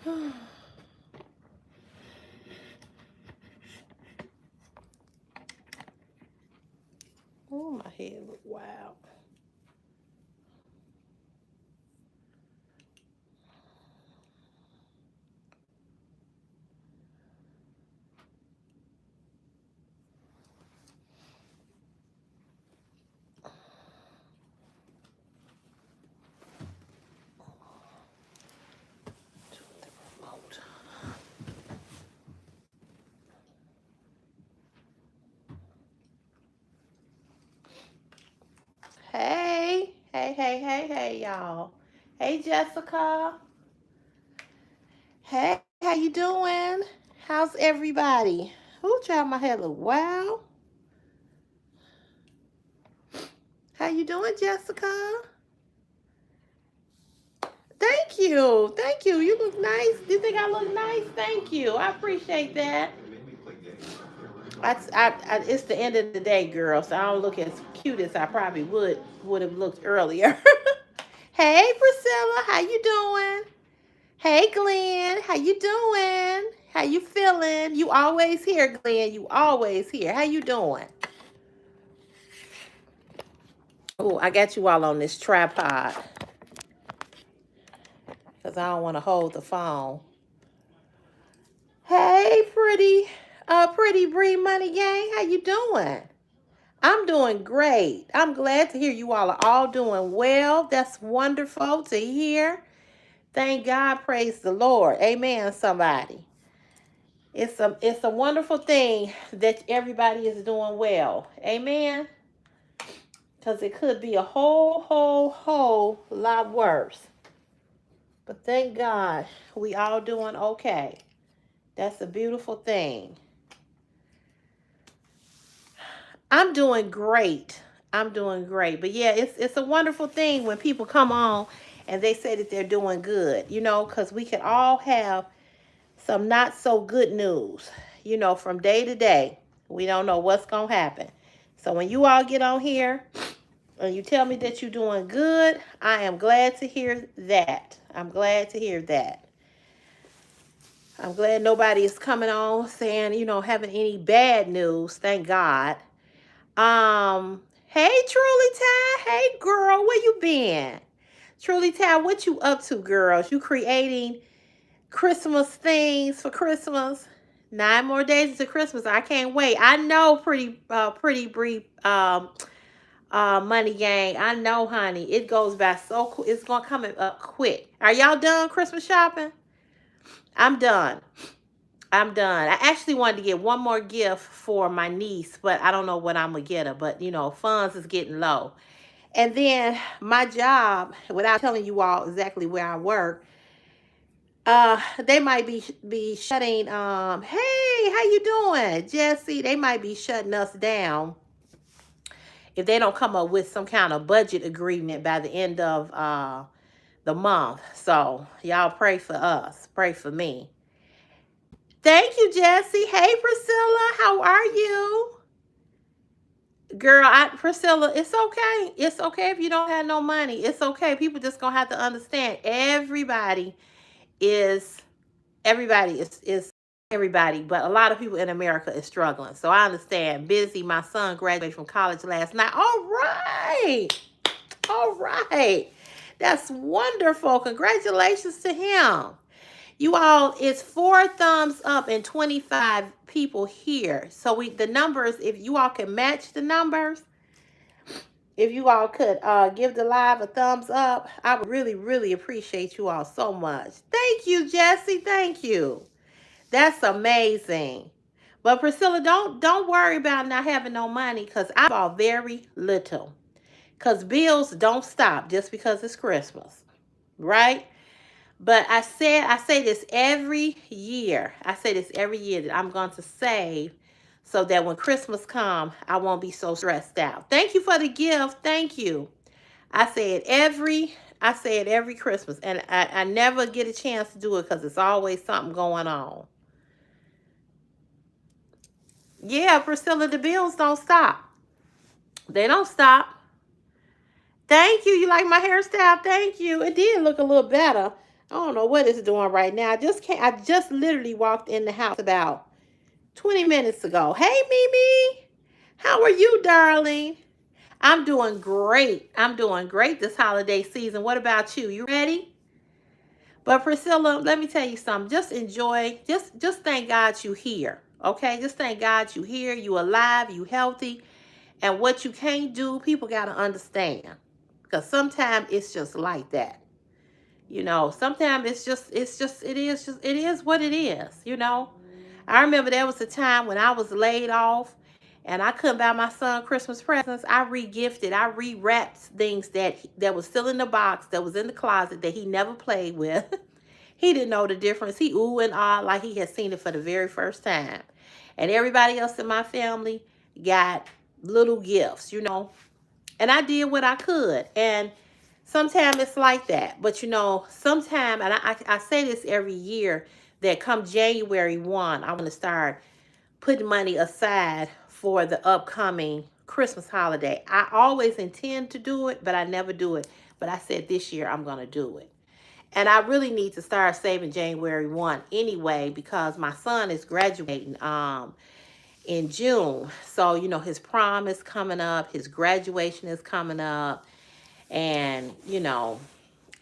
Oh, my head look wild. The remote. Hey, y'all. Hey, Jessica. Hey, how you doing? How's everybody? Who child my hair look wild? How you doing, Jessica? Thank you. Thank you. You look nice. Do you think I look nice? Thank you. I appreciate that. It's the end of the day, girl, so I don't look as cute as I probably would have looked earlier. Hey, Priscilla, how you doing? Hey, Glenn, how you doing? How you feeling? You always here, Glenn. You always here. How you doing? Oh, I got you all on this tripod because I don't want to hold the phone. Hey, pretty Bree Money Gang, how you doing? I'm doing great. I'm glad to hear you all are all doing well. That's wonderful to hear. Thank God, praise the Lord. Amen, somebody. It's a wonderful thing that everybody is doing well. Amen. Because it could be a whole lot worse. But thank God we all doing okay. That's a beautiful thing. I'm doing great. I'm doing great. But yeah, it's a wonderful thing when people come on and they say that they're doing good, because we can all have some not so good news, from day to day. We don't know what's going to happen. So when you all get on here and you tell me that you're doing good, I am glad to hear that. I'm glad to hear that. I'm glad nobody is coming on saying, having any bad news. Thank God. Hey, Truly Ty. Hey, girl, where you been? Truly Ty, what you up to, girls? You creating Christmas things for Christmas? 9 more days to Christmas. I can't wait. I know, pretty brief, money gang. I know, honey. It goes by so quick. It's gonna come up quick. Are y'all done Christmas shopping? I'm done. I'm done. I actually wanted to get one more gift for my niece, but I don't know what I'm gonna get her. But funds is getting low. And then my job, without telling you all exactly where I work, they might be shutting. Hey, how you doing, Jesse? They might be shutting us down if they don't come up with some kind of budget agreement by the end of the month. So y'all pray for us. Pray for me. Thank you, Jesse. Hey, Priscilla, how are you? Girl, Priscilla, it's okay. It's okay if you don't have no money. It's okay. People just gonna have to understand. Is everybody is everybody, but a lot of people in America is struggling. So I understand. Busy. My son graduated from college last night. All right. That's wonderful. Congratulations to him. You all, it's 4 thumbs up and 25 people here. So the numbers, if you all can match the numbers, if you all could give the live a thumbs up, I would really appreciate you all so much. Thank you, Jesse. Thank you. That's amazing. But Priscilla, don't worry about not having no money because I bought very little. Because bills don't stop just because it's Christmas, right? But I say this every year. I say this every year that I'm going to save so that when Christmas comes, I won't be so stressed out. Thank you for the gift. Thank you. I say it every Christmas, and I never get a chance to do it because it's always something going on. Yeah, Priscilla, the bills don't stop. They don't stop. Thank you. You like my hairstyle? Thank you. It did look a little better. I don't know what it's doing right now. I just literally walked in the house about 20 minutes ago. Hey, Mimi. How are you, darling? I'm doing great. I'm doing great this holiday season. What about you? You ready? But Priscilla, let me tell you something. Just enjoy. Just thank God you here. Okay? Just thank God you here. You alive. You healthy. And what you can't do, people got to understand. Because sometimes it's just like that. Sometimes it is what it is, I remember there was a time when I was laid off and I couldn't buy my son Christmas presents. I re-gifted, I rewrapped things that was still in the box, that was in the closet, that he never played with. He didn't know the difference. He ooh and ah like he had seen it for the very first time. And everybody else in my family got little gifts. And I did what I could. And sometimes it's like that. But sometimes, and I say this every year, that come January 1, I want to start putting money aside for the upcoming Christmas holiday. I always intend to do it, but I never do it. But I said this year I'm going to do it. And I really need to start saving January 1 anyway, because my son is graduating in June. So, his prom is coming up, his graduation is coming up, and,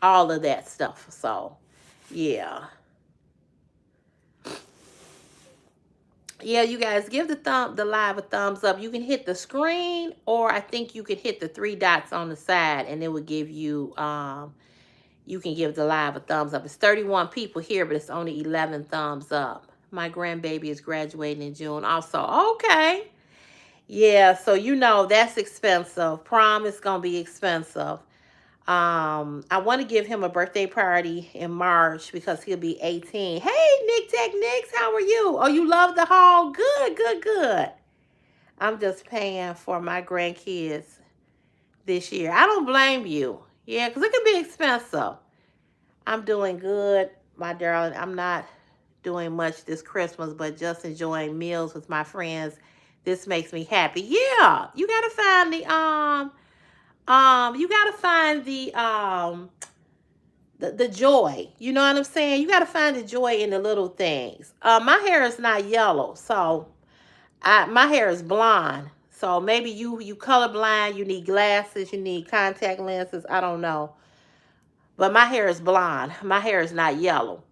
all of that stuff. So, yeah. Yeah, you guys give the live a thumbs up. You can hit the screen, or I think you could hit the 3 dots on the side, and it will give you you can give the live a thumbs up. It's 31 people here, but it's only 11 thumbs up. My grandbaby is graduating in June also. Okay. Yeah, so that's expensive. Prom is gonna be expensive. I want to give him a birthday party in March because he'll be 18. Hey, Nick Tech Nicks, how are you? Oh, you love the haul? Good, good, good. I'm just paying for my grandkids this year. I don't blame you. Yeah, because it can be expensive. I'm doing good, my darling. I'm not doing much this Christmas, but just enjoying meals with my friends. This makes me happy. Yeah, you gotta find the joy. You know what I'm saying? You gotta find the joy in the little things. My hair is not yellow, so my hair is blonde. So maybe you colorblind, you need glasses, you need contact lenses. I don't know. But my hair is blonde. My hair is not yellow.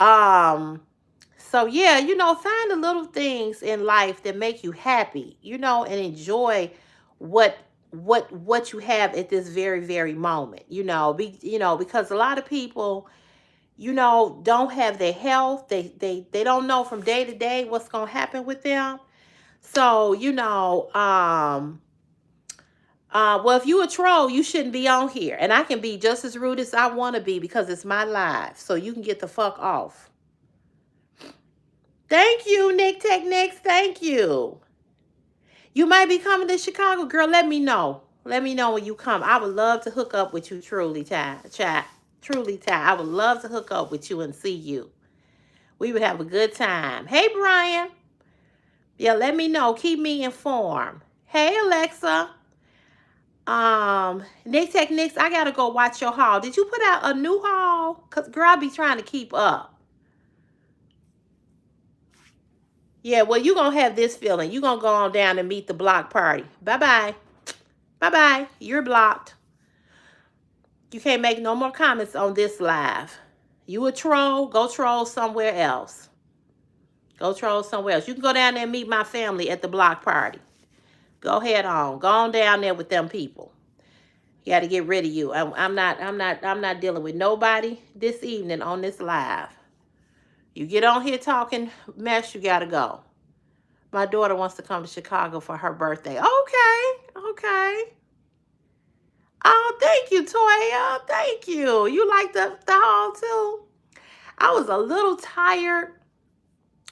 So yeah, find the little things in life that make you happy, and enjoy what what you have at this very, very moment. Because a lot of people, don't have their health. They don't know from day to day what's gonna happen with them. So, well, if you a troll, you shouldn't be on here. And I can be just as rude as I want to be because it's my live. So you can get the fuck off. Thank you, Nick Tech Nicks. Thank you. You might be coming to Chicago, girl. Let me know. Let me know when you come. I would love to hook up with you, truly, chat. Truly, Ty. I would love to hook up with you and see you. We would have a good time. Hey, Brian. Yeah, let me know. Keep me informed. Hey, Alexa. Nick Tech Nicks, I gotta go watch your haul. Did you put out a new haul? Cause girl, I be trying to keep up. Yeah, well, you gonna have this feeling. You gonna go on down and meet the block party. Bye-bye. Bye-bye. You're blocked. You can't make no more comments on this live. You a troll? Go troll somewhere else. Go troll somewhere else. You can go down there and meet my family at the block party. Go ahead on. Go on down there with them people. You got to get rid of you. I'm not dealing with nobody this evening on this live. You get on here talking mess, you got to go. My daughter wants to come to Chicago for her birthday. Okay. Oh, thank you, Toya. Thank you. You like the haul too? I was a little tired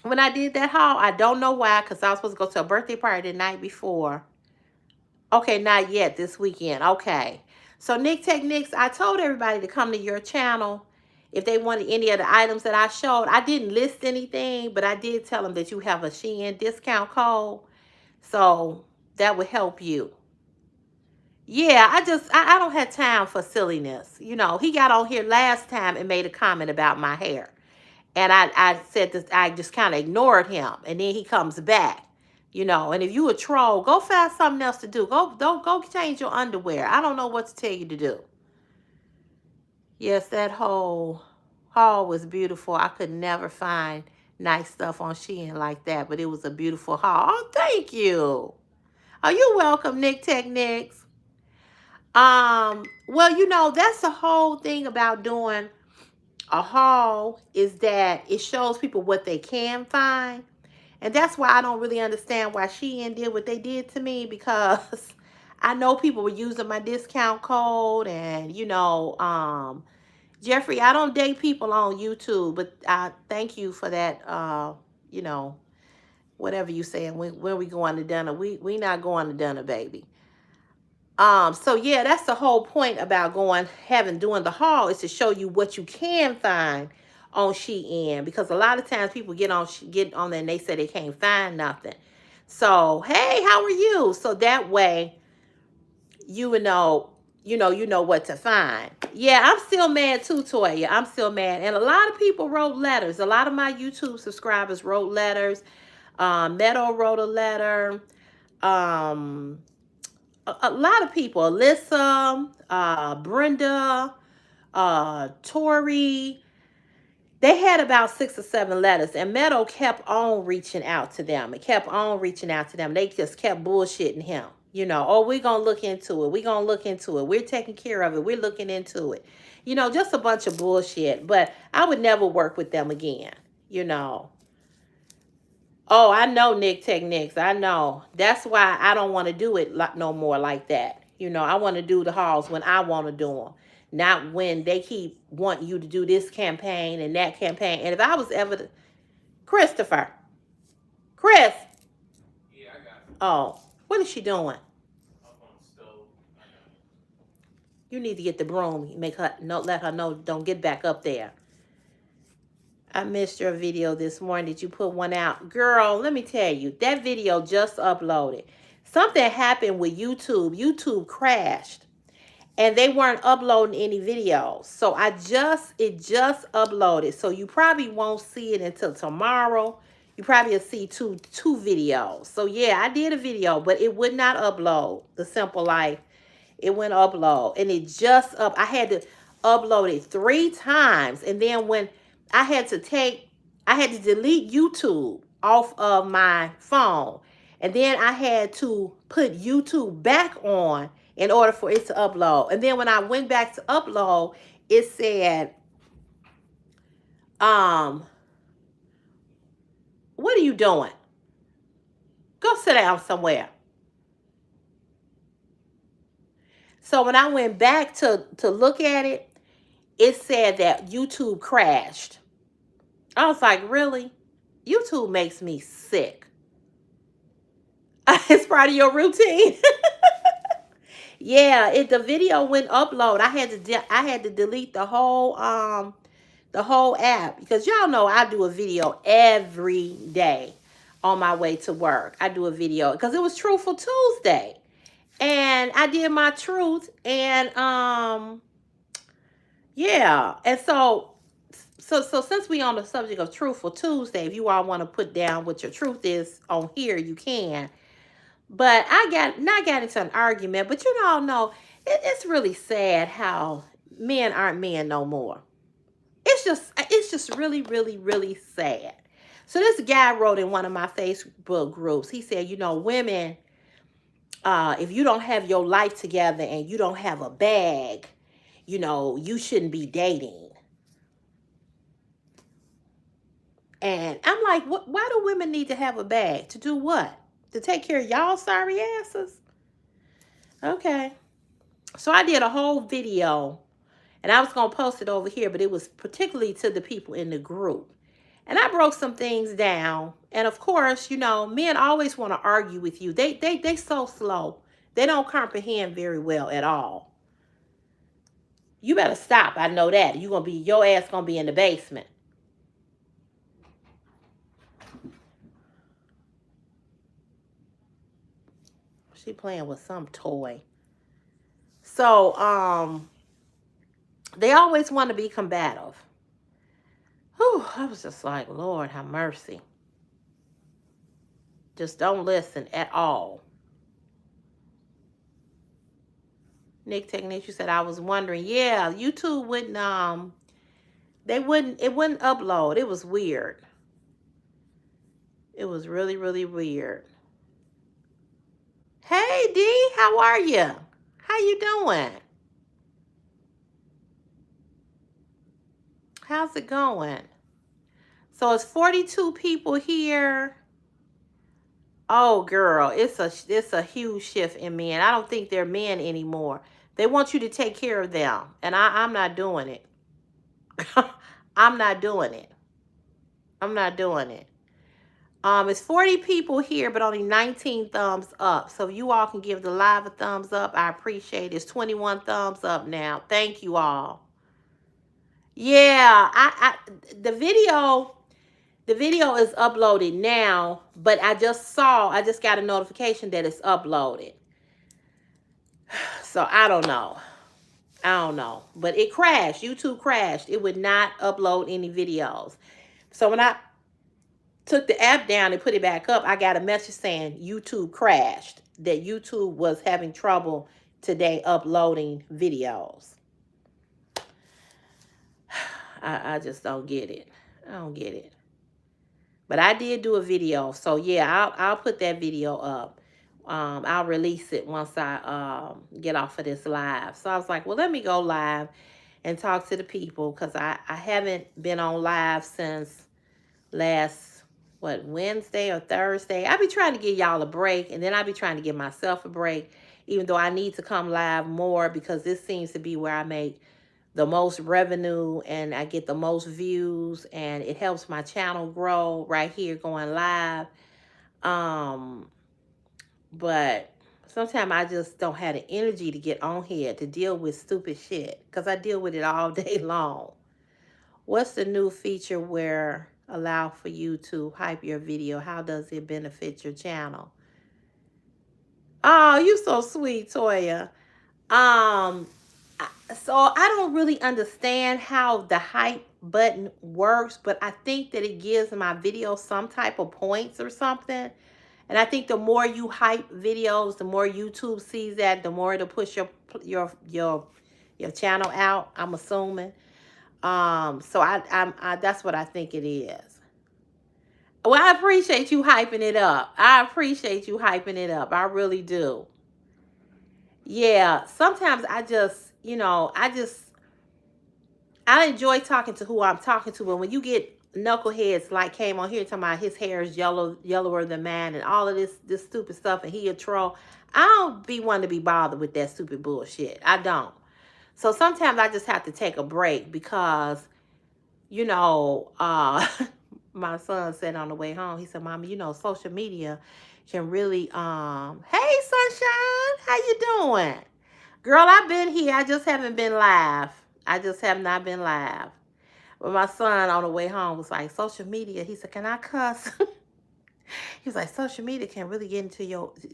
when I did that haul. I don't know why, because I was supposed to go to a birthday party the night before. Okay, not yet, this weekend. Okay. So Nick Tech Nicks, I told everybody to come to your channel if they wanted any of the items that I showed. I didn't list anything, but I did tell them that you have a Shein discount code. So that would help you. Yeah, I don't have time for silliness. You know, he got on here last time and made a comment about my hair. And I said this, I just kind of ignored him. And then he comes back, you know. And if you a troll, go find something else to do. Don't go change your underwear. I don't know what to tell you to do. Yes, that whole haul was beautiful. I could never find nice stuff on Shein like that, but it was a beautiful haul. Oh, thank you. Are you welcome, Nick Technics? Well, you know, that's the whole thing about doing a haul is that it shows people what they can find. And that's why I don't really understand why Shein did what they did to me, because I know people were using my discount code. And Jeffrey, I don't date people on YouTube, but I thank you for that. You know, whatever you saying, when we going to dinner, we not going to dinner, baby. So yeah, that's the whole point about doing the haul, is to show you what you can find on Shein, because a lot of times people get on there and they say they can't find nothing. So hey, how are you? So that way you would know, you know what to find. Yeah, I'm still mad too, Toya. I'm still mad. And a lot of people wrote letters. A lot of my YouTube subscribers wrote letters. Meadow wrote a letter. Um, a lot of people, Alyssa, Brenda, Tori, they had about 6 or 7 letters, and Meadow kept on reaching out to them. It kept on reaching out to them. They just kept bullshitting him. You know, oh, we're going to look into it. We're going to look into it. We're taking care of it. We're looking into it. You know, just a bunch of bullshit. But I would never work with them again, you know. Oh, I know, Nick Techniques. I know. That's why I don't want to do it no more like that. You know, I want to do the hauls when I want to do them, not when they keep wanting you to do this campaign and that campaign. And if I was ever Christopher, Chris. Yeah, I got it. Oh, what is she doing? Up on the stove. You need to get the broom. Make her no. Let her know. Don't get back up there. I missed your video this morning. Did you put one out? Girl, let me tell you, that video just uploaded. Something happened with YouTube. YouTube crashed and they weren't uploading any videos. So it just uploaded. So you probably won't see it until tomorrow. You probably will see two videos. So yeah, I did a video, but it would not upload. The Simple Life. It went upload, and it just I had to upload it 3 times, and then when I had to delete YouTube off of my phone, and then I had to put YouTube back on in order for it to upload. And then when I went back to upload, it said, what are you doing? Go sit down somewhere. So when I went back to look at it, it said that YouTube crashed. I was like, really? YouTube makes me sick. It's part of your routine. Yeah, the video went upload. I had to delete the whole app, because y'all know I do a video every day on my way to work. I do a video because it was Truthful Tuesday. And I did my truth, and yeah. And so since we on the subject of Truthful Tuesday, if you all want to put down what your truth is on here, you can. But I got into an argument, but you all know it's really sad how men aren't men no more. It's just really, really, really sad. So this guy wrote in one of my Facebook groups. He said, women, if you don't have your life together and you don't have a bag, you shouldn't be dating. And I'm like, why do women need to have a bag? To do what? To take care of y'all sorry asses? Okay. So I did a whole video, and I was going to post it over here, but it was particularly to the people in the group. And I broke some things down. And of course, men always want to argue with you. They so slow. They don't comprehend very well at all. You better stop. I know that. Your ass going to be in the basement. She playing with some toy. So, they always want to be combative. Whew, I was just like, Lord, have mercy. Just don't listen at all. Nick Technique, you said I was wondering. Yeah, YouTube wouldn't it wouldn't upload. It was weird. It was really, really weird. Hey D, how are you? How you doing? How's it going? So it's 42 people here. Oh girl, it's a huge shift in men. I don't think they're men anymore. They want you to take care of them. And I'm not doing it. I'm not doing it. I'm not doing it. It's 40 people here, but only 19 thumbs up. So if you all can give the live a thumbs up, I appreciate it. It's 21 thumbs up now. Thank you all. Yeah, the video is uploaded now, but I just got a notification that it's uploaded. So I don't know. But it crashed. YouTube crashed. It would not upload any videos. So when I took the app down and put it back up, I got a message saying YouTube crashed, that YouTube was having trouble today uploading videos. I just don't get it. I don't get it. But I did do a video, so yeah, I'll put that video up. I'll release it once I get off of this live. So I was like, well, let me go live and talk to the people, because I haven't been on live since last, Wednesday or Thursday. I be trying to give y'all a break, and then I be trying to give myself a break, even though I need to come live more, because this seems to be where I make the most revenue and I get the most views, and it helps my channel grow right here going live. But sometimes I just don't have the energy to get on here to deal with stupid shit, because I deal with it all day long. What's the new feature where allow for you to hype your video? How does it benefit your channel? Oh, you so sweet, Toya. So I don't really understand how the hype button works, but I think that it gives my video some type of points or something. And I think the more you hype videos, the more YouTube sees that, the more it'll push your channel out, I'm assuming. So I that's what I think it is. Well, I appreciate you hyping it up. I appreciate you hyping it up. I really do. Yeah, sometimes I just, I enjoy talking to who I'm talking to, but when you get knuckleheads like came on here talking about his hair is yellower than mine and all of this stupid stuff, and he a troll, I don't be one to be bothered with that stupid bullshit. I don't. So sometimes I just have to take a break, because, my son said on the way home, he said, Mama, social media can really, hey, Sunshine, how you doing? Girl, I've been here. I just haven't been live. I just have not been live. But my son on the way home was like, social media. He said, can I cuss? He was like, social media can really get into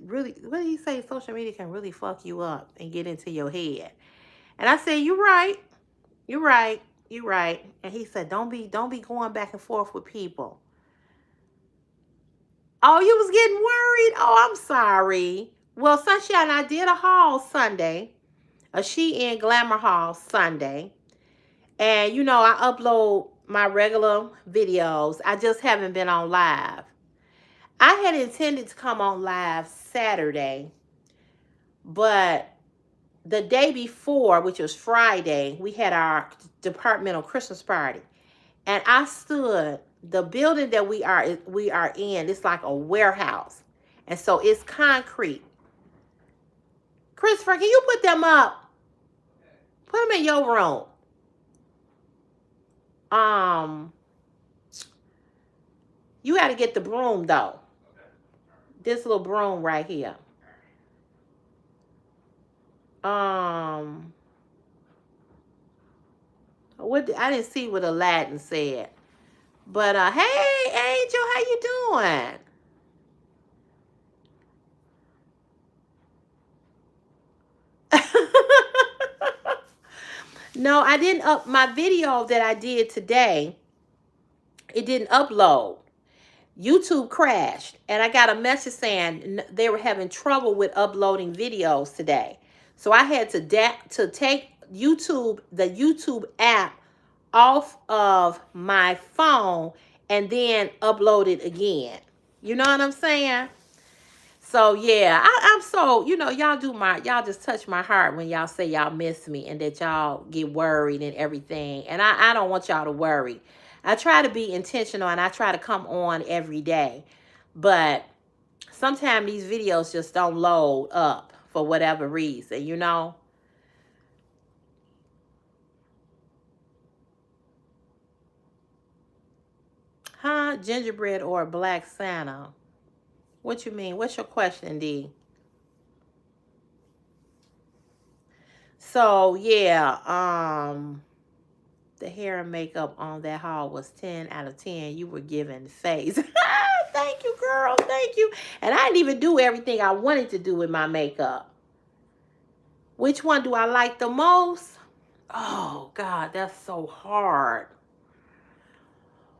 what did he say? Social media can really fuck you up and get into your head. And I said, you're right. You're right. You're right. And he said, don't be going back and forth with people. Oh, you was getting worried? Oh, I'm sorry. Well, Sunshine, I did a haul Sunday. A Shein Glamour haul Sunday. And, I upload my regular videos. I just haven't been on live. I had intended to come on live Saturday, but the day before, which was Friday, we had our departmental Christmas party. And I stood, the building that we are in, it's like a warehouse. And so it's concrete. Christopher, can you put them up? Put them in your room. You got to get the broom though. This little broom right here. I didn't see what Aladdin said. But hey Angel, how you doing? No, I didn't up my video that I did today. It didn't upload. YouTube crashed, and I got a message saying they were having trouble with uploading videos today. So I had to take the YouTube app off of my phone and then upload it again. You know what I'm saying? So yeah, I'm so, y'all just touch my heart when y'all say y'all miss me and that y'all get worried and everything. And I don't want y'all to worry. I try to be intentional and I try to come on every day. But sometimes these videos just don't load up for whatever reason, you know? Huh? Gingerbread or Black Santa? What you mean? What's your question, D? So yeah, the hair and makeup on that haul was 10 out of 10. You were given face. Thank you, girl. Thank you. And I didn't even do everything I wanted to do with my makeup. Which one do I like the most? Oh, God, that's so hard.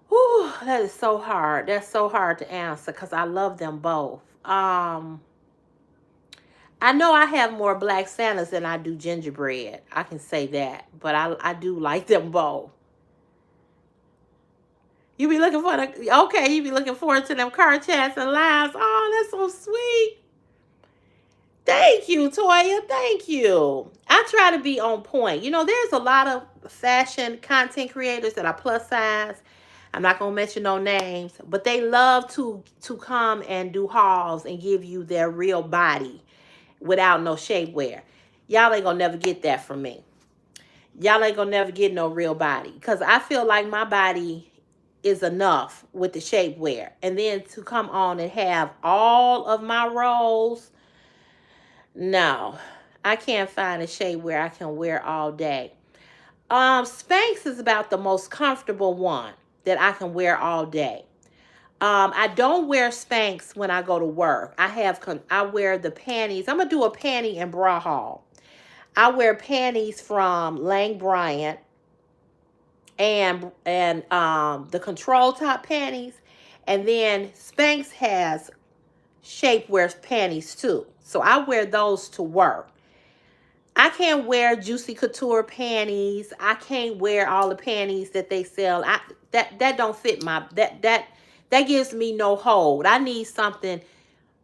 Whew, that is so hard. That's so hard to answer because I love them both. I know I have more Black Santas than I do gingerbread. I can say that. But I do like them both. You be looking for okay, you be looking forward to them car chats and lives. Oh, that's so sweet. Thank you, Toya. Thank you. I try to be on point. There's a lot of fashion content creators that are plus size. I'm not gonna mention no names, but they love to come and do hauls and give you their real body without no shapewear. Y'all ain't gonna never get that from me. Y'all ain't gonna never get no real body because I feel like my body is enough with the shapewear, and then to come on and have all of my rolls. No, I can't find a shapewear I can wear all day. Spanx is about the most comfortable one that I can wear all day. I don't wear Spanx when I go to work. I wear the panties. I'm gonna do a panty and bra haul. I wear panties from Lang Bryant and the control top panties, and then Spanx has shapewear panties too. So I wear those to work. I can't wear Juicy Couture panties. I can't wear all the panties that they sell. That don't fit that gives me no hold. I need something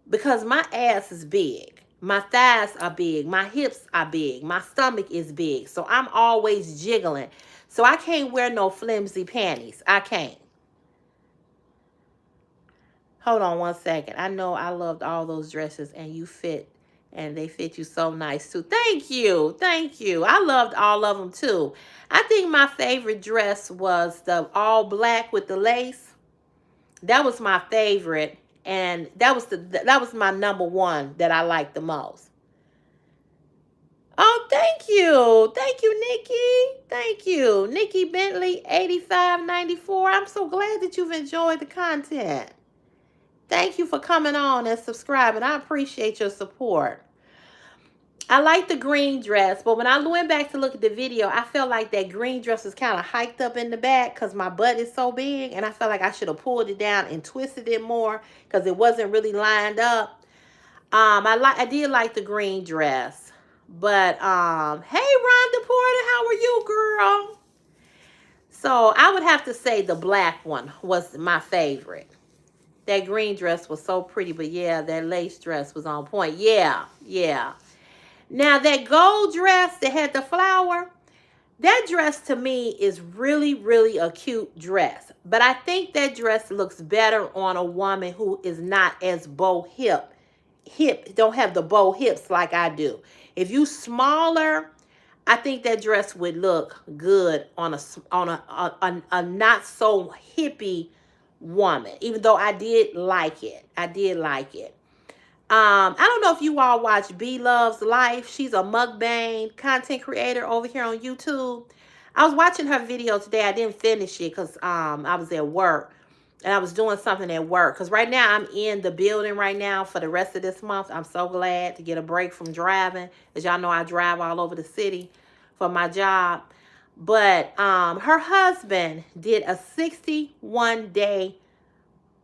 because my ass is big. My thighs are big. My hips are big. My stomach is big. So I'm always jiggling. So I can't wear no flimsy panties. I can't. Hold on one second. I know I loved all those dresses and you fit and they fit you so nice too. Thank you. Thank you. I loved all of them too. I think my favorite dress was the all black with the lace. That was my favorite, and that was my number one that I liked the most. Oh, thank you. Thank you, Nikki. Thank you. Nikki Bentley 8594. I'm so glad that you've enjoyed the content. Thank you for coming on and subscribing. I appreciate your support. I like the green dress, but when I went back to look at the video, I felt like that green dress was kind of hiked up in the back because my butt is so big, and I felt like I should have pulled it down and twisted it more because it wasn't really lined up. I did like the green dress, but hey, Rhonda Porter, how are you, girl? So I would have to say the black one was my favorite. That green dress was so pretty, but yeah, that lace dress was on point. Yeah, yeah. Now that gold dress that had the flower, that dress to me is really, really a cute dress. But I think that dress looks better on a woman who is not as bow hip, don't have the bow hips like I do. If you smaller, I think that dress would look good on a not so hippie woman. Even though I did like it, I did like it. I don't know if you all watch B Loves Life. She's a mukbang content creator over here on YouTube. I was watching her video today. I didn't finish it because I was at work. And I was doing something at work. Because right now I'm in the building right now for the rest of this month. I'm so glad to get a break from driving. As y'all know, I drive all over the city for my job. But her husband did a 61-day.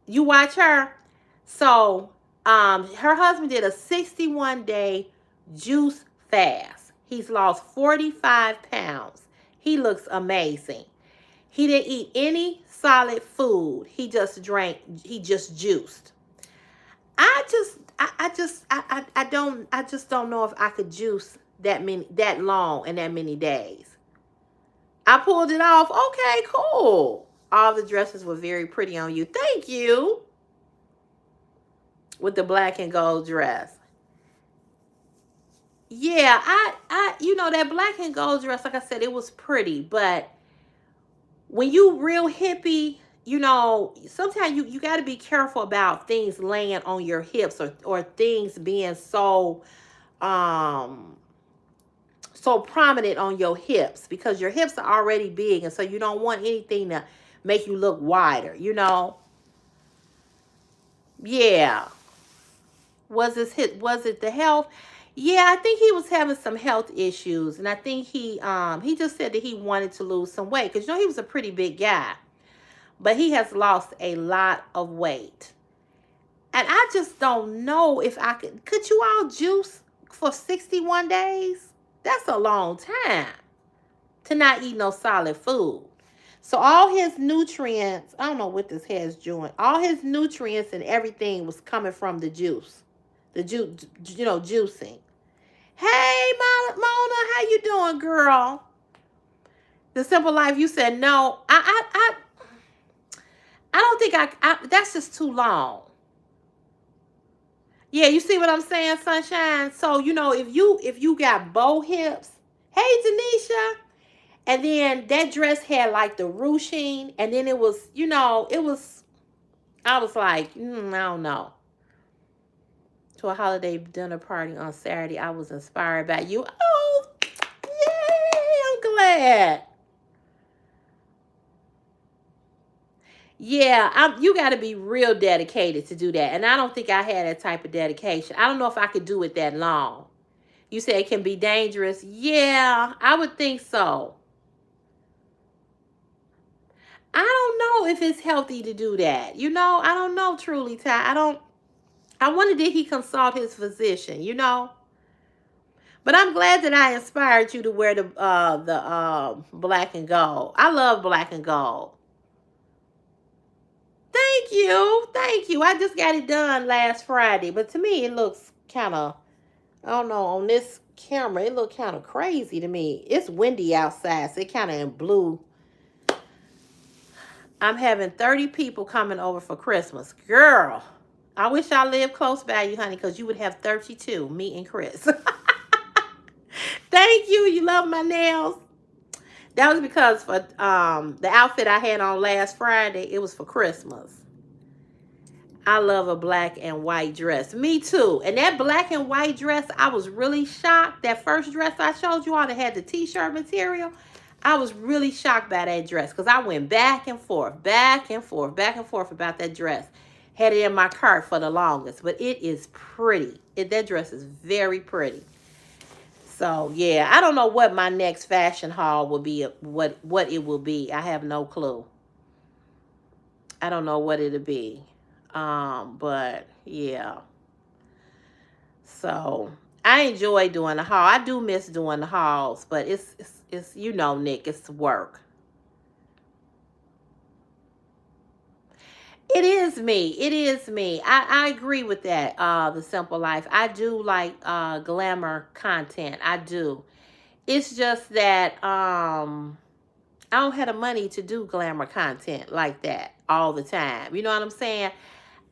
You watch her. So her husband did a 61-day juice fast. He's lost 45 pounds. He looks amazing. He didn't eat any solid food. He just drank, he just juiced. I just don't know if I could juice that long and that many days. I pulled it off. Okay, cool. All the dresses were very pretty on you. Thank you. With the black and gold dress. Yeah, that black and gold dress, like I said, it was pretty, but when you real hippie, sometimes you got to be careful about things laying on your hips, or things being um so prominent on your hips, because your hips are already big, and so you don't want anything to make you look wider. Yeah. Was it the health? Yeah, I think he was having some health issues, and I think he just said that he wanted to lose some weight, because he was a pretty big guy, but he has lost a lot of weight. And I just don't know if I could you all juice for 61 days? That's a long time to not eat no solid food. So all his nutrients, I don't know what this has doing. All his nutrients and everything was coming from the juice. The juicing. Hey, Mona, how you doing, girl? The Simple Life, you said no. I don't think that's just too long. Yeah, you see what I'm saying, Sunshine? So, if you got bow hips, hey, Tanisha, and then that dress had like the ruching, and then it was, I was like, I don't know. To a holiday dinner party on Saturday, I was inspired by you. Oh, yay, I'm glad. Yeah, you got to be real dedicated to do that. And I don't think I had that type of dedication. I don't know if I could do it that long. You say it can be dangerous. Yeah, I would think so. I don't know if it's healthy to do that. I don't know, truly, Ty. I wonder, did he consult his physician, But I'm glad that I inspired you to wear the black and gold. I love black and gold. Thank you. Thank you. I just got it done last Friday. But to me, it looks kind of, I don't know, on this camera, it looked kind of crazy to me. It's windy outside, so it kind of in blue. I'm having 30 people coming over for Christmas. Girl, I wish I lived close by you, honey, because you would have 32, me and Chris. Thank you. You love my nails. That was because for the outfit I had on last Friday, it was for Christmas. I love a black and white dress. Me too. And that black and white dress, I was really shocked. That first dress I showed you all that had the t-shirt material, I was really shocked by that dress, because I went back and forth, back and forth, back and forth about that dress. Had it in my cart for the longest, but it is pretty. That dress is very pretty. So, yeah, I don't know what my next fashion haul will be, what it will be. I have no clue. I don't know what it'll be. But, yeah. So, I enjoy doing the haul. I do miss doing the hauls, but it's Nick, it's work. It is me. It is me. I agree with that, The Simple Life. I do like glamour content. I do. It's just that I don't have the money to do glamour content like that all the time. You know what I'm saying?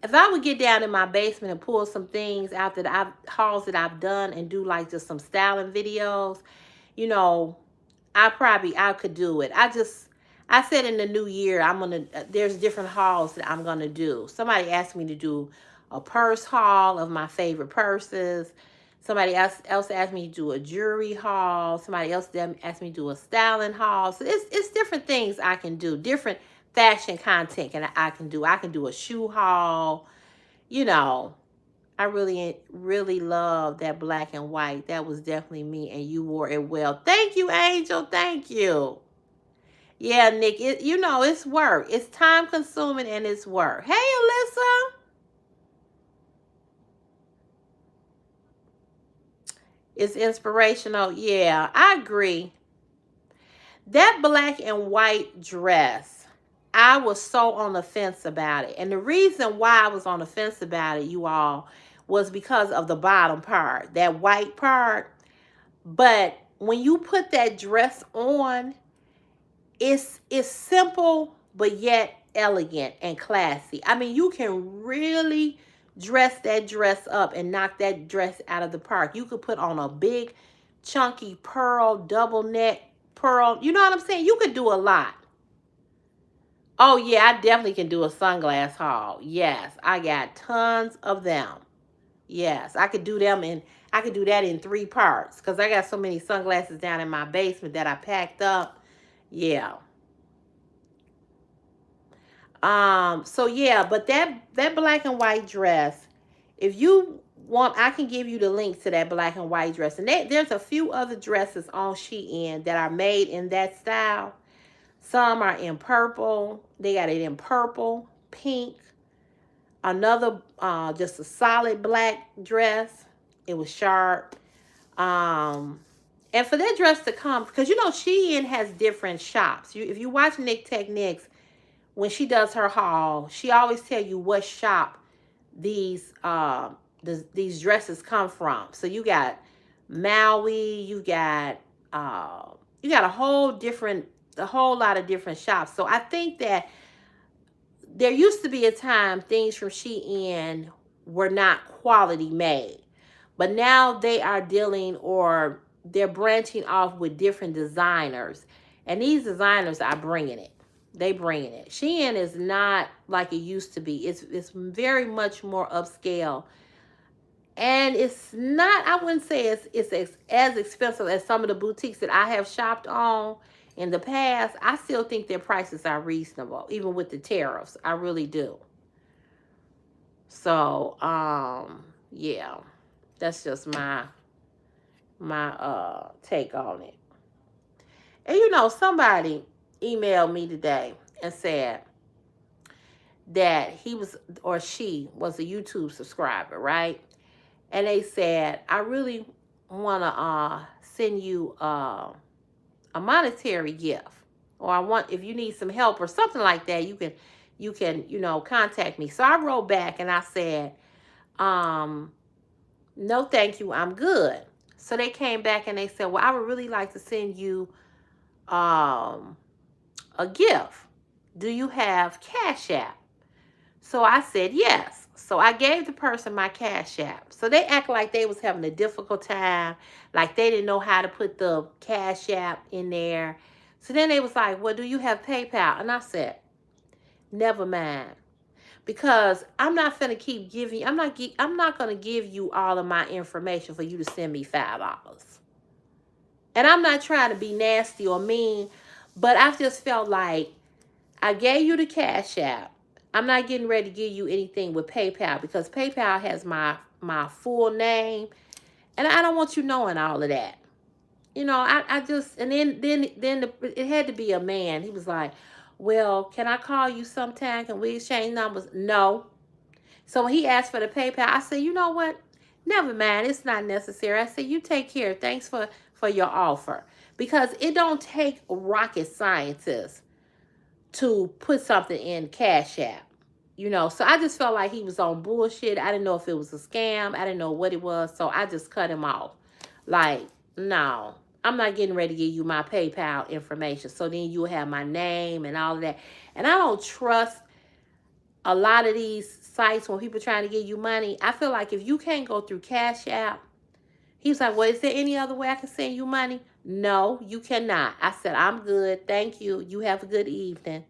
If I would get down in my basement and pull some things out hauls that I've done, and do like just some styling videos, I could do it. I said in the new year, there's different hauls that I'm going to do. Somebody asked me to do a purse haul of my favorite purses. Somebody else asked me to do a jewelry haul. Somebody else asked me to do a styling haul. So it's different things I can do. Different fashion content I can do. I can do a shoe haul. I really, really love that black and white. That was definitely me, and you wore it well. Thank you, Angel. Thank you. Yeah, Nick, you know, it's work. It's time consuming and it's work. Hey, Alyssa. It's inspirational. Yeah, I agree. That black and white dress, I was so on the fence about it. And the reason why I was on the fence about it, you all, was because of the bottom part, that white part. But when you put that dress on, it's simple but yet elegant and classy. I mean, you can really dress that dress up and knock that dress out of the park. You could put on a big chunky pearl double neck pearl. You know what I'm saying? You could do a lot. Oh yeah, I definitely can do a sunglass haul. Yes, I got tons of them. Yes, I could do them in I could do that in 3 parts cuz I got so many sunglasses down in my basement that I packed up. Yeah. So yeah, but that black and white dress, if you want, I can give you the link to that black and white dress. And there's a few other dresses on Shein that are made in that style. Some are in purple. They got it in purple, pink. Another just a solid black dress. It was sharp. Um and for that dress to come, because you know Shein has different shops. If you watch Nick Techniques, when she does her haul, she always tell you what shop these these dresses come from. So you got Maui, uh, you got a whole lot of different shops. So I think that there used to be a time things from Shein were not quality made, but now they are dealing or they're branching off with different designers, and these designers are bringing it. They bringing it. Shein is not like it used to be. It's very much more upscale, and it's not. I wouldn't say it's as expensive as some of the boutiques that I have shopped on in the past. I still think their prices are reasonable, even with the tariffs. I really do. So, yeah, that's just my take on it. And you know, somebody emailed me today and said that he was or she was a YouTube subscriber, right? And they said, I really want to send you a monetary gift, or I want, if you need some help or something like that, you can contact me. So I wrote back and I said, um no thank you, I'm good. So they came back and they said, well, I would really like to send you um a gift. Do you have Cash App? So I said yes. So I gave the person my Cash App. So they act like they was having a difficult time, like they didn't know how to put the Cash App in there. So then they was like, well, do you have PayPal? And I said, never mind. Because I'm not gonna keep giving you, I'm not gonna give you all of my information for you to send me $5. And I'm not trying to be nasty or mean, but I just felt like I gave you the Cash App. I'm not getting ready to give you anything with PayPal because PayPal has my full name, and I don't want you knowing all of that. I just, and it had to be a man. He was like, well, can I call you sometime? Can we exchange numbers? No. So when he asked for the PayPal, I said, you know what? Never mind. It's not necessary. I said, you take care. Thanks for your offer. Because it don't take rocket scientists to put something in Cash App. So I just felt like he was on bullshit. I didn't know if it was a scam. I didn't know what it was. So I just cut him off. Like, no, I'm not getting ready to give you my PayPal information. So then you have my name and all of that. And I don't trust a lot of these sites when people trying to give you money. I feel like if you can't go through Cash App, he was like, well, is there any other way I can send you money? No, you cannot. I said, I'm good. Thank you. You have a good evening.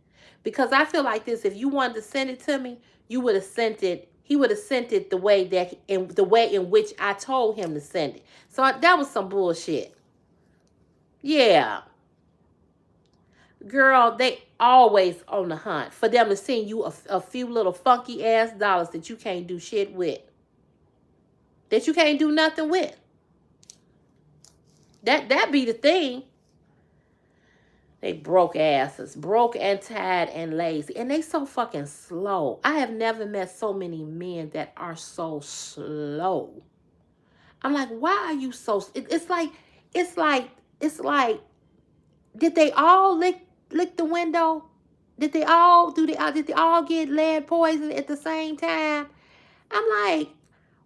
Because I feel like this, if you wanted to send it to me, you would have sent it. He would have sent it the way in which I told him to send it. So that was some bullshit. Yeah. Girl, they always on the hunt for them to send you a few little funky ass dollars that you can't do shit with. That you can't do nothing with. That be the thing. They broke asses, broke and tired and lazy. And they so fucking slow. I have never met so many men that are so slow. I'm like, why are you so? It's like, it's like. Did they all lick the window? Did they all get lead poison at the same time? I'm like,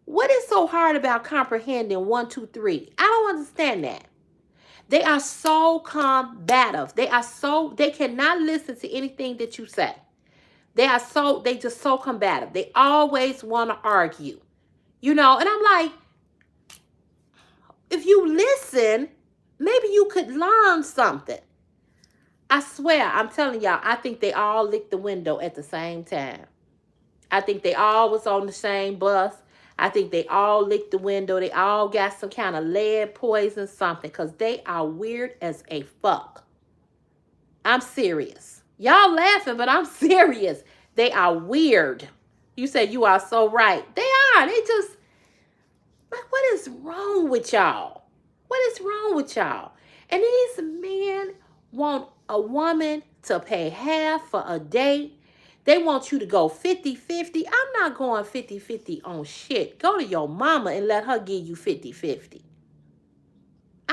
what is so hard about comprehending 1, 2, 3? I don't understand that. They are so combative. They cannot listen to anything that you say. They just so combative. They always want to argue. And I'm like, if you listen, maybe you could learn something. I swear, I'm telling y'all, I think they all licked the window at the same time. I think they all was on the same bus. I think they all licked the window. They all got some kind of lead poison something, because they are weird as a fuck. I'm serious. Y'all laughing, but I'm serious. They are weird. You said you are so right. They are. They just, like, what is wrong with y'all? What is wrong with y'all? And these men want a woman to pay half for a date. They want you to go 50-50. I'm not going 50-50 on shit. Go to your mama and let her give you 50-50.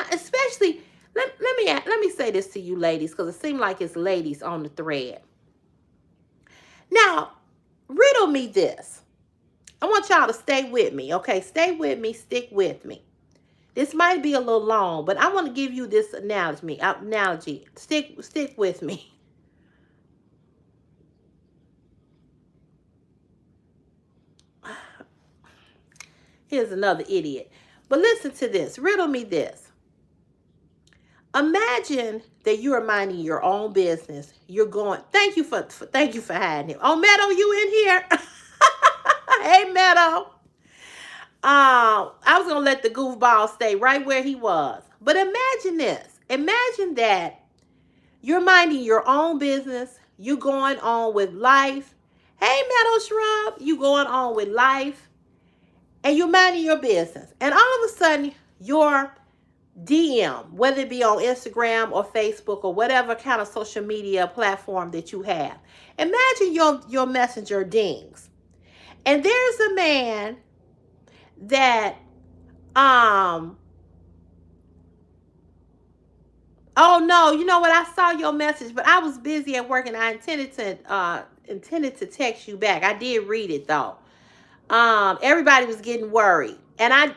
Especially, let me say this to you ladies, because it seems like it's ladies on the thread. Now, riddle me this. I want y'all to stay with me, okay? Stay with me, stick with me. This might be a little long, but I want to give you this analogy. Stick with me. Here's another idiot. But listen to this. Riddle me this. Imagine that you are minding your own business. You're going. Thank you for hiding him. Oh, Meadow, you in here? Hey, Meadow. I was gonna let the goofball stay right where he was. But imagine this. Imagine that you're minding your own business. You're going on with life. Hey, Meadow Shrub, you going on with life, and you're minding your business. And all of a sudden, your DM, whether it be on Instagram or Facebook or whatever kind of social media platform that you have, imagine your messenger dings. And there's a man that oh no, you know what, I saw your message, but I was busy at work and I intended to text you back. I did read it though. Everybody was getting worried, and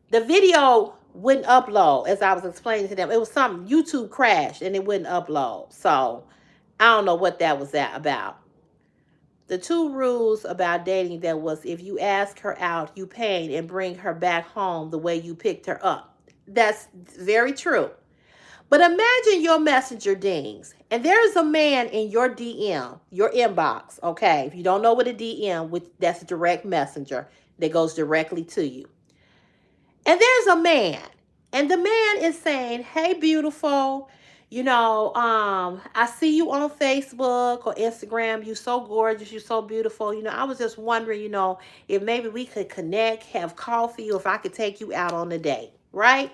the video wouldn't upload. As I was explaining to them, it was something, YouTube crashed and it wouldn't upload. So I don't know what that was about. The 2 rules about dating, that was, if you ask her out, you pay and bring her back home the way you picked her up. That's very true. But imagine your messenger dings, and there's a man in your DM, your inbox, okay? If you don't know what a DM, that's direct messenger that goes directly to you. And there's a man, and the man is saying, hey, beautiful, I see you on Facebook or Instagram. You so gorgeous. You so beautiful. I was just wondering, if maybe we could connect, have coffee, or if I could take you out on a date, right?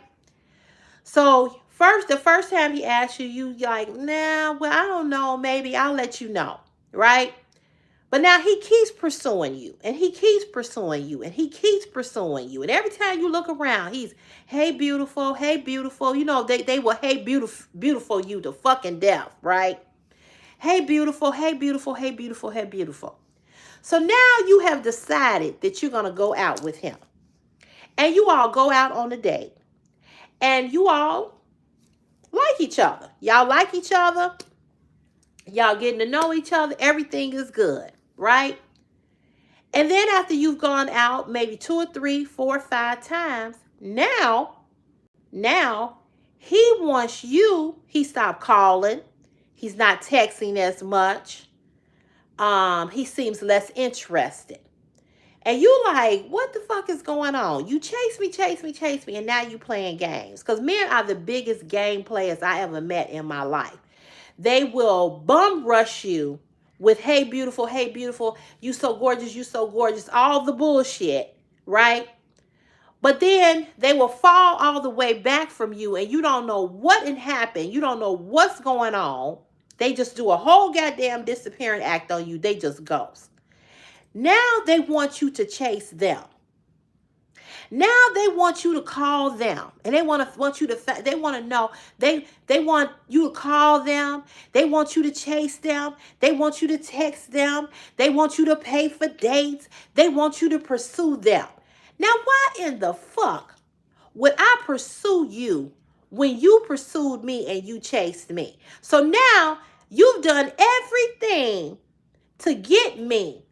So the first time he asked you, you like, nah, well, I don't know. Maybe I'll let you know, right? But now he keeps pursuing you, and he keeps pursuing you, and he keeps pursuing you. And every time you look around, he's, hey, beautiful, hey, beautiful. They will, hey, beautiful you to fucking death, right? Hey, beautiful, hey, beautiful, hey, beautiful, hey, beautiful. So now you have decided that you're going to go out with him. And you all go out on a date. And you all like each other. Y'all like each other. Y'all getting to know each other. Everything is good, right? And then after you've gone out maybe 2 or 3, 4 or 5 times, now he wants you. He stopped calling. He's not texting as much. He seems less interested. And you like, what the fuck is going on? You chase me, and now you playing games. Because men are the biggest game players I ever met in my life. They will bum rush you with, hey, beautiful, you so gorgeous, all the bullshit, right? But then they will fall all the way back from you and you don't know what had happened. You don't know what's going on. They just do a whole goddamn disappearing act on you. They just ghost. Now they want you to chase them. Now they want you to call them, and they want you to. They want to know. They want you to call them. They want you to chase them. They want you to text them. They want you to pay for dates. They want you to pursue them. Now, why in the fuck would I pursue you when you pursued me and you chased me? So now you've done everything to get me,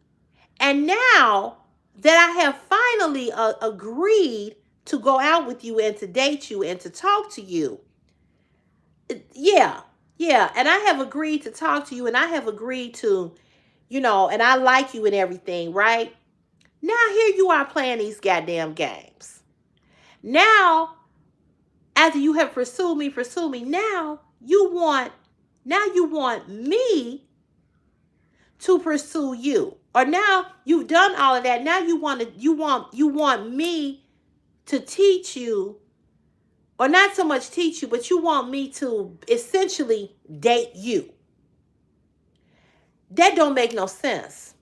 and now that I have finally agreed to go out with you and to date you and to talk to you. Yeah, and I have agreed to talk to you and I have agreed to, and I like you and everything, right? Now here you are playing these goddamn games. Now, after you have pursued me, now you want me to pursue you. Or now you've done all of that. Now you want me to teach you, or not so much teach you, but you want me to essentially date you. That don't make no sense.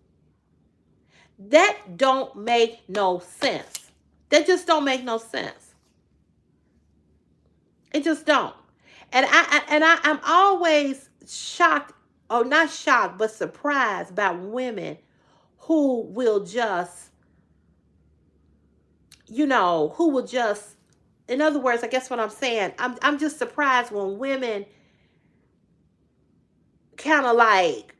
That don't make no sense. That just don't make no sense. It just don't. And I'm always shocked, or not shocked, but surprised by women who will just, in other words, I guess what I'm saying, I'm just surprised when women kind of like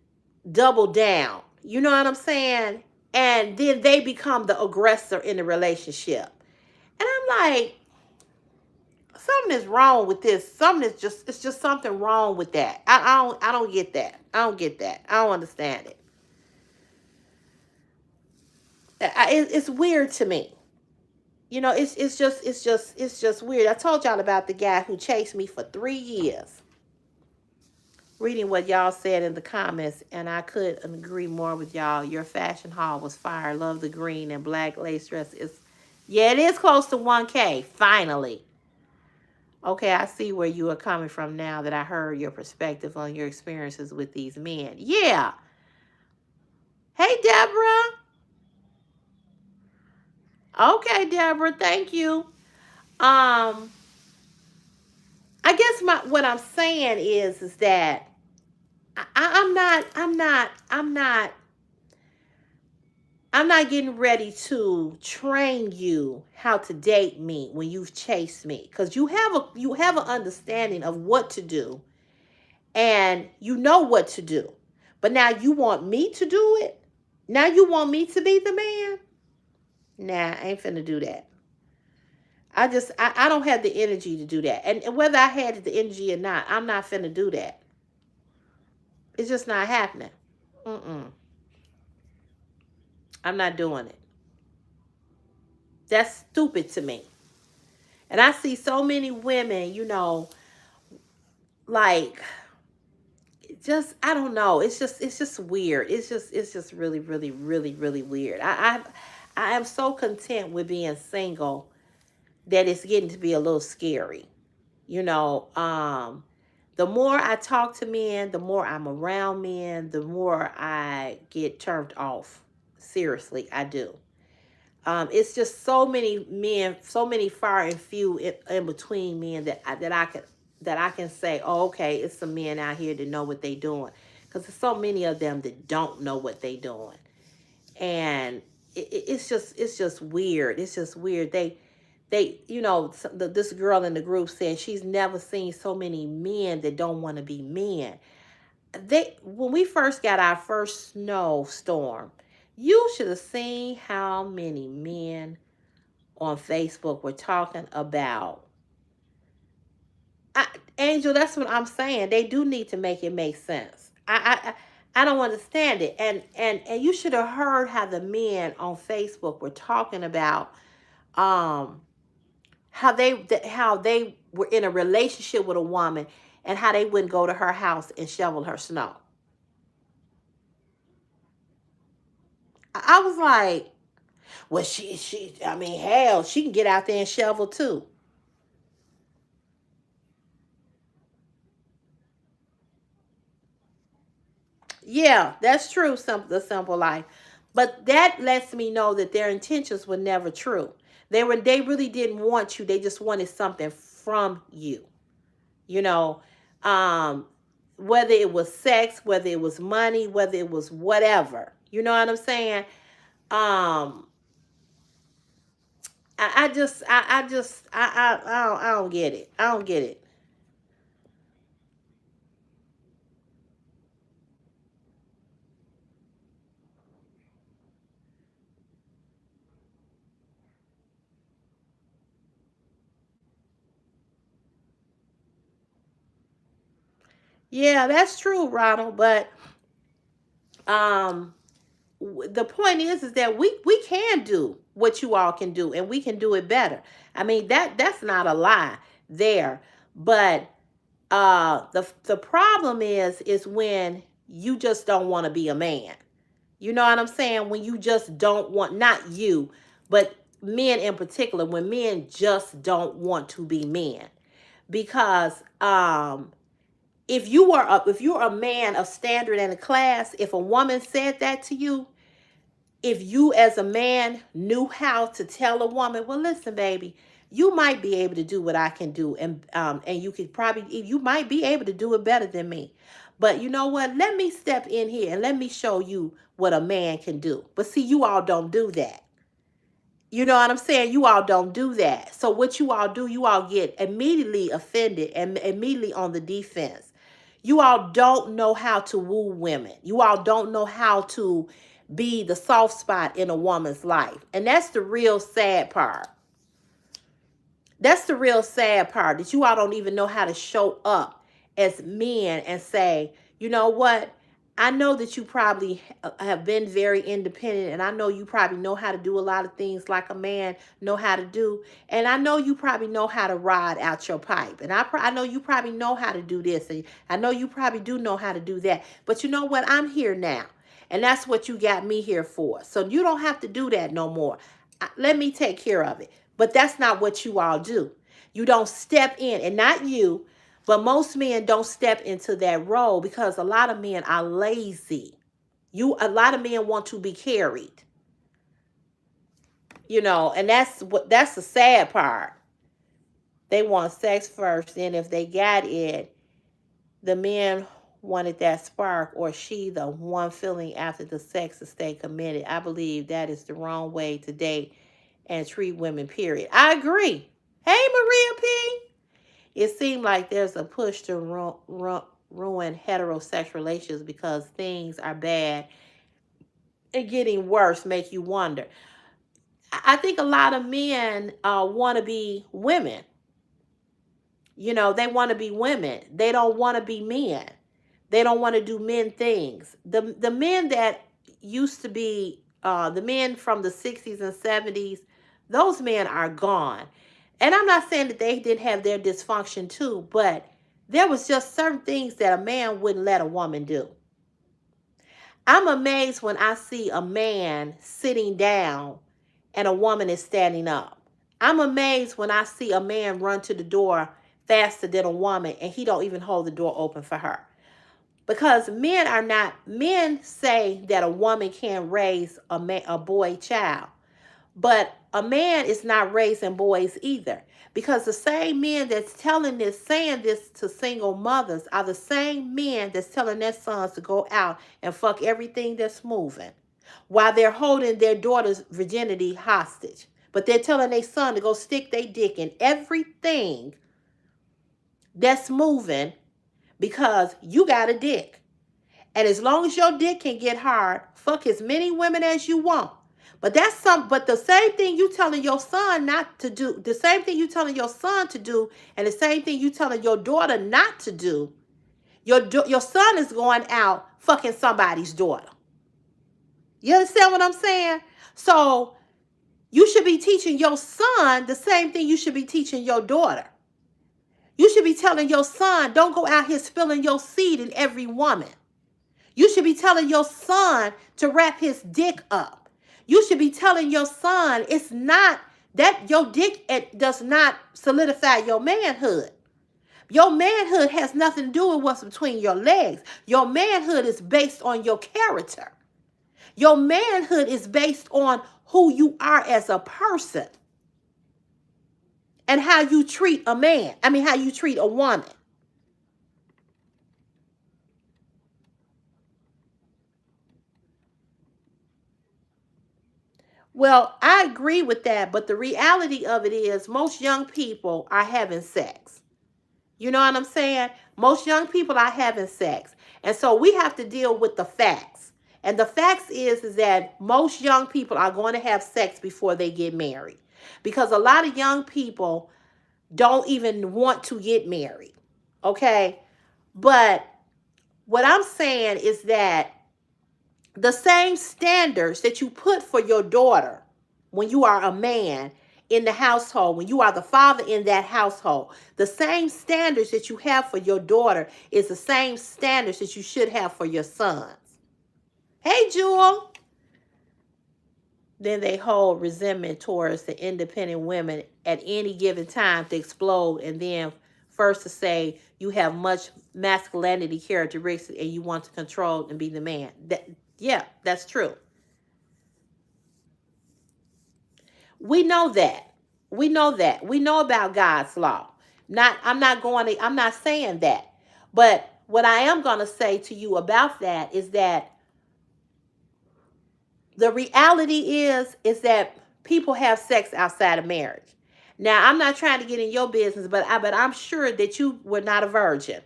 double down. You know what I'm saying? And then they become the aggressor in the relationship. And I'm like, something is wrong with this. It's just something wrong with that. I don't get that. I don't get that. I don't understand it. It's weird to me. It's just weird. I told y'all about the guy who chased me for 3 years. Reading what y'all said in the comments, and I couldn't agree more with y'all. Your fashion haul was fire. Love the green and black lace dress. It is close to 1K, finally. Okay, I see where you are coming from now that I heard your perspective on your experiences with these men. Yeah. Hey, Deborah. Okay, Deborah, thank you. I guess what I'm saying is that I'm not getting ready to train you how to date me when you've chased me, because you have an understanding of what to do, and you know what to do. But now you want me to do it? Now you want me to be the man? Nah, I ain't finna do that. I don't have the energy to do that. And whether I had the energy or not, I'm not finna do that. It's just not happening. I'm not doing it. That's stupid to me. And I see so many women, like, just, I don't know. It's just weird. It's just really, really, really, really weird. I am so content with being single that it's getting to be a little scary. The more I talk to men, the more I'm around men, the more I get turned off. Seriously, I do. It's just so many men, so many far and few in between men that I can say, oh, okay, it's some men out here that know what they doing, because there's so many of them that don't know what they doing, and it's just weird. It's just weird. This girl in the group said she's never seen so many men that don't want to be men. When we first got our first snowstorm, you should have seen how many men on Facebook were talking about. Angel, that's what I'm saying. They do need to make it make sense. I don't understand it. And you should have heard how the men on Facebook were talking about how they were in a relationship with a woman and how they wouldn't go to her house and shovel her snow. I was like, Well, I mean, hell, she can get out there and shovel too. Yeah, that's true. The simple life, but that lets me know that their intentions were never true. They really didn't want you. They just wanted something from you. You know, um, whether it was sex, whether it was money, whether it was whatever. You know what I'm saying? Um, I don't get it. I don't get it. Yeah, that's true, Ronald. But um, the point is that we can do what you all can do, and we can do it better. I mean, that's not a lie there. But the problem is when you just don't want to be a man. You know what I'm saying? When you just don't want, not you, but men in particular, when men just don't want to be men. Because if you're a man of standard and a class, if a woman said that to you, if you as a man knew how to tell a woman, well, listen, baby, you might be able to do what I can do, and you might be able to do it better than me. But you know what? Let me step in here and let me show you what a man can do. But see, you all don't do that. You know what I'm saying? You all don't do that. So what you all do, you all get immediately offended and immediately on the defense. You all don't know how to woo women. You all don't know how to be the soft spot in a woman's life. And that's the real sad part. That's the real sad part, that you all don't even know how to show up as men and say, you know what? I know that you probably have been very independent, and I know you probably know how to do a lot of things like a man know how to do. And I know you probably know how to ride out your pipe. And I know you probably know how to do this. And I know you probably do know how to do that. But you know what? I'm here now. And that's what you got me here for. So you don't have to do that no more. Let me take care of it. But that's not what you all do. You don't step in, and not you, but most men don't step into that role because a lot of men are lazy. A lot of men want to be carried, and that's the sad part. They want sex first, and if they got it, the men wanted that spark, or she the one feeling after the sex to stay committed. I believe that is the wrong way to date and treat women, period. I agree. Hey, Maria P. It seemed like there's a push to ruin heterosexual relations because things are bad and getting worse, make you wonder. I think a lot of men want to be women. They want to be women. They don't want to be men. They don't want to do men things. The men that used to be the men from the 60s and 70s, those men are gone. And I'm not saying that they didn't have their dysfunction too, but there was just certain things that a man wouldn't let a woman do. I'm amazed when I see a man sitting down and a woman is standing up. I'm amazed when I see a man run to the door faster than a woman and he don't even hold the door open for her. Because men say that a woman can't raise a boy child. But a man is not raising boys either. Because the same men that's saying this to single mothers are the same men that's telling their sons to go out and fuck everything that's moving while they're holding their daughter's virginity hostage. But they're telling their son to go stick their dick in everything that's moving because you got a dick. And as long as your dick can get hard, fuck as many women as you want. But the same thing you telling your son not to do, the same thing you telling your son to do, and the same thing you telling your daughter not to do, your son is going out fucking somebody's daughter. You understand what I'm saying? So you should be teaching your son the same thing you should be teaching your daughter. You should be telling your son, don't go out here spilling your seed in every woman. You should be telling your son to wrap his dick up. You should be telling your son it's not that your dick does not solidify your manhood. Your manhood has nothing to do with what's between your legs. Your manhood is based on your character. Your manhood is based on who you are as a person and how you treat a man. I mean, how you treat a woman. Well, I agree with that, but the reality of it is most young people are having sex. You know what I'm saying? Most young people are having sex. And so we have to deal with the facts. And the facts is that most young people are going to have sex before they get married. Because a lot of young people don't even want to get married. Okay? But what I'm saying is that the same standards that you put for your daughter when you are a man in the household, when you are the father in that household, the same standards that you have for your daughter is the same standards that you should have for your sons. Hey, Jewel. Then they hold resentment towards the independent women at any given time to explode, and then first to say you have much masculinity characteristics and you want to control and be the man. Yeah, that's true. We know that. We know that. We know about God's law. I'm not saying that. But what I am going to say to you about that is that the reality is that people have sex outside of marriage. Now, I'm not trying to get in your business, but I'm sure that you were not a virgin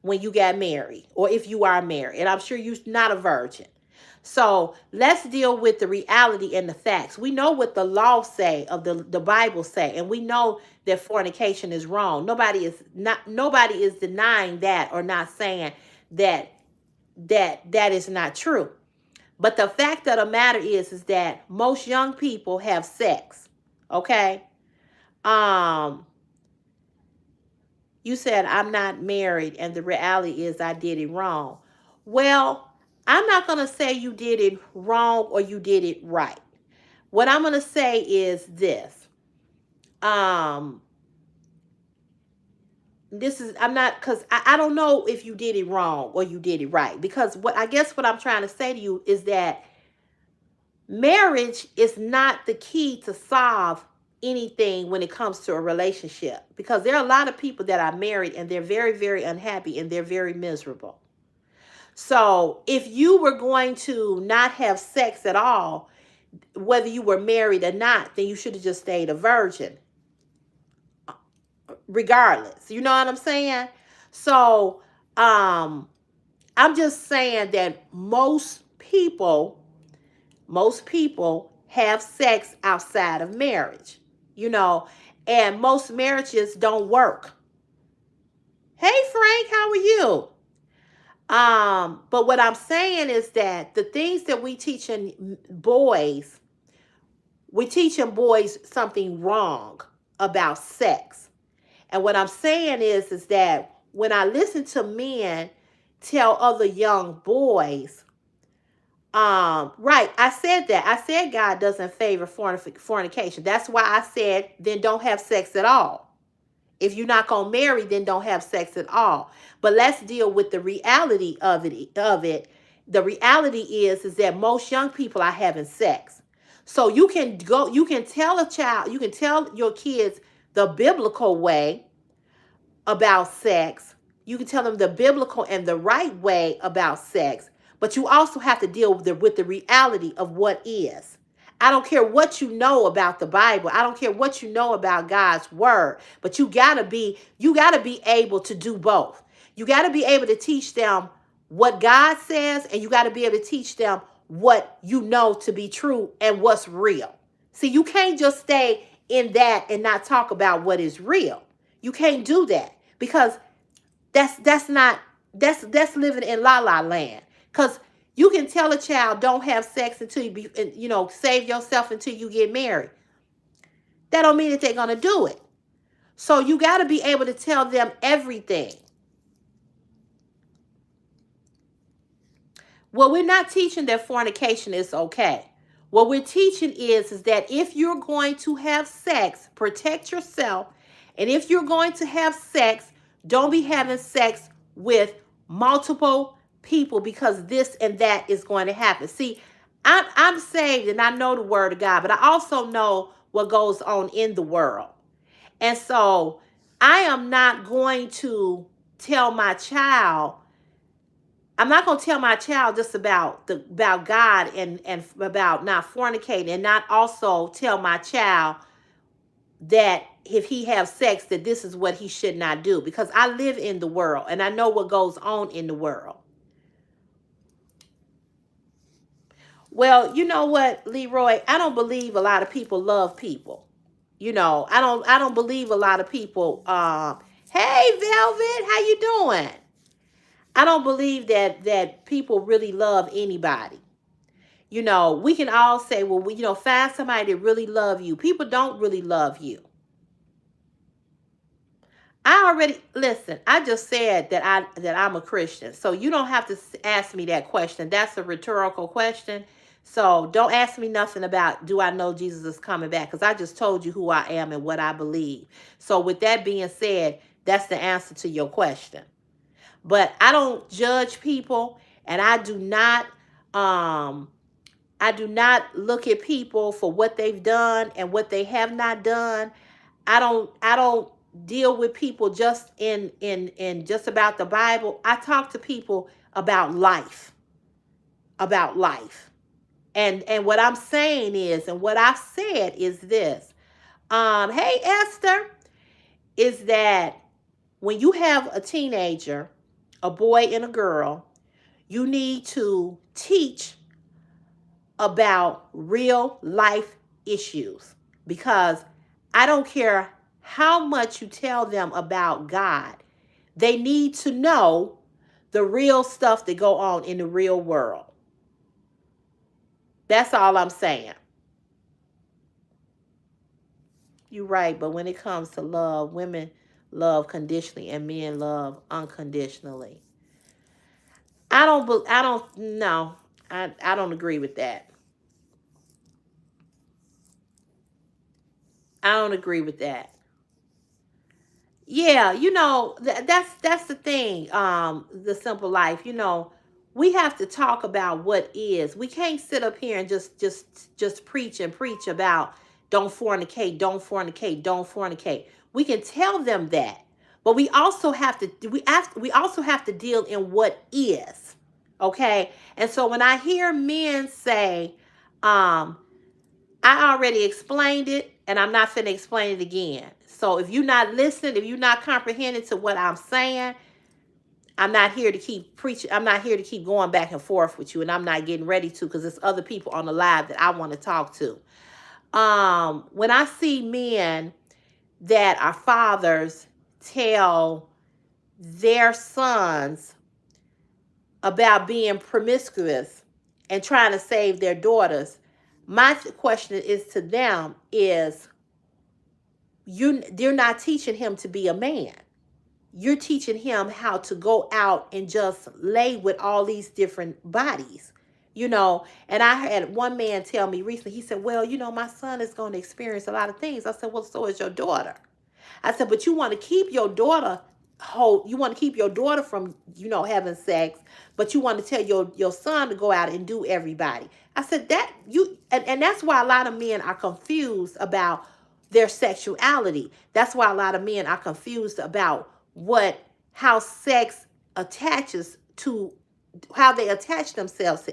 when you got married, or if you are married, and I'm sure you're not a virgin. So let's deal with the reality and the facts. We know what the law say, of the Bible say, and we know that fornication is wrong. Nobody is denying that or not saying that is not true. But the fact of the matter is that most young people have sex. Okay? You said I'm not married and the reality is I did it wrong. Well, I'm not going to say you did it wrong or you did it right. What I'm going to say is this. I'm not, because I don't know if you did it wrong or you did it right. Because what I'm trying to say to you is that marriage is not the key to solve anything when it comes to a relationship, because there are a lot of people that are married and they're very, very unhappy and they're very miserable. So if you were going to not have sex at all, whether you were married or not, then you should have just stayed a virgin regardless. You know what I'm saying? So I'm just saying that most people have sex outside of marriage, and most marriages don't work. Hey, Frank, how are you? But what I'm saying is that the things that we're teaching boys something wrong about sex. And what I'm saying is that when I listen to men tell other young boys, right, I said that. I said God doesn't favor fornication. That's why I said then don't have sex at all. If you're not going to marry, then don't have sex at all. But let's deal with the reality of it. The reality is that most young people are having sex. So you can tell a child, you can tell your kids the biblical way about sex. You can tell them the biblical and the right way about sex. But you also have to deal with the reality of what is. I don't care what you know about the Bible. I don't care what you know about God's word, but you gotta be able to do both. You gotta be able to teach them what God says, and you gotta be able to teach them what you know to be true and what's real. See, you can't just stay in that and not talk about what is real. You can't do that, because that's living in la la land. Because you can tell a child don't have sex until save yourself until you get married. That don't mean that they're gonna do it. So you got to be able to tell them everything. Well, we're not teaching that fornication is okay. What we're teaching is that if you're going to have sex, protect yourself. And if you're going to have sex, don't be having sex with multiple people, because this and that is going to happen. See, I'm saved and I know the word of God, but I also know what goes on in the world. And so I am not going to tell my child, I'm not going to tell my child just about God and about not fornicating, and not also tell my child that if he have sex, that this is what he should not do, because I live in the world and I know what goes on in the world. Well, you know what, Leroy, I don't believe a lot of people love people. I don't believe a lot of people hey Velvet, how you doing? I don't believe that people really love anybody. We can all say, well, find somebody that really love you. People don't really love you. I already listen. I just said that I'm a Christian, so you don't have to ask me that question. That's a rhetorical question. So don't ask me nothing about do I know Jesus is coming back, because I just told you who I am and what I believe. So with that being said, that's the answer to your question. But I don't judge people, and I do not look at people for what they've done and what they have not done. I don't deal with people just in just about the Bible. I talk to people about life. About life. And what I'm saying is, and what I've said is this. Hey Esther, is that when you have a teenager, a boy and a girl, you need to teach about real life issues, because I don't care how much you tell them about God, they need to know the real stuff that go on in the real world. That's all I'm saying. You're right, but when it comes to love, women love conditionally and men love unconditionally. I don't no. I don't agree with that. I don't agree with that. Yeah, that's the thing. The simple life. We have to talk about what is. We can't sit up here and just preach and preach about don't fornicate, don't fornicate, don't fornicate. We can tell them that, but we also have to deal in what is. Okay, and so when I hear men say, um, I already explained it, and I'm not finna explain it again. So if you're not listening, if you're not comprehending to what I'm saying, I'm not here to keep preaching. I'm not here to keep going back and forth with you, and I'm not getting ready to, because there's other people on the live that I want to talk to. When I see men that are fathers tell their sons about being promiscuous and trying to save their daughters, my question is to them is, you're not teaching him to be a man. You're teaching him how to go out and just lay with all these different bodies. And I had one man tell me recently, he said, well, my son is going to experience a lot of things. I said, well, so is your daughter. I said, but you want to keep your daughter you want to keep your daughter from, having sex, but you want to tell your son to go out and do everybody. I said and that's why a lot of men are confused about their sexuality. That's why a lot of men are confused about how sex attaches to how they attach themselves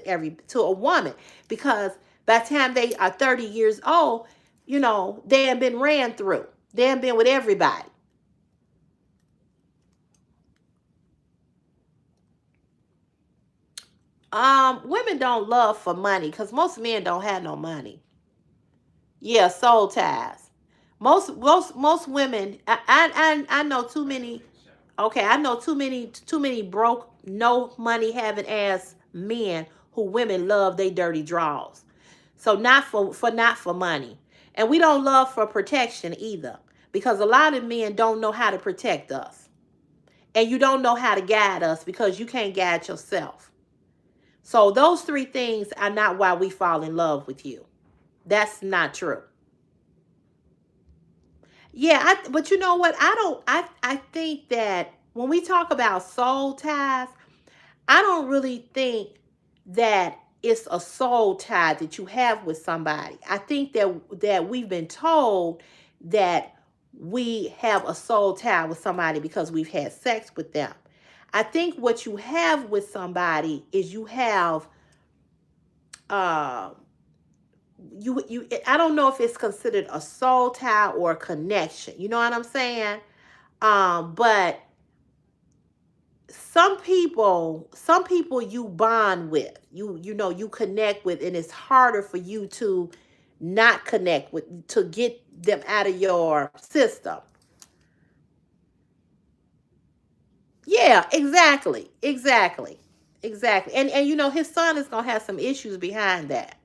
to a woman, because by the time they are 30 years old, they have been ran through. They have been with everybody. Women don't love for money, because most men don't have no money. Yeah, soul ties. Most women. I know too many. Okay, I know too many broke, no money having ass men who women love they dirty draws. So not for money, and we don't love for protection either, because a lot of men don't know how to protect us, and you don't know how to guide us because you can't guide yourself. So those three things are not why we fall in love with you. That's not true. Yeah, but you know what? I think that when we talk about soul ties, I don't really think that it's a soul tie that you have with somebody. I think that we've been told that we have a soul tie with somebody because we've had sex with them. I think what you have with somebody is you have uh you I don't know if it's considered a soul tie or a connection. You know what I'm saying? But some people you bond with, you know, you connect with, and it's harder for you to not connect with, to get them out of your system. Yeah, exactly. And you know, his son is gonna have some issues behind that.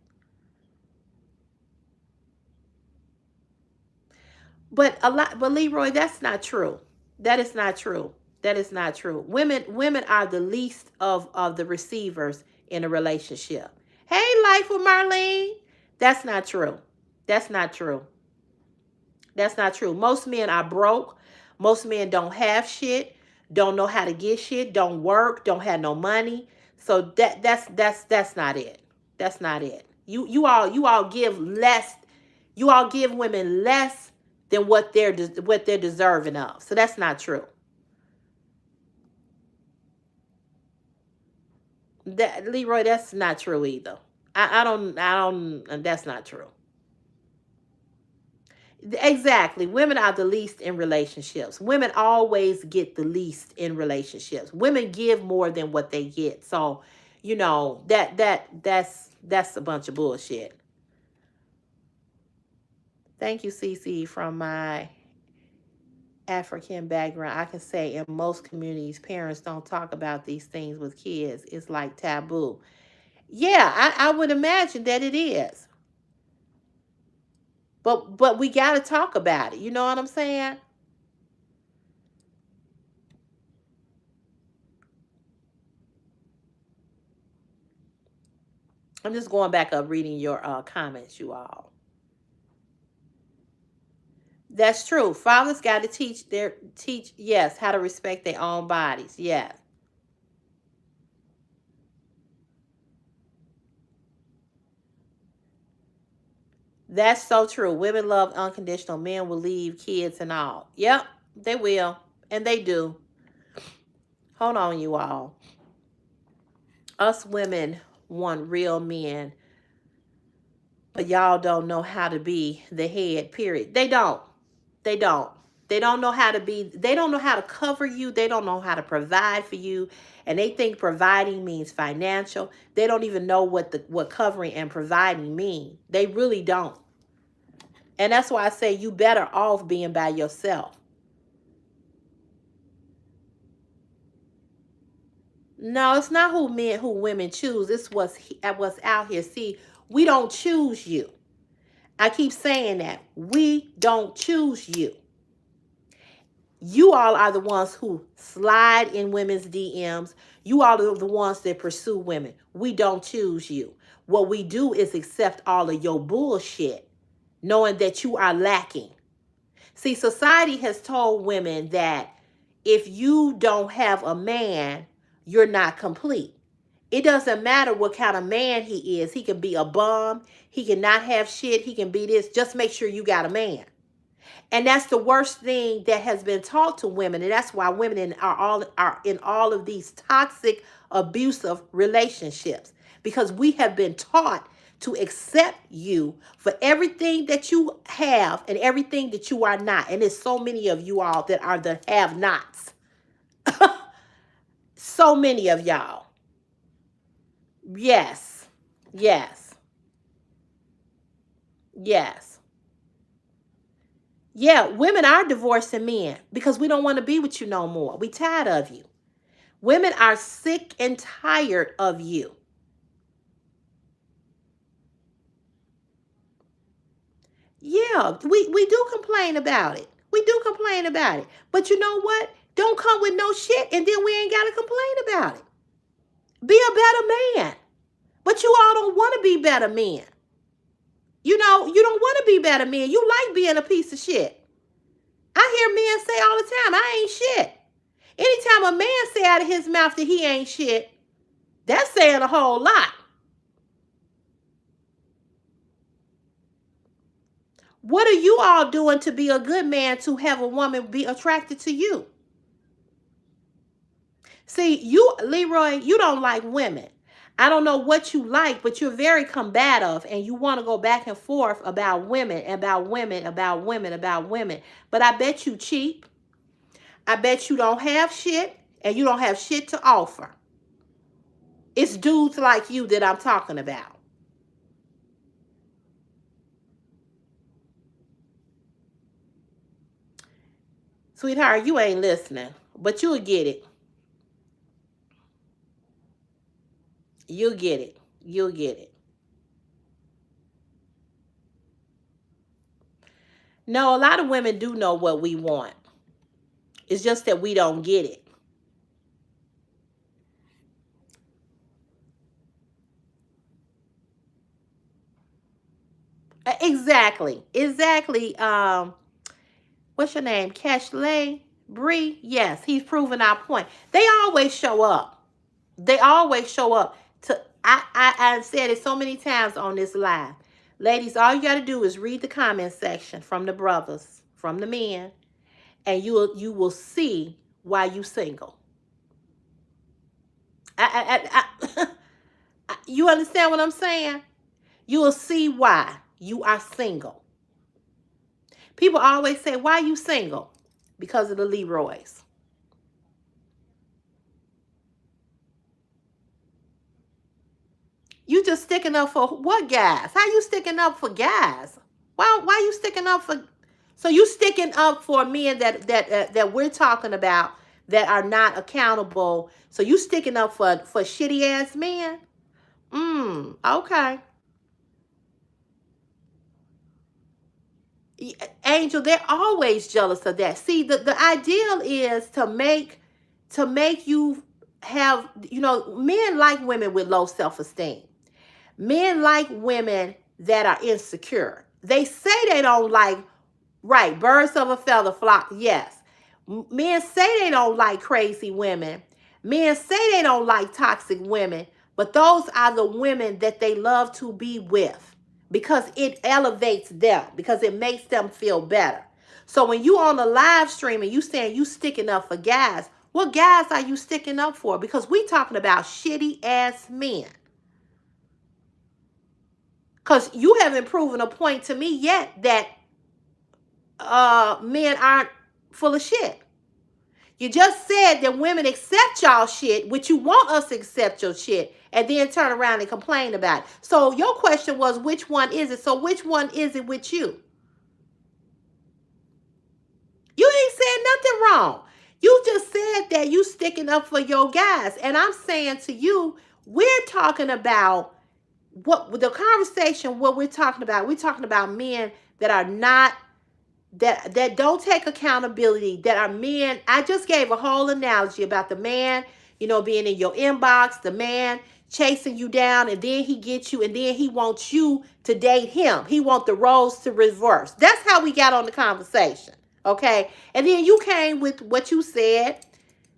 But Leroy, that's not true. That is not true. That is not true. Women are the least of the receivers in a relationship. Hey, life with Marlene. That's not true. That's not true. That's not true. Most men are broke. Most men don't have shit, don't know how to get shit, don't work, don't have no money. So that's not it. That's not it. You all give less. You all give women less than what they're deserving of. So that's not true. That Leroy, that's not true either. I don't. That's not true. Exactly. Women are the least in relationships. Women always get the least in relationships. Women give more than what they get. So, you know, that's a bunch of bullshit. Thank you, CC. From my African background, I can say in most communities, parents don't talk about these things with kids. It's like taboo. Yeah, I would imagine that it is. But we got to talk about it. You know what I'm saying? I'm just going back up reading your comments, you all. That's true. Fathers got to teach, yes, how to respect their own bodies. Yes. That's so true. Women love unconditional. Men will leave kids and all. Yep, they will. And they do. Hold on, you all. Us women want real men, but y'all don't know how to be the head, period. They don't. They don't. They don't know how to be, they don't know how to cover you. They don't know how to provide for you. And they think providing means financial. They don't even know what covering and providing mean. They really don't. And that's why I say you better off being by yourself. No, it's not who women choose. It's what's out here. See, we don't choose you. I keep saying that. We don't choose you. You all are the ones who slide in women's DMs. You all are the ones that pursue women. We don't choose you. What we do is accept all of your bullshit, knowing that you are lacking. See, society has told women that if you don't have a man, you're not complete. It doesn't matter what kind of man he is. He can be a bum. He can not have shit. He can be this. Just make sure you got a man. And that's the worst thing that has been taught to women. And that's why women are in all of these toxic, abusive relationships. Because we have been taught to accept you for everything that you have and everything that you are not. And there's so many of you all that are the have-nots. So many of y'all. Yes. Yes. Yes. Yeah, women are divorcing men because we don't want to be with you no more. We tired of you. Women are sick and tired of you. Yeah, we do complain about it. We do complain about it. But you know what? Don't come with no shit and then we ain't got to complain about it. Be a better man. But you all don't want to be better men. You know, you don't want to be better men. You like being a piece of shit. I hear men say all the time, I ain't shit. Anytime a man say out of his mouth that he ain't shit, that's saying a whole lot. What are you all doing to be a good man to have a woman be attracted to you? See, you, Leroy, you don't like women. I don't know what you like, but you're very combative and you want to go back and forth about women, about women, about women, about women. But I bet you cheap. I bet you don't have shit and you don't have shit to offer. It's dudes like you that I'm talking about. Sweetheart, you ain't listening, but you'll get it. You'll get it. You'll get it. No, a lot of women do know what we want. It's just that we don't get it. Exactly. Exactly. What's your name? Cashley Bree? Yes, he's proven our point. They always show up. They always show up. I said it so many times on this live. Ladies, all you got to do is read the comment section from the brothers, from the men, and you will see why you single. You understand what I'm saying? You will see why you are single. People always say, why are you single? Because of the Leroys. You just sticking up for what guys? How you sticking up for guys? Why you sticking up for? So you sticking up for men that we're talking about that are not accountable. So you sticking up for shitty ass men? Okay. Angel, they're always jealous of that. See, the ideal is to make you have, men like women with low self-esteem. Men like women that are insecure. They say they don't like, right, birds of a feather flock, yes. Men say they don't like crazy women. Men say they don't like toxic women, but those are the women that they love to be with because it elevates them, because it makes them feel better. So when you on a live stream and you saying you sticking up for guys, what guys are you sticking up for? Because we talking about shitty ass men. Because you haven't proven a point to me yet that men aren't full of shit. You just said that women accept y'all shit, which you want us to accept your shit, and then turn around and complain about it. So your question was, which one is it? So which one is it with you? You ain't said nothing wrong. You just said that you sticking up for your guys. And I'm saying to you, we're talking about what the conversation, what we're talking about men that are not, that don't take accountability, that are men. I just gave a whole analogy about the man, being in your inbox, the man chasing you down, and then he gets you, and then he wants you to date him. He wants the roles to reverse. That's how we got on the conversation. Okay. And then you came with what you said.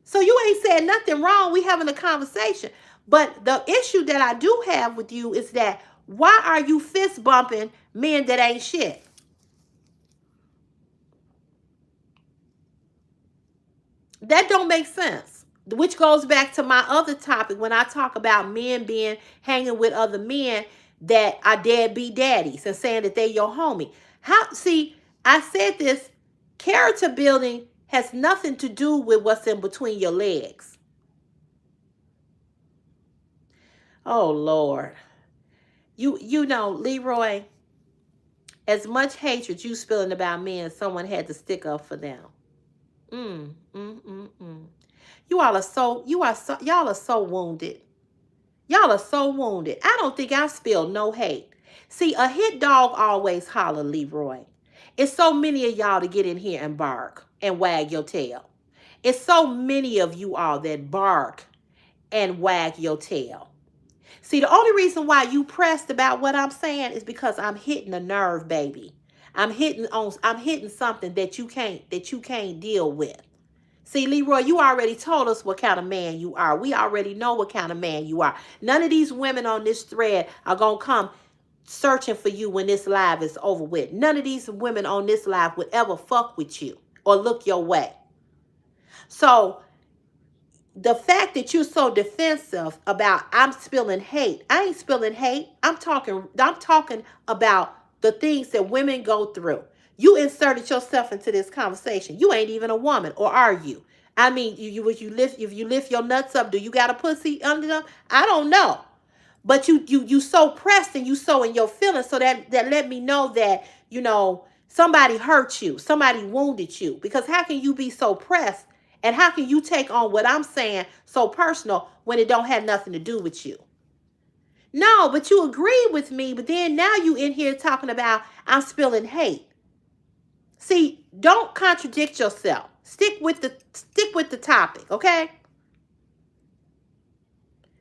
So you ain't said nothing wrong. We having a conversation. But the issue that I do have with you is that why are you fist bumping men that ain't shit? That don't make sense. Which goes back to my other topic when I talk about men hanging with other men that are deadbeat daddies and saying that they're your homie. See, I said this, character building has nothing to do with what's in between your legs. Oh Lord. Leroy, as much hatred you spilling about men, someone had to stick up for them. Mm, mm, mm, mm. Y'all are so wounded. Y'all are so wounded. I don't think I spilled no hate. See, a hit dog always holler, Leroy. It's so many of y'all to get in here and bark and wag your tail. It's so many of you all that bark and wag your tail. See, the only reason why you pressed about what I'm saying is because I'm hitting a nerve, baby. I'm hitting something that you can't deal with. See, Leroy, you already told us what kind of man you are. We already know what kind of man you are. None of these women on this thread are going to come searching for you when this live is over with. None of these women on this live would ever fuck with you or look your way. So the fact that you're so defensive about I'm spilling hate, I ain't spilling hate. I'm talking about the things that women go through. You inserted yourself into this conversation. You ain't even a woman, or are you? I mean, if you lift your nuts up, do you got a pussy under them? I don't know. But you so pressed and you so in your feelings, so that let me know that, you know, somebody hurt you, somebody wounded you. Because how can you be so pressed, and how can you take on what I'm saying so personal when it don't have nothing to do with you? No, but you agree with me, but then now you in here talking about I'm spilling hate. See, don't contradict yourself. Stick with the topic, okay?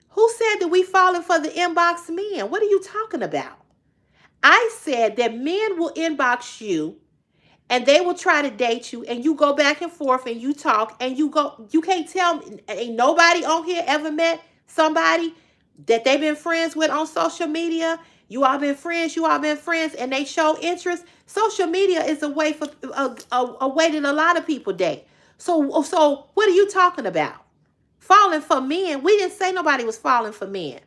Who said that we falling for the inbox men? What are you talking about? I said that men will inbox you and they will try to date you, and you go back and forth and you talk and you can't tell me, ain't nobody on here ever met somebody that they've been friends with on social media. You all been friends and they show interest. Social media is a way for a way that a lot of people date. So what are you talking about? Falling for men? We didn't say nobody was falling for men.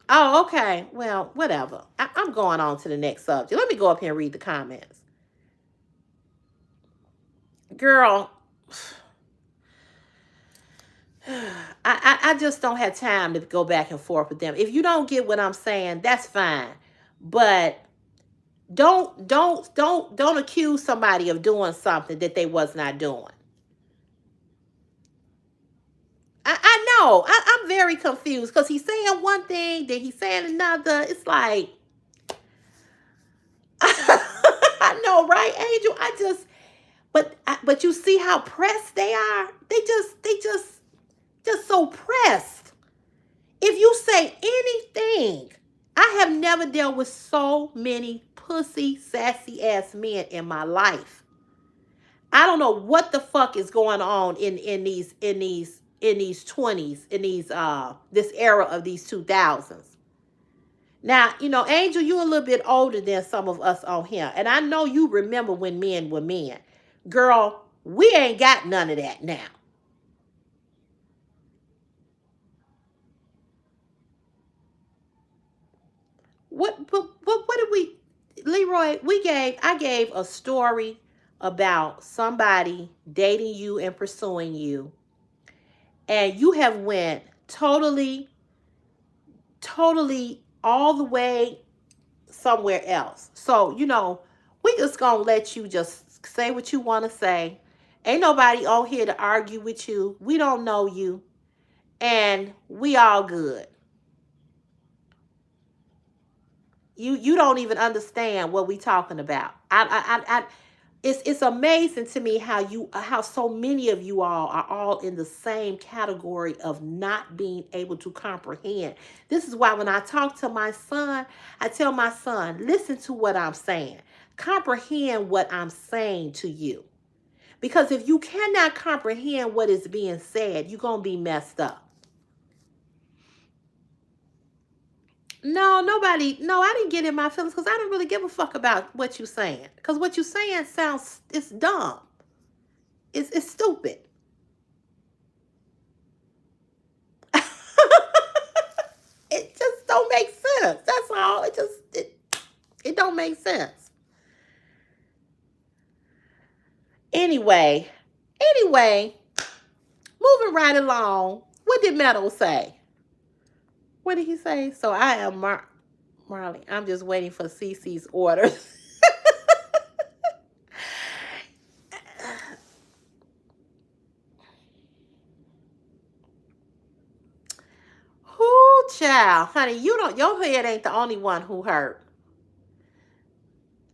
Oh, okay. Well, whatever. I'm going on to the next subject. Let me go up here and read the comments. Girl, I just don't have time to go back and forth with them. If you don't get what I'm saying, that's fine. But don't accuse somebody of doing something that they was not doing. I know. I'm very confused because he's saying one thing, then he's saying another. It's like, I know, right, Angel? But you see how pressed they are? They just so pressed. If you say anything, I have never dealt with so many pussy, sassy ass men in my life. I don't know what the fuck is going on in these 20s, in these this era of these 2000s. Now, you know, Angel, you're a little bit older than some of us on here, and I know you remember when men were men. Girl, we ain't got none of that now. What did we, Leroy, I gave a story about somebody dating you and pursuing you, and you have went totally all the way somewhere else. So, you know, we just gonna let you just say what you want to say. Ain't nobody on here to argue with you. We don't know you, and we all good. You don't even understand what we talking about. It's amazing to me how so many of you all are all in the same category of not being able to comprehend. This is why when I talk to my son, I tell my son, listen to what I'm saying. Comprehend what I'm saying to you. Because if you cannot comprehend what is being said, you're going to be messed up. No, I didn't get in my feelings because I don't really give a fuck about what you're saying. Because what you're saying it's dumb. It's stupid. It just don't make sense. That's all. It don't make sense. Anyway, moving right along. What did Meadow say? What did he say? So I am Marley. I'm just waiting for CeCe's orders. Whoo, child, honey, your head ain't the only one who hurt.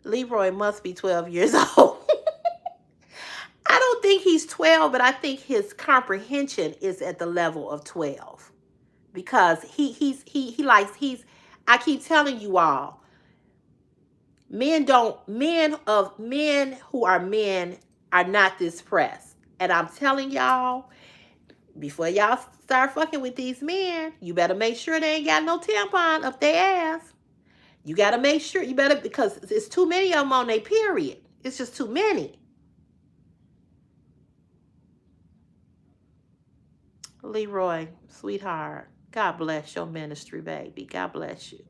Leroy must be 12 years old. I don't think he's 12, but I think his comprehension is at the level of 12. because he likes, I keep telling you all, men who are men are not this pressed. And I'm telling y'all, before y'all start fucking with these men, you better make sure they ain't got no tampon up their ass. You got to make sure, you better, because it's too many of them on their period. It's just too many. Leroy, sweetheart, God bless your ministry, baby. God bless you.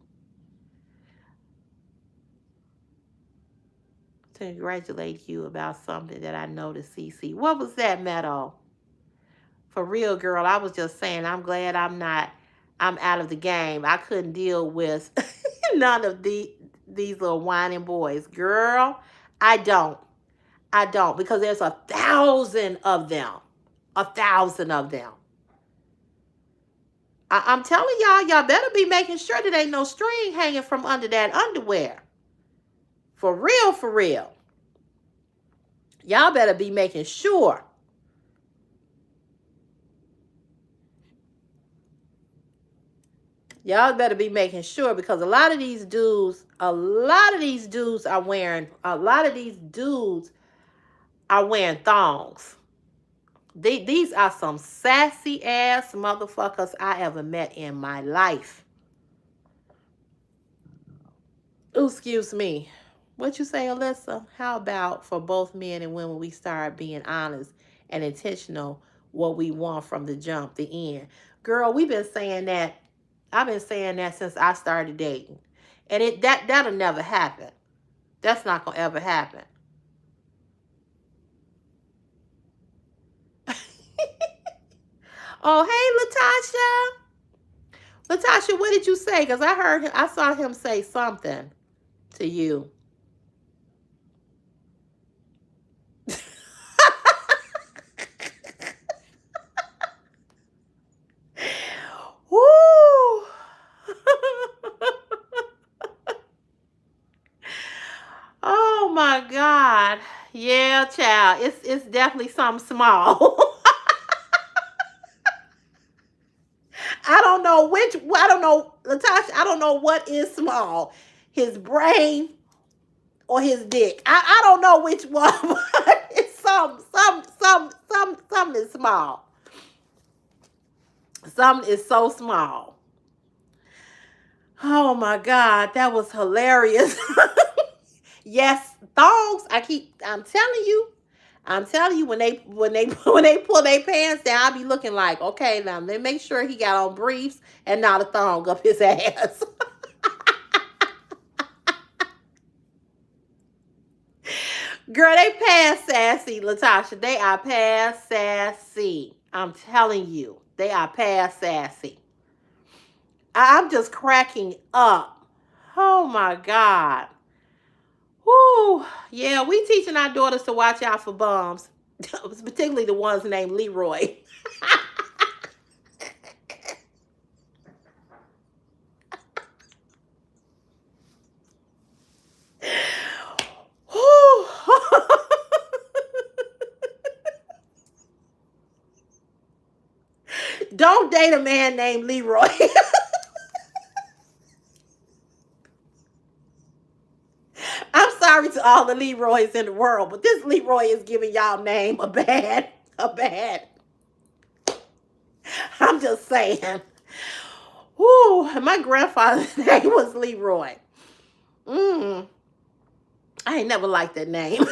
To congratulate you about something that I noticed, CeCe. What was that, Meadow? For real, girl, I was just saying, I'm glad I'm out of the game. I couldn't deal with none of these little whining boys. Girl, I don't, because there's 1,000 of them. 1,000 of them. I'm telling y'all better be making sure that ain't no string hanging from under that underwear. For real, for real. Y'all better be making sure. Y'all better be making sure, because a lot of these dudes are wearing thongs. These are some sassy ass motherfuckers I ever met in my life. Ooh, excuse me. What you say, Alyssa? How about for both men and women, we start being honest and intentional what we want from the jump, the end? Girl, we've been saying that. I've been saying that since I started dating. And that'll never happen. That's not gonna ever happen. Oh, hey, Latasha. Latasha, what did you say? Because I saw him say something to you. Woo! Oh my God. Yeah, child. It's definitely something small. I don't know, Latasha, I don't know what is small. His brain or his dick. I don't know which one, but it's something is small. Something is so small. Oh my God, that was hilarious. Yes, thongs. I'm telling you, when they pull their pants down, I'll be looking like, okay, now they make sure he got on briefs and not a thong up his ass. Girl, they past sassy, Latasha. They are past sassy. I'm telling you, they are past sassy. I'm just cracking up. Oh my God. Whoo. Yeah, we teaching our daughters to watch out for bums. Particularly the ones named Leroy. Don't date a man named Leroy. I'm sorry to all the Leroys in the world, but this Leroy is giving y'all name a bad. I'm just saying. Whoo, my grandfather's name was Leroy. I ain't never liked that name.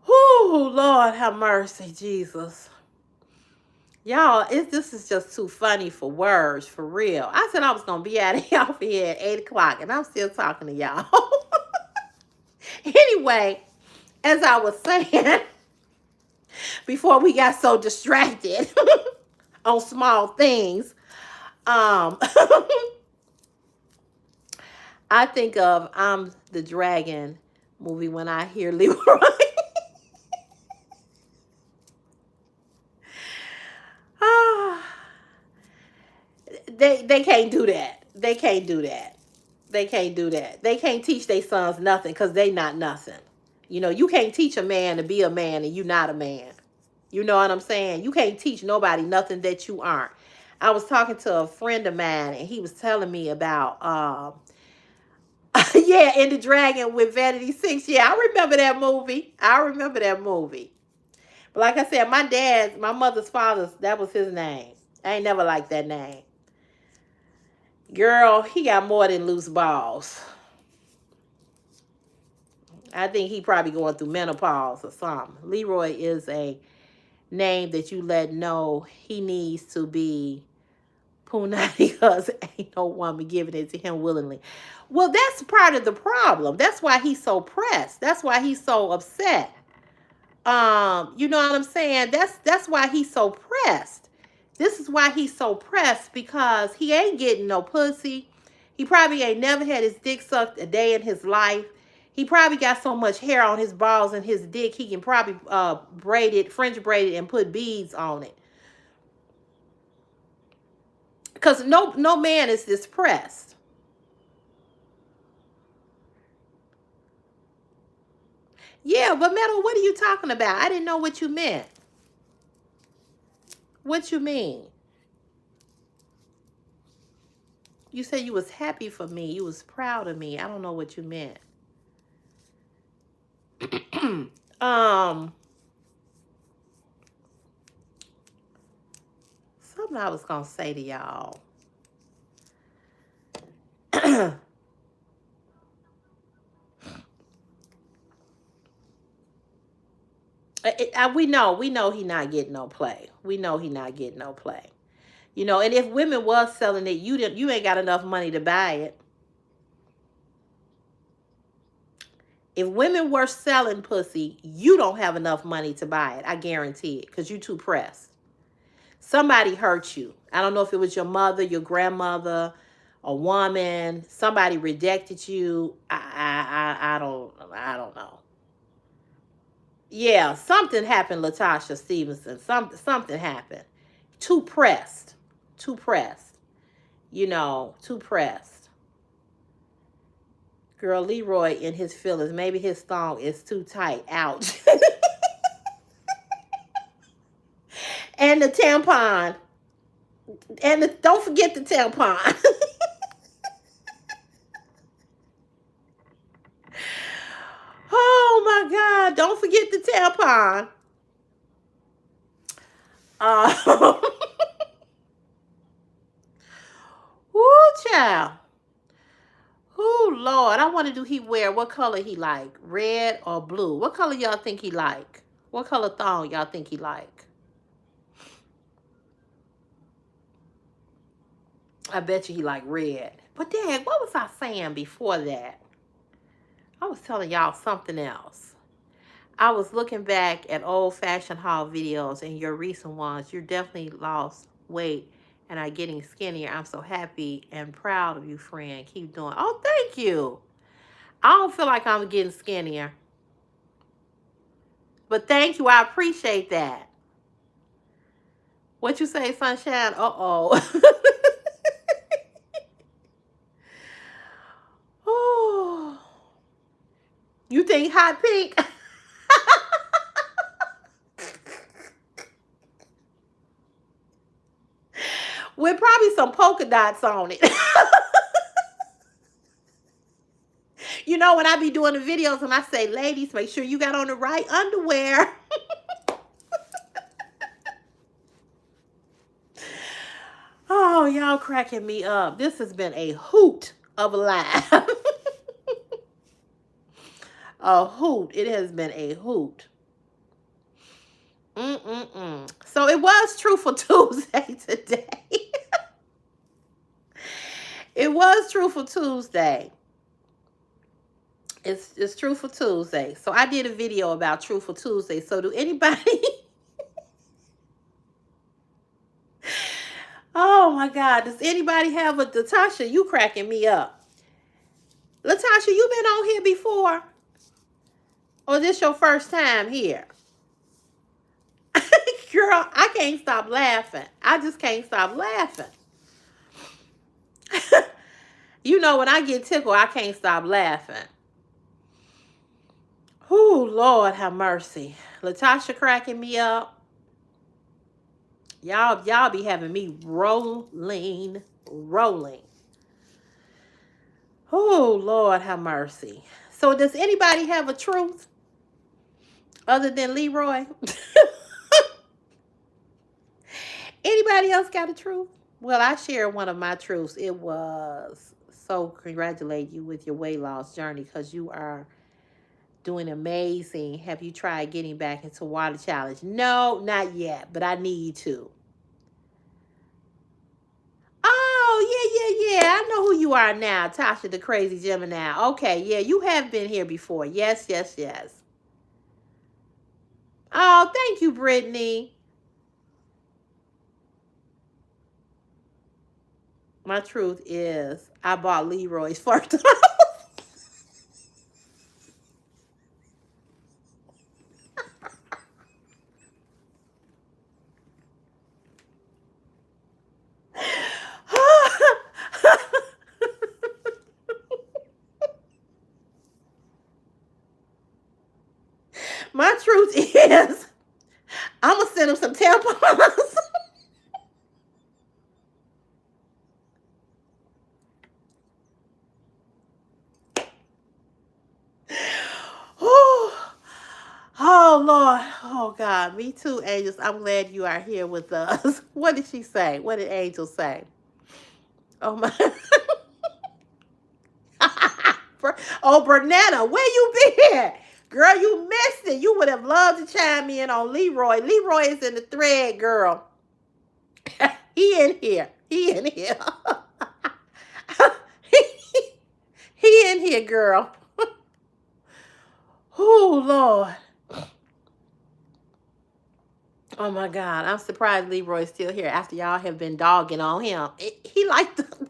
Whoo, Lord have mercy, Jesus. Y'all, this is just too funny for words, for real. I said I was going to be out of here at 8 o'clock, and I'm still talking to y'all. Anyway, as I was saying, before we got so distracted on small things, I think of I'm the Dragon movie when I hear Leroy. They can't do that. They can't do that. They can't do that. They can't teach their sons nothing because they not nothing. You know, you can't teach a man to be a man and you not a man. You know what I'm saying? You can't teach nobody nothing that you aren't. I was talking to a friend of mine, and he was telling me about, yeah, In the Dragon with Vanity Six. Yeah, I remember that movie. I remember that movie. But like I said, my mother's father's, that was his name. I ain't never liked that name. Girl, he got more than loose balls. I think he probably going through menopause or something. Leroy is a name that you let know he needs to be punani because ain't no woman giving it to him willingly. Well, that's part of the problem. That's why he's so pressed. That's why he's so upset. You know what I'm saying? That's why he's so pressed. This is why he's so pressed, because he ain't getting no pussy. He probably ain't never had his dick sucked a day in his life. He probably got so much hair on his balls and his dick, he can probably braid it, French braid it, and put beads on it. Because no man is this pressed. Yeah, but Metal, what are you talking about? I didn't know what you meant. What you mean? You said you was happy for me. You was proud of me. I don't know what you meant. Something I was gonna say to y'all. We know he not getting no play. We know he not getting no play. You know, and if women was selling it, you ain't got enough money to buy it. If women were selling pussy, you don't have enough money to buy it. I guarantee it, because you too pressed. Somebody hurt you. I don't know if it was your mother, your grandmother, a woman. Somebody rejected you. I don't know. Yeah, something happened, Latasha Stevenson. Something happened. Too pressed. Too pressed. You know, too pressed. Girl, Leroy in his feelings. Maybe his thong is too tight. Ouch. And the tampon. And don't forget the tampon. Oh my God. Don't forget the tampon. Woo, child. Oh Lord. I wonder, do he wear, what color he like? Red or blue? What color y'all think he like? What color thong y'all think he like? I bet you he like red. But Dad, what was I saying before that? I was telling y'all something else. I was looking back at old fashion haul videos and your recent ones. You're definitely lost weight and are getting skinnier. I'm so happy and proud of you, friend. Keep doing. Oh, thank you. I don't feel like I'm getting skinnier. But thank you. I appreciate that. What you say, Sunshine? Uh-oh. Oh. You think hot pink? With probably some polka dots on it. You know, when I be doing the videos and I say, ladies, make sure you got on the right underwear. Oh, y'all cracking me up. This has been a hoot of a laugh. A hoot. It has been a hoot. So it was Truthful Tuesday today. It was Truthful Tuesday. It's Truthful Tuesday. So I did a video about Truthful Tuesday. So do anybody... Oh my God. Does anybody have a... Latasha, you cracking me up. Latasha, you been on here before? Or this your first time here? Girl, I can't stop laughing. I just can't stop laughing. You know, when I get tickled, I can't stop laughing. Oh, Lord have mercy. Latasha cracking me up. Y'all be having me rolling. Oh, Lord have mercy. So does anybody have a truth other than Leroy? Anybody else got a truth? Well, I shared one of my truths. It was so congratulate you with your weight loss journey because you are doing amazing. Have you tried getting back into water challenge? No, not yet, but I need to. Oh, yeah. I know who you are now, Tasha the Crazy Gemini. Okay, yeah, you have been here before. Yes. Oh, thank you, Brittany. My truth is I bought Leroy's first. My truth is I'm gonna send him some tampons. Oh, oh Lord, oh God, me too, angels. I'm glad you are here with us. What did she say? What did Angel say? Oh my. Oh, Bernetta, where you been? Girl, you missed it. You would have loved to chime in on Leroy. Leroy is in the thread, girl. He in here. He in here. he in here, girl. Oh, Lord. Oh, my God. I'm surprised Leroy's still here after y'all have been dogging on him. He like the...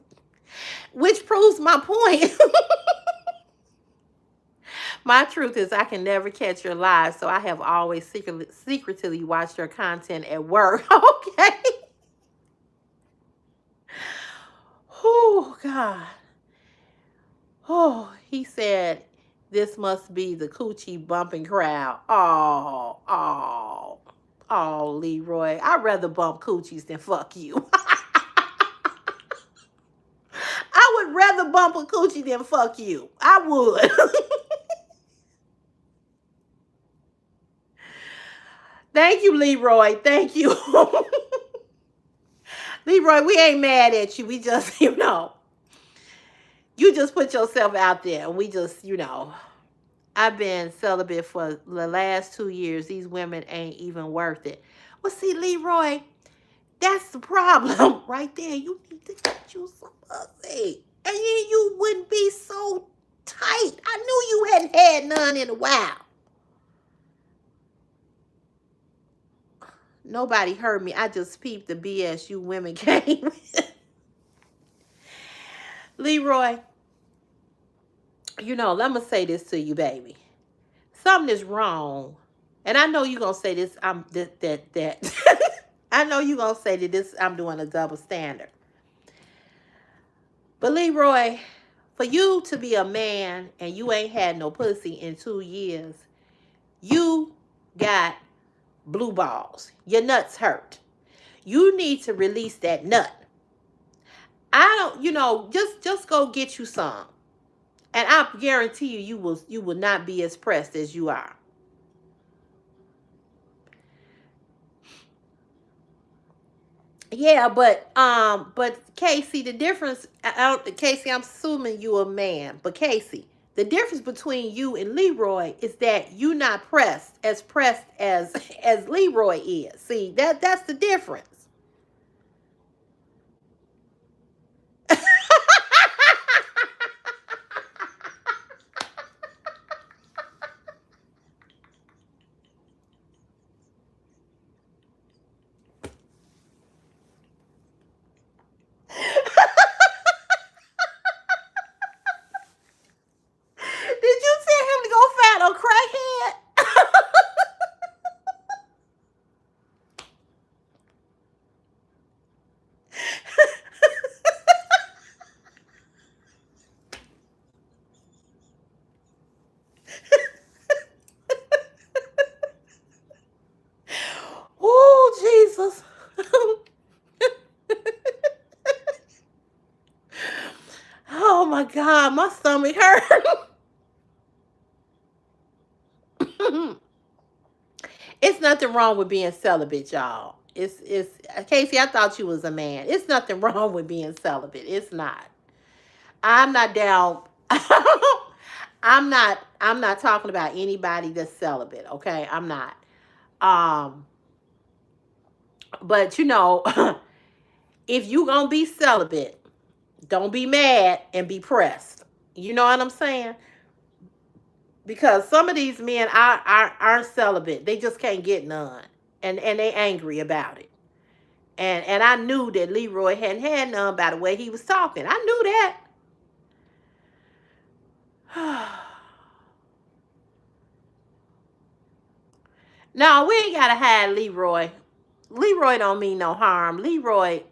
Which proves my point. My truth is I can never catch your lies, so I have always secretly watched your content at work. Okay. Oh, God. Oh, he said, this must be the coochie bumping crowd. Oh, Leroy. I'd rather bump coochies than fuck you. I would rather bump a coochie than fuck you. I would. Thank you, Leroy. Thank you. Leroy, we ain't mad at you. We just, you just put yourself out there. And we just, I've been celibate for the last 2 years. These women ain't even worth it. Well, see, Leroy, that's the problem right there. You need to get you some pussy. And then you wouldn't be so tight. I knew you hadn't had none in a while. Nobody heard me. I just peeped the BS you women came with. Leroy, let me say this to you, baby. Something is wrong. And I know you're going to say this. That. I know you're going to say that this, I'm doing a double standard. But Leroy, for you to be a man and you ain't had no pussy in 2 years, you got blue balls. Your nuts hurt. You need to release that nut. I don't, just go get you some. And I guarantee you will not be as pressed as you are. Yeah, but Casey, the difference, Casey, I'm assuming you a man, but Casey, the difference between you and Leroy is that you not pressed as as Leroy is. See, that's the difference. Did you tell him to go find a crackhead? God, my stomach hurt. It's nothing wrong with being celibate, y'all. It's Casey, I thought you was a man. It's nothing wrong with being celibate. It's not. I'm not down. I'm not talking about anybody that's celibate, okay? I'm not. Um, but if you gonna be celibate, don't be mad and be pressed. You know what I'm saying? Because some of these men aren't celibate. They just can't get none. And they angry about it. And I knew that Leroy hadn't had none by the way he was talking. I knew that. No, we ain't gotta hide Leroy. Leroy don't mean no harm. Leroy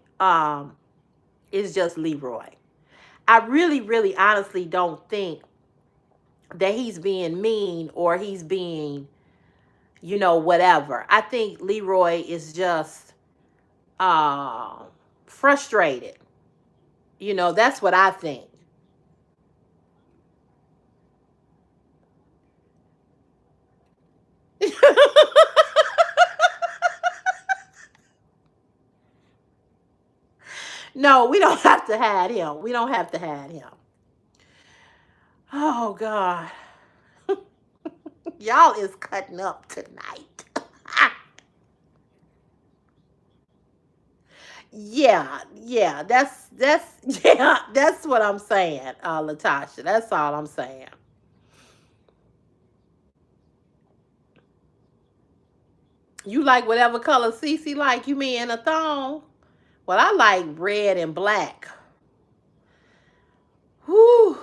is just Leroy. I really, really honestly don't think that he's being mean or he's being, whatever. I think Leroy is just uh frustrated. That's what I think. No, we don't have to hide him. We don't have to hide him. Oh God. Y'all is cutting up tonight. Yeah, that's yeah, that's what I'm saying, Latasha. That's all I'm saying. You like whatever color CeCe like, you mean in a thong? Well, I like red and black. Whew.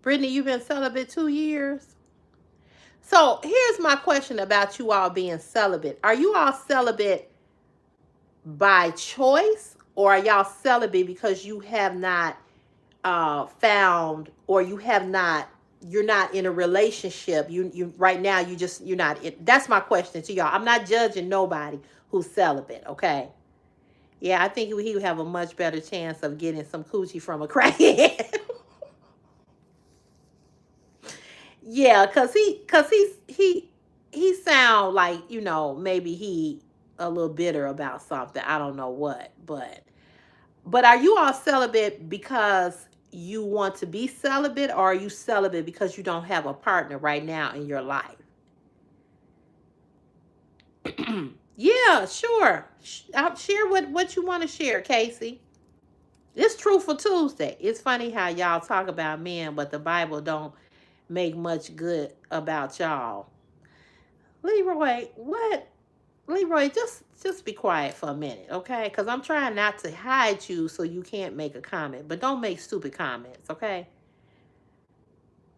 Brittany, you've been celibate 2 years. So here's my question about you all being celibate. Are you all celibate by choice, or are y'all celibate because you have not found, or you're not in a relationship? You right now, you're not that's my question to y'all. I'm not judging nobody who's celibate, okay? Yeah, I think he would have a much better chance of getting some coochie from a crackhead. Yeah, he sound like, maybe he a little bitter about something. I don't know what, but are you all celibate because you want to be celibate, or are you celibate because you don't have a partner right now in your life? Yeah, sure. I'll share what you want to share, Casey. It's Truthful Tuesday. It's funny how y'all talk about men, but the Bible don't make much good about y'all. Leroy, what? Leroy, just be quiet for a minute, okay? Because I'm trying not to hide you so you can't make a comment, but don't make stupid comments, okay?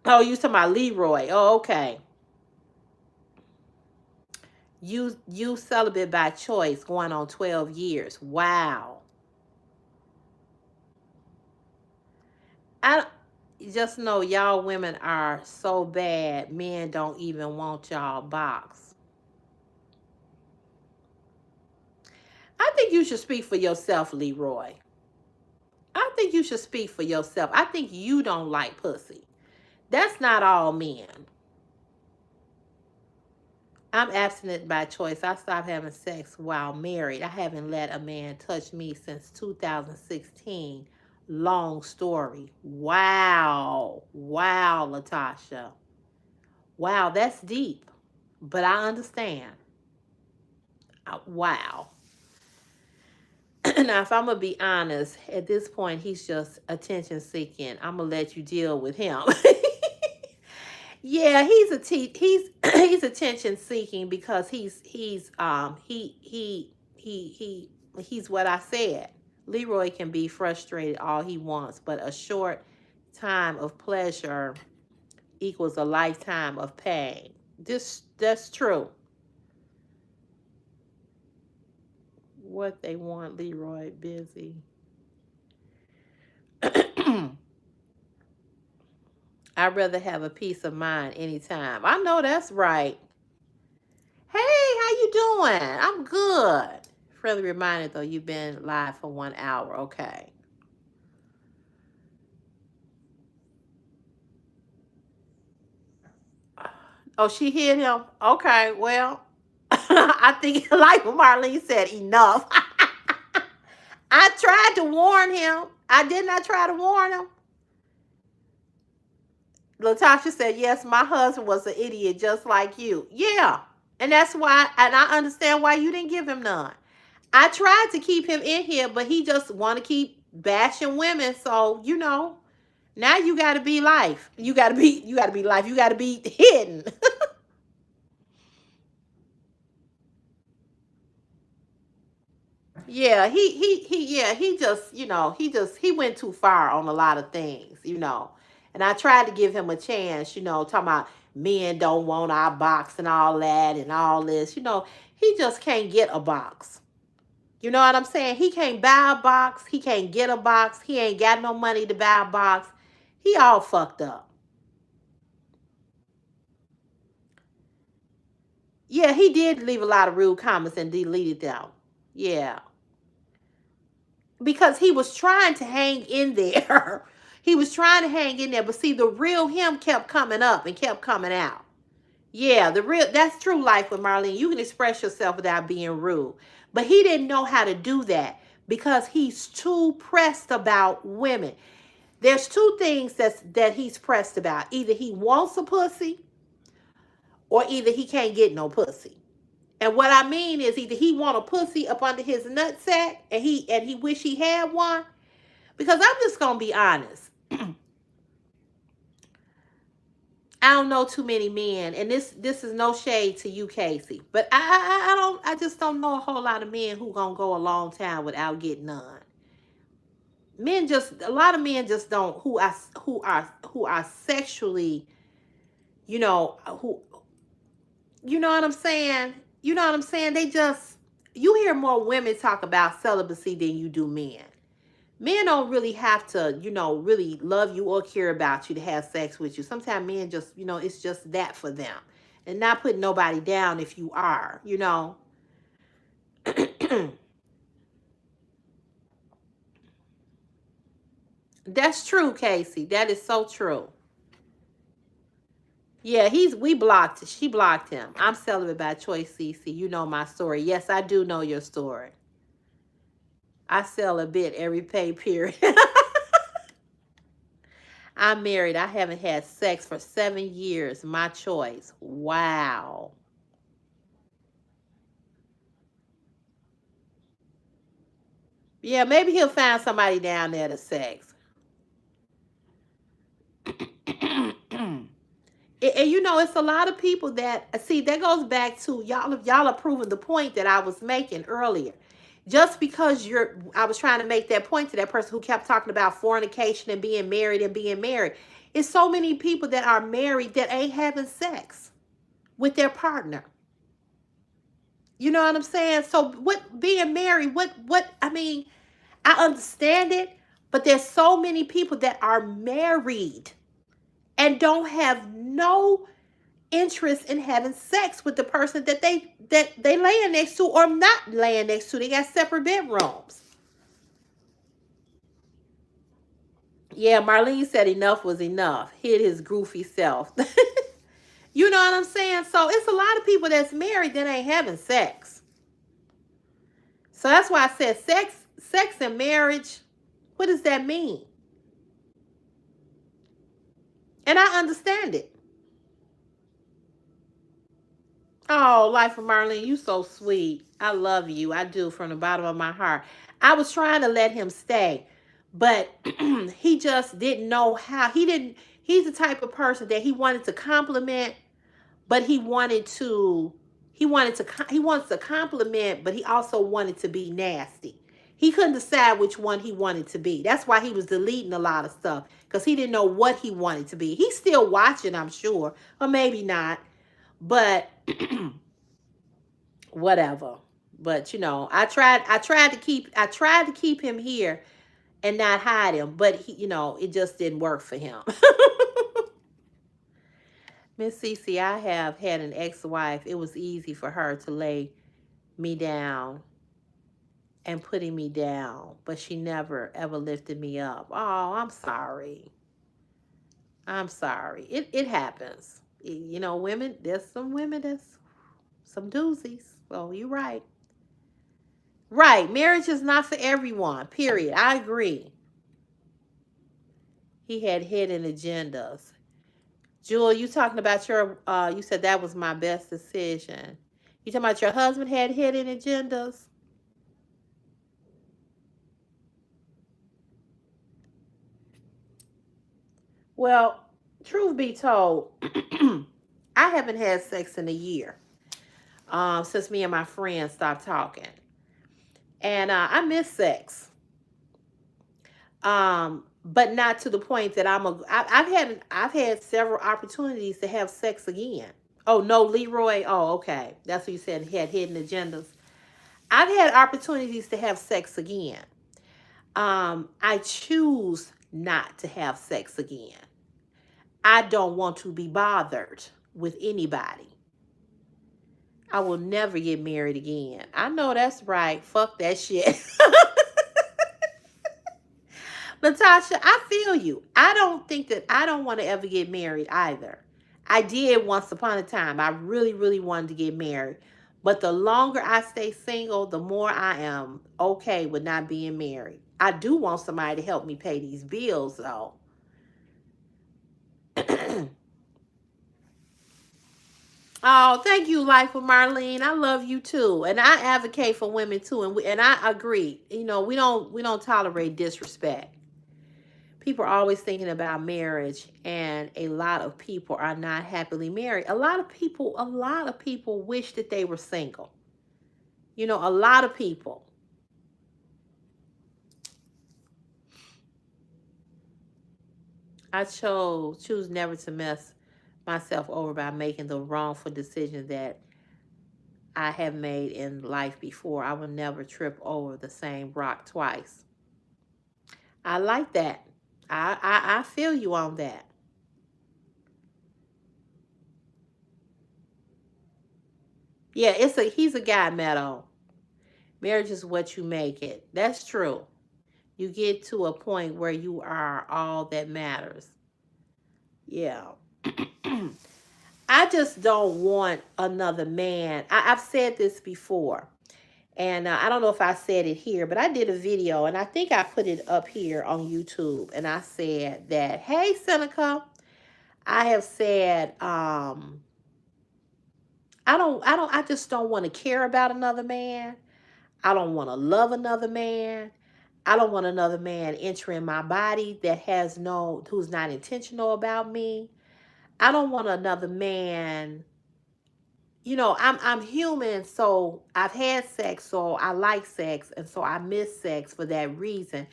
Oh, you talking about Leroy? Oh, okay. You celibate by choice, going on 12 years. Wow. I just know y'all women are so bad. Men don't even want y'all box. I think you should speak for yourself, Leroy. I think you should speak for yourself. I think you don't like pussy. That's not all men. I'm abstinent by choice. I stopped having sex while married. I haven't let a man touch me since 2016. Long story. Wow. Wow, Latasha. Wow, that's deep. But I understand. Wow. Now, if I'm going to be honest, at this point, he's just attention seeking. I'm going to let you deal with him. Yeah, he's attention seeking because he's what I said. Leroy can be frustrated all he wants, but a short time of pleasure equals a lifetime of pain. That's true. What they want, Leroy busy. I'd rather have a peace of mind anytime. I know that's right. Hey, how you doing? I'm good. Friendly reminder though, you've been live for 1 hour. Okay. Oh, she hit him. Okay, well, I think like what Marlene said, enough. I tried to warn him. I did not try to warn him. Latasha said, yes, my husband was an idiot just like you. Yeah. And that's why, and I understand why you didn't give him none. I tried to keep him in here, but he just want to keep bashing women. So, now you got to be life. You got to be life. You got to be hidden. Yeah, he just, he went too far on a lot of things. And I tried to give him a chance, talking about men don't want our box and all that and all this. He just can't get a box. You know what I'm saying? He can't buy a box. He can't get a box. He ain't got no money to buy a box. He all fucked up. Yeah, he did leave a lot of rude comments and deleted them. Yeah. Because he was trying to hang in there. He was trying to hang in there, but see, the real him kept coming up and kept coming out. Yeah, that's true life with Marlene. You can express yourself without being rude. But he didn't know how to do that because he's too pressed about women. There's two things that he's pressed about. Either he wants a pussy or either he can't get no pussy. And what I mean is either he want a pussy up under his nutsack and he wish he had one. Because I'm just gonna be honest. I don't know too many men, and this is no shade to you, Casey, but I just don't know a whole lot of men who gonna go a long time without getting none. A lot of men just don't who are sexually, who you know what I'm saying. You know what I'm saying. You hear more women talk about celibacy than you do men. Men don't really have to, really love you or care about you to have sex with you. Sometimes men just, it's just that for them. And not putting nobody down if you are. That's true, Casey. That is so true. Yeah, we blocked. She blocked him. I'm celibate by choice, CeCe. You know my story. Yes, I do know your story. I sell a bit every pay period. I'm married. I haven't had sex for 7 years. My choice. Wow. Yeah, maybe he'll find somebody down there to sex. And it's a lot of people that see that goes back to y'all are proving the point that I was making earlier. Just because I was trying to make that point to that person who kept talking about fornication and being married and being married. It's so many people that are married that ain't having sex with their partner. You know what I'm saying? So what being married, what I mean, I understand it, but there's so many people that are married and don't have no interest in having sex with the person that they laying next to or not laying next to. They got separate bedrooms. Yeah, Marlene said enough was enough. Hid his goofy self. You know what I'm saying? So it's a lot of people that's married that ain't having sex. So that's why I said sex and marriage, what does that mean? And I understand it. Oh, Life of Marlene, you so sweet. I love you. I do from the bottom of my heart. I was trying to let him stay, but he just didn't know how. He's the type of person that he wanted to compliment, but he wants to compliment, but he also wanted to be nasty. He couldn't decide which one he wanted to be. That's why he was deleting a lot of stuff because he didn't know what he wanted to be. He's still watching, I'm sure, or maybe not, but whatever. But I tried to keep him here and not hide him, but it just didn't work for him. Miss CeCe, I have had an ex-wife. It was easy for her to lay me down and putting me down, but she never ever lifted me up. Oh, I'm sorry. I'm sorry. It happens. You know, women, there's some women that's some doozies. So you're right. Right. Marriage is not for everyone. Period. I agree. He had hidden agendas. Jewel, you talking about your you said that was my best decision. You talking about your husband had hidden agendas? Well, truth be told, I haven't had sex in a year. Since me and my friends stopped talking. And I miss sex. But not to the point that I've had several opportunities to have sex again. Oh no, Leroy. Oh, okay. That's what you said. He had hidden agendas. I've had opportunities to have sex again. I choose not to have sex again. I don't want to be bothered with anybody. I will never get married again. I know that's right. Fuck that shit. Natasha, I feel you. I don't want to ever get married either. I did once upon a time. I really, really wanted to get married. But the longer I stay single, the more I am okay with not being married. I do want somebody to help me pay these bills, though. Oh, thank you, Life with Marlene. I love you too, and I advocate for women too, and I agree. You know, we don't tolerate disrespect. People are always thinking about marriage, and a lot of people are not happily married. A lot of people wish that they were single. You know, a lot of people. I choose never to mess myself over by making the wrongful decision that I have made in life before. I will never trip over the same rock twice. I like that. I feel you on that. Yeah, he's a guy, Meadow. Marriage is what you make it. That's true. You get to a point where you are all that matters. Yeah. I just don't want another man. I've said this before, and I don't know if I said it here, but I did a video, and I think I put it up here on YouTube, and I said that, hey, Seneca, I have said, I just don't want to care about another man. I don't want to love another man. I don't want another man entering my body who's not intentional about me. I don't want another man. You know, I'm human, so I've had sex, so I like sex, and so I miss sex for that reason.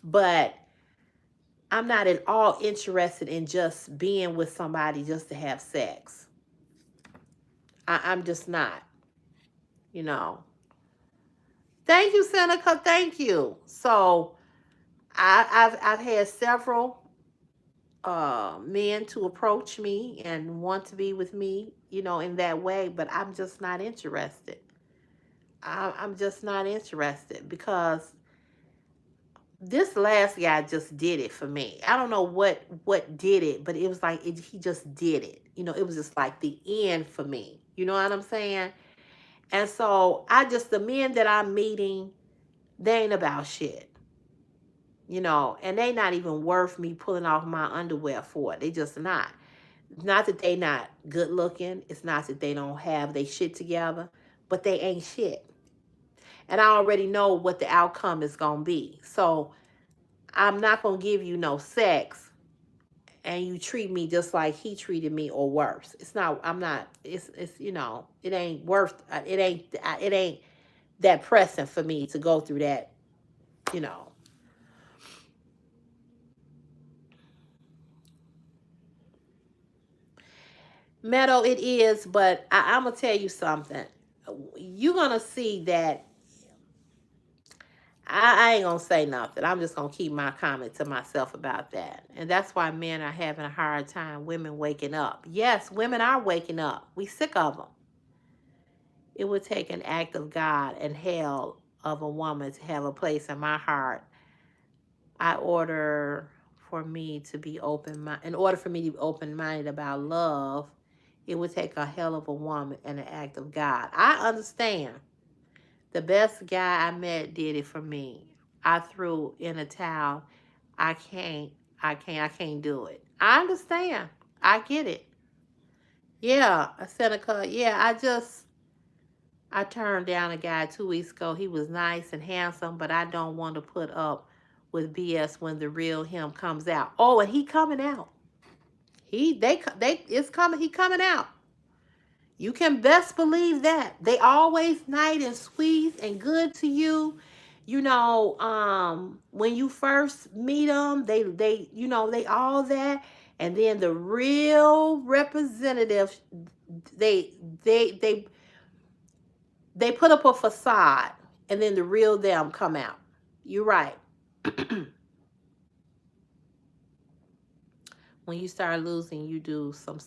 But I'm not at all interested in just being with somebody just to have sex. I'm just not, you know. Thank you, Seneca. Thank you. So I've had several men to approach me and want to be with me, you know, in that way, but I'm just not interested. I'm just not interested because this last guy just did it for me. I don't know what did it, but it was like he just did it. You know, it was just like the end for me. You know what I'm saying? And so the men that I'm meeting, they ain't about shit. You know, and they not even worth me pulling off my underwear for it. They just not. Not that they not good looking. It's not that they don't have they shit together, but they ain't shit. And I already know what the outcome is gonna be. So I'm not gonna give you no sex and you treat me just like he treated me or worse. It's not. I'm not. It's you know. It ain't worth. It ain't. It ain't that pressing for me to go through that. You know. Meadow, it is, but I'm gonna tell you something. You're gonna see that I ain't gonna say nothing. I'm just gonna keep my comment to myself about that. And that's why men are having a hard time women waking up. Yes, women are waking up. We sick of them. It would take an act of God and hell of a woman to have a place in my heart. I order for me to be open in order for me to be open minded about love It would take a hell of a woman and an act of God. I understand. The best guy I met did it for me. I threw in a towel. I can't, I can't do it. I understand. I get it. Yeah, Seneca. Yeah, I turned down a guy 2 weeks ago. He was nice and handsome, but I don't want to put up with BS when the real him comes out. Oh, and he coming out. It's coming. He coming out. You can best believe that. They always nice and sweet and good to you. When you first meet them, they all that, and then the real representative, they they they they put up a facade, and then the real them come out. You're right. When you start losing, you do some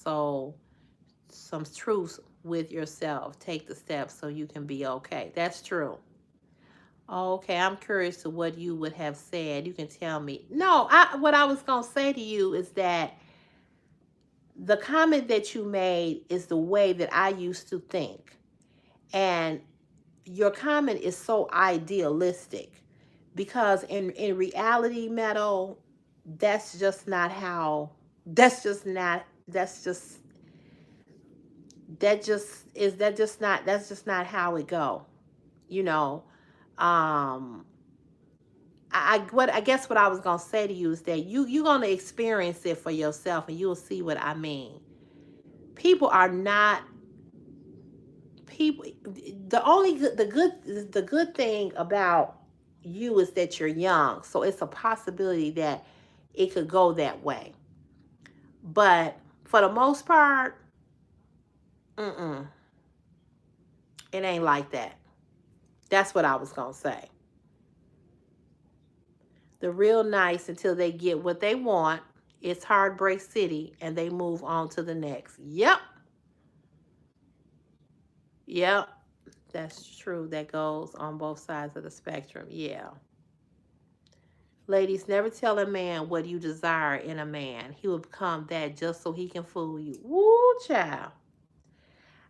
truth with yourself. Take the steps so you can be okay. That's true. Okay, I'm curious to what you would have said. You can tell me. No, what I was going to say to you is that the comment that you made is the way that I used to think. And your comment is so idealistic because in reality, Meadow, that's just not how that's just that just is that just not that's just not how it go. You know, um I guess what I was gonna say to you is that you're gonna experience it for yourself and you'll see what I mean. People are not people. The good thing about you is that you're young, so it's a possibility that it could go that way. But for the most part, mm-mm, it ain't like that. That's what I was gonna say. The real nice until they get what they want. It's Heartbreak City and they move on to the next. Yep. Yep. That's true. That goes on both sides of the spectrum. Yeah. Ladies, never tell a man what you desire in a man. He will become that just so he can fool you. Woo, child.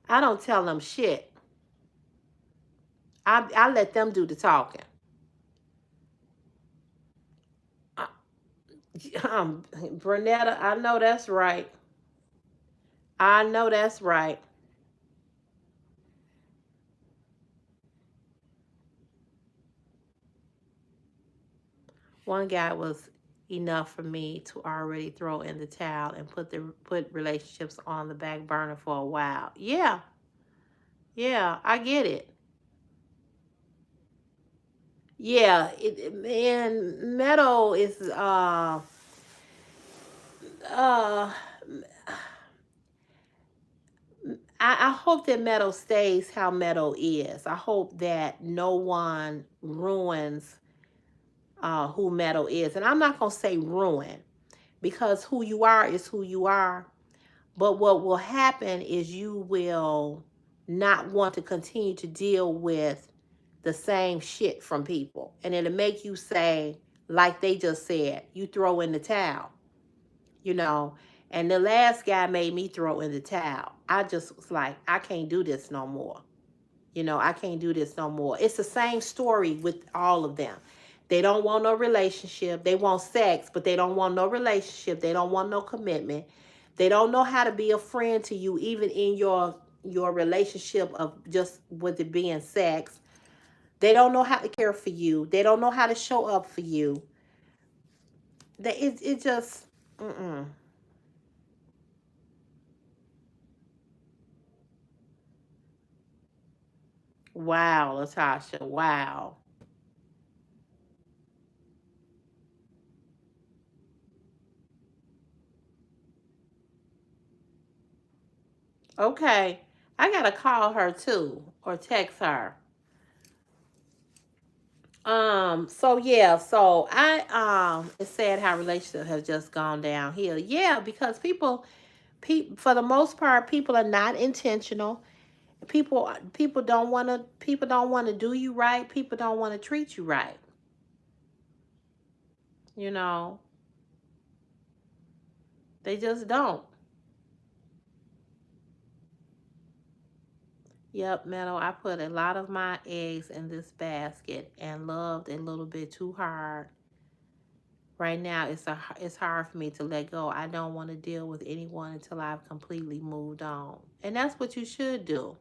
I don't tell them shit. I let them do the talking. Uh, Bernetta, I know that's right. I know that's right. One guy was enough for me to already throw in the towel and put relationships on the back burner for a while. Yeah, yeah, I get it. Yeah, and Meadow is uh I hope that Meadow stays how Meadow is. I hope that no one ruins who Meadow is. And I'm not gonna say ruin because who you are is who you are. But what will happen is you will not want to continue to deal with the same shit from people. And it'll make you say, like they just said, you throw in the towel, you know. And the last guy made me throw in the towel. I just was like, I can't do this no more. I can't do this no more. It's the same story with all of them. They don't want no relationship. They want sex, but they don't want no relationship. They don't want no commitment. They don't know how to be a friend to you, even in your relationship of just with it being sex. They don't know how to care for you. They don't know how to show up for you. It just mm-mm. Wow, Latasha. Wow. Okay. I gotta call her too or text her. So yeah, so it's sad how relationships have just gone downhill. Yeah, because people for the most part, people are not intentional. People don't want to do you right. People don't want to treat you right. You know, they just don't. Yep, Meadow, I put a lot of my eggs in this basket and loved a little bit too hard. Right now, it's hard for me to let go. I don't want to deal with anyone until I've completely moved on. And that's what you should do.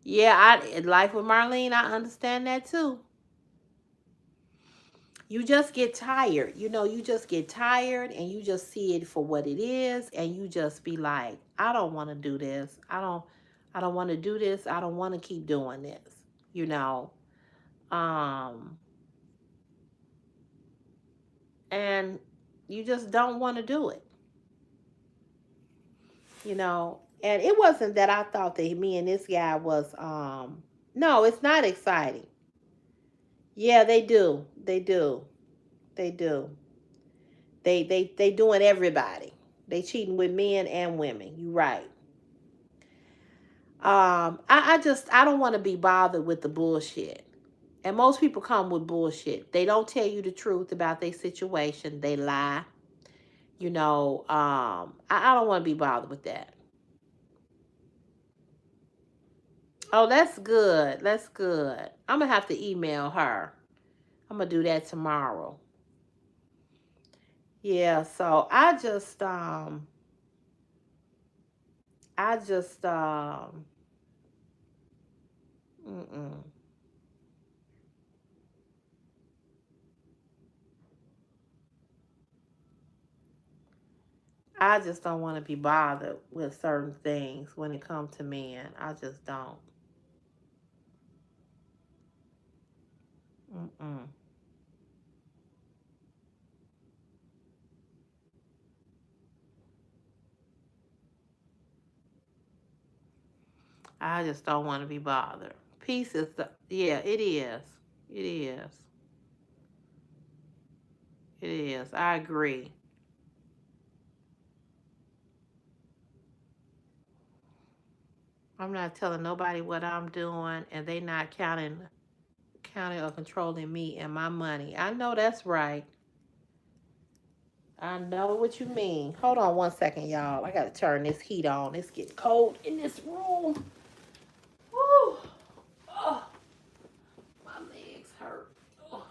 Yeah, life with Marlene, I understand that too. You just get tired. You just get tired and you just see it for what it is and you just be like, I don't want to do this. I don't want to do this. I don't want to keep doing this. You know. Um and you just don't want to do it. And it wasn't that I thought that me and this guy was no, it's not exciting. Yeah, they do. They do. They do. They doing everybody. They cheating with men and women. You right. I don't want to be bothered with the bullshit. And most people come with bullshit. They don't tell you the truth about their situation. They lie. I don't want to be bothered with that. Oh, that's good. That's good. I'm gonna have to email her. I'm gonna do that tomorrow. Yeah, so I just mm-mm. I just don't want to be bothered with certain things when it comes to men. I just don't. Mm-mm. I just don't want to be bothered. Peace is yeah, it is. It is. It is. I agree. I'm not telling nobody what I'm doing and they not counting or controlling me and my money. I know that's right. I know what you mean. Hold on one second, y'all. I gotta turn this heat on. It's getting cold in this room. Woo! Oh, my legs hurt. Oh.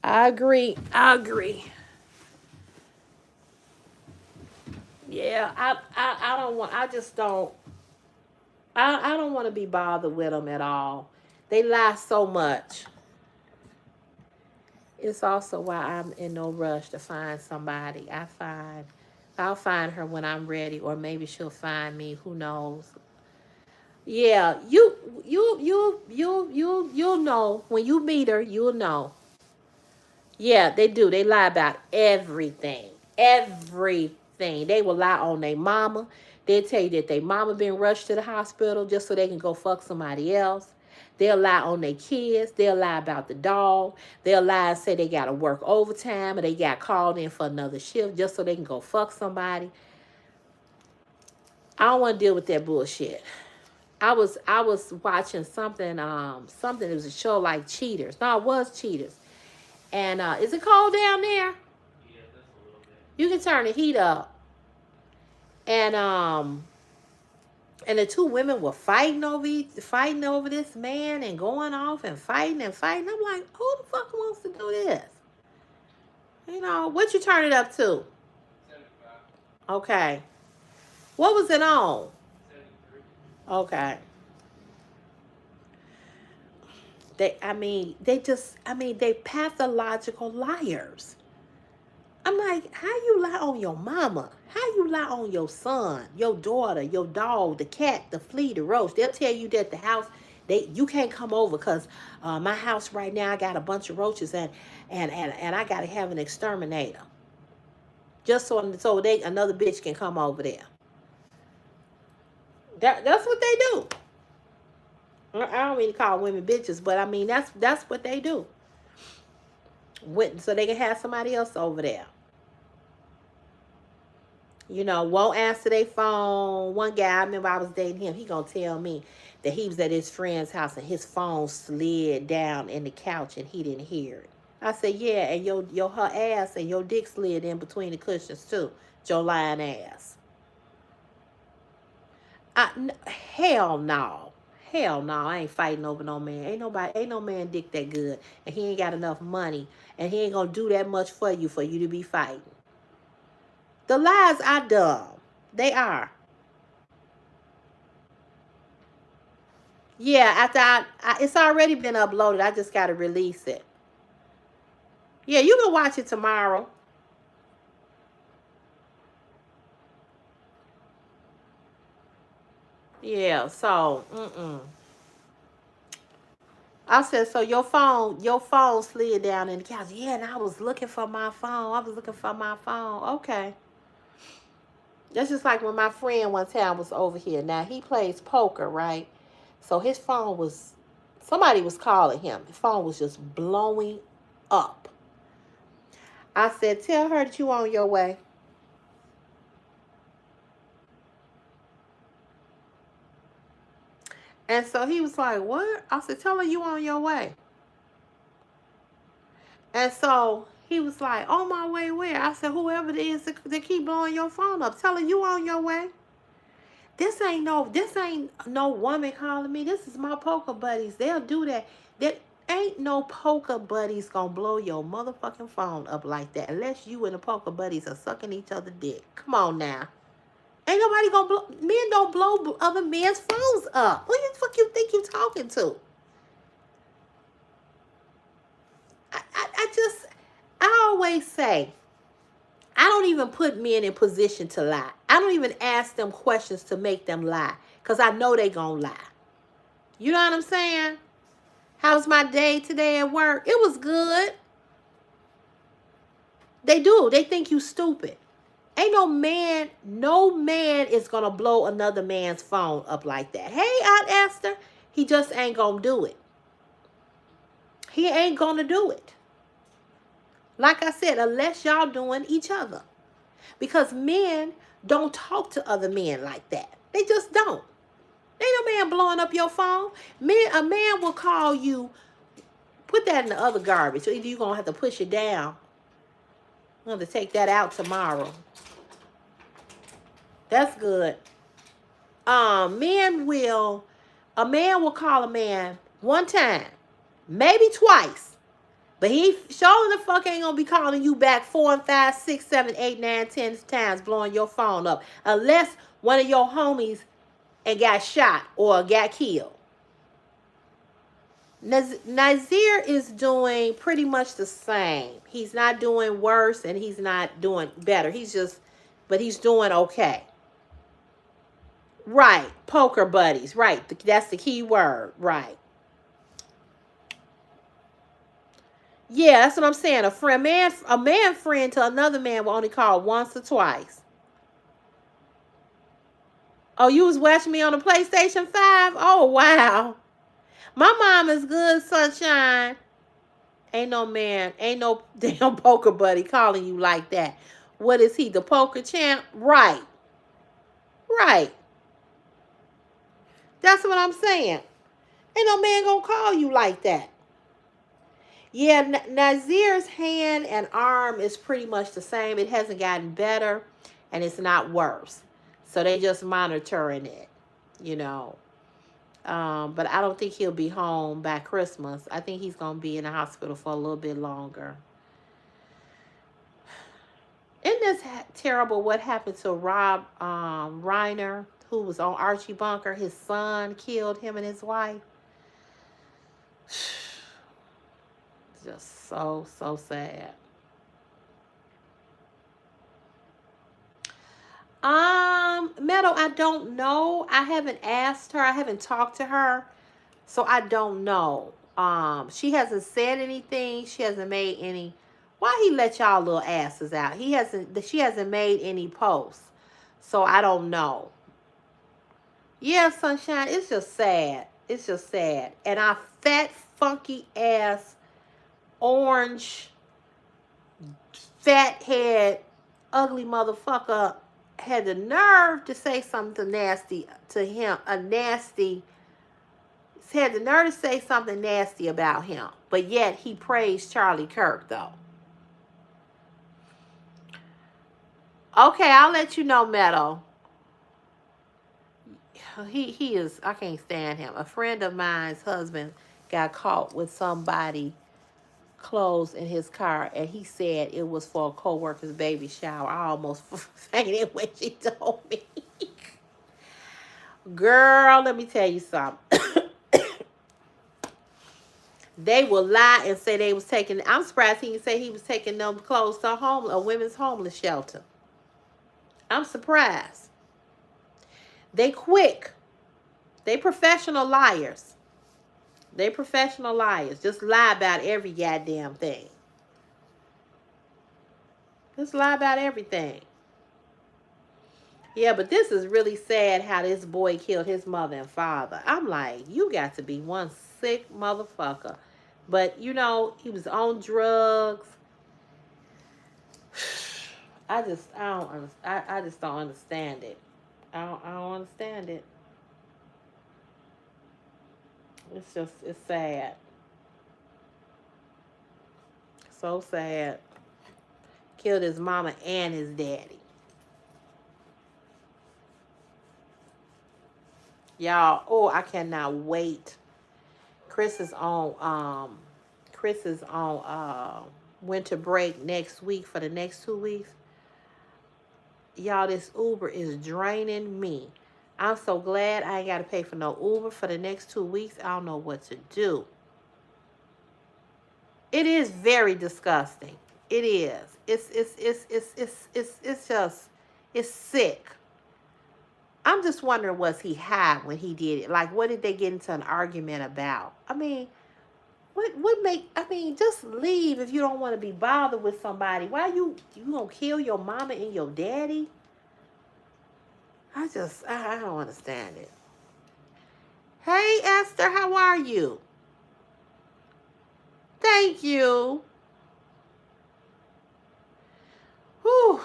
I agree. I agree. Yeah, I don't want. I just don't. I don't want to be bothered with them at all. They lie so much. It's also why I'm in no rush to find somebody. I'll find her when I'm ready, or maybe she'll find me. Who knows? Yeah, you'll know when you meet her. You'll know. Yeah, they do. They lie about everything. Everything. They will lie on their mama. They'll tell you that their mama been rushed to the hospital just so they can go fuck somebody else. They'll lie on their kids. They'll lie about the dog. They'll lie and say they got to work overtime or they got called in for another shift just so they can go fuck somebody. I don't want to deal with that bullshit. I was watching something. It was a show like Cheaters. No, it was Cheaters. And is it cold down there? You can turn the heat up. And the two women were fighting over this man and going off and fighting and fighting. I'm like, who the fuck wants to do this? What you turn it up to? Okay. What was it on? Okay. They pathological liars. I'm like, how you lie on your mama? How you lie on your son, your daughter, your dog, the cat, the flea, the roach? They'll tell you that the house, you can't come over because my house right now I got a bunch of roaches and I gotta have an exterminator just so they another bitch can come over there. That's what they do. I don't mean to call women bitches, but I mean that's what they do. So they can have somebody else over there. Won't answer their phone. One guy, I remember I was dating him. He gonna tell me that he was at his friend's house and his phone slid down in the couch and he didn't hear it. I said, yeah, and your her ass and your dick slid in between the cushions too. Your lying ass. Hell no. Hell no. I ain't fighting over no man. Ain't no man dick that good. And he ain't got enough money. And he ain't gonna do that much for you to be fighting. The lies are dumb. They are. Yeah, after it's already been uploaded. I just gotta release it. Yeah, you can watch it tomorrow. Yeah, so, I said, so your phone slid down in the couch. Yeah, and I was looking for my phone. Okay. That's just like when my friend one time was over here. Now, he plays poker, right? So his phone was, somebody was calling him. His phone was just blowing up. I said, tell her that you on your way. And so he was like, what? I said, tell her you on your way. And so he was like, on my way where? I said, whoever it is that keep blowing your phone up, tell her you on your way. This ain't no woman calling me. This is my poker buddies. They'll do that. There ain't no poker buddies gonna blow your motherfucking phone up like that unless you and the poker buddies are sucking each other dick. Come on now. Ain't nobody gonna blow. Men don't blow other men's phones up. Who the fuck you think you talking to? I always say, I don't even put men in position to lie. I don't even ask them questions to make them lie because I know they gonna lie. You know what I'm saying? How's my day today at work? It was good. They do. They think you stupid. Ain't no man is gonna blow another man's phone up like that. Hey, Aunt Esther, he just ain't gonna do it. He ain't gonna do it. Like I said, unless y'all doing each other. Because men don't talk to other men like that. They just don't. Ain't no man blowing up your phone. A man will call you. Put that in the other garbage. So either you're gonna have to push it down. I'm gonna take that out tomorrow. That's good. A man will call a man one time, maybe twice, but he sure the fuck ain't gonna be calling you back 4 and 5, 6, 7, 8, 9, 10 times, blowing your phone up, unless one of your homies and got shot or got killed. Nazir is doing pretty much the same. He's not doing worse and he's not doing better. But he's doing okay. Right. Poker buddies. Right. That's the key word. Right. Yeah, that's what I'm saying. A man friend to another man will only call once or twice. Oh, you was watching me on the PlayStation 5? Oh, wow. My mom is good, sunshine. Ain't no damn poker buddy calling you like that. What is he, the poker champ? Right. Right. That's what I'm saying. Ain't no man gonna call you like that. Yeah, Nazir's hand and arm is pretty much the same. It hasn't gotten better and it's not worse. So they just monitoring it, you know. But I don't think he'll be home by Christmas. I think he's going to be in the hospital for a little bit longer. Isn't this terrible what happened to Rob Reiner, who was on Archie Bunker? His son killed him and his wife. Just so sad. Meadow, I don't know. I haven't asked her. I haven't talked to her. So I don't know. She hasn't said anything. She hasn't made any. Why he let y'all little asses out? She hasn't made any posts. So I don't know. Yeah, sunshine, it's just sad. It's just sad. And our fat, funky ass, orange, fat head, ugly motherfucker had the nerve to say something nasty to him. A nasty had the nerve to say something nasty about him, but yet he praised Charlie Kirk, though. Okay, I'll let you know, Meadow. He is, I can't stand him. A friend of mine's husband got caught with somebody clothes in his car, and he said it was for a co-worker's baby shower. I almost fainted when she told me. Girl, let me tell you something. They will lie and say they was taking. I'm surprised he didn't say he was taking them clothes to a women's homeless shelter. I'm surprised. They quick. They professional liars. They professional liars. Just lie about every goddamn thing. Just lie about everything. Yeah, but this is really sad how this boy killed his mother and father. I'm like, you got to be one sick motherfucker. But, you know, he was on drugs. I just don't understand it. I don't understand it. It's sad. So sad. Killed his mama and his daddy. Y'all, oh, I cannot wait. Chris is on winter break next week for the next 2 weeks. Y'all, this Uber is draining me. I'm so glad I ain't got to pay for no Uber for the next 2 weeks. I don't know what to do. It is very disgusting. It is. It's just, it's sick. I'm just wondering, was he high when he did it? Like, what did they get into an argument about? I mean, just leave if you don't want to be bothered with somebody. Why you gonna kill your mama and your daddy? I don't understand it. Hey, Esther, how are you? Thank you. Whew.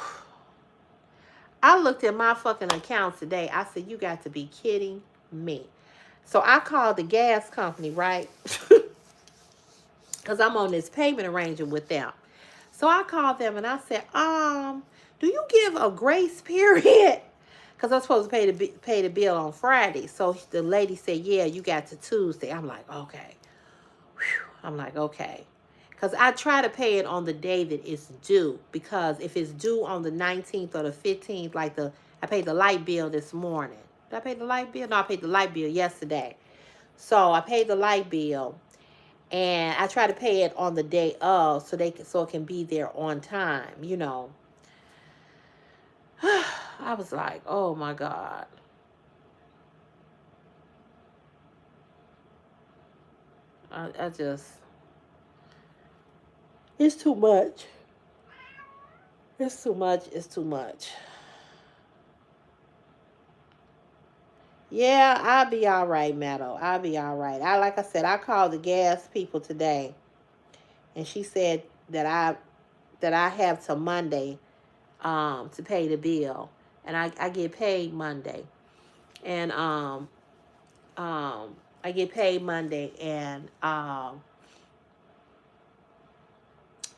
I looked at my fucking account today. I said, you got to be kidding me. So I called the gas company, right? Because I'm on this payment arrangement with them. So I called them and I said, do you give a grace period? Because I'm supposed to pay the bill on Friday. So the lady said, yeah, you got to Tuesday. I'm like, okay. Whew. I'm like, okay. Because I try to pay it on the day that it's due. Because if it's due on the 19th or the 15th, I paid the light bill this morning. Did I pay the light bill? No, I paid the light bill yesterday. So I paid the light bill. And I try to pay it on the day of so it can be there on time, you know. I was like, oh my God. I just, it's too much. It's too much. It's too much. Yeah, I'll be all right, Meadow. I'll be all right. Like I said, I called the gas people today, and she said that I have till Monday to pay the bill, and I get paid Monday, and I get paid Monday, and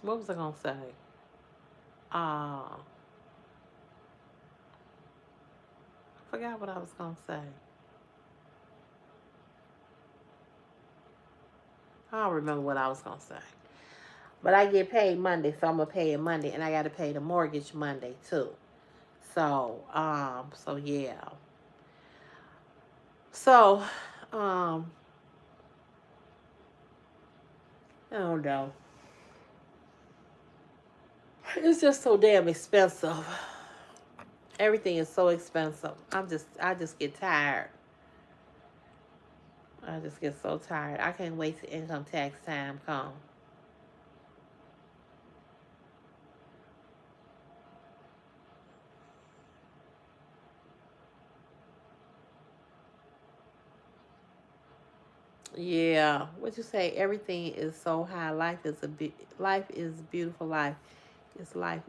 what was I gonna say? I forgot what I was gonna say. I don't remember what I was gonna say. But I get paid Monday, so I'm gonna pay it Monday, and I gotta pay the mortgage Monday too. So yeah. So, I don't know. It's just so damn expensive. Everything is so expensive. I just get tired. I just get so tired. I can't wait till income tax time come. Yeah, what you say? Everything is so high. Life is beautiful. Life is life.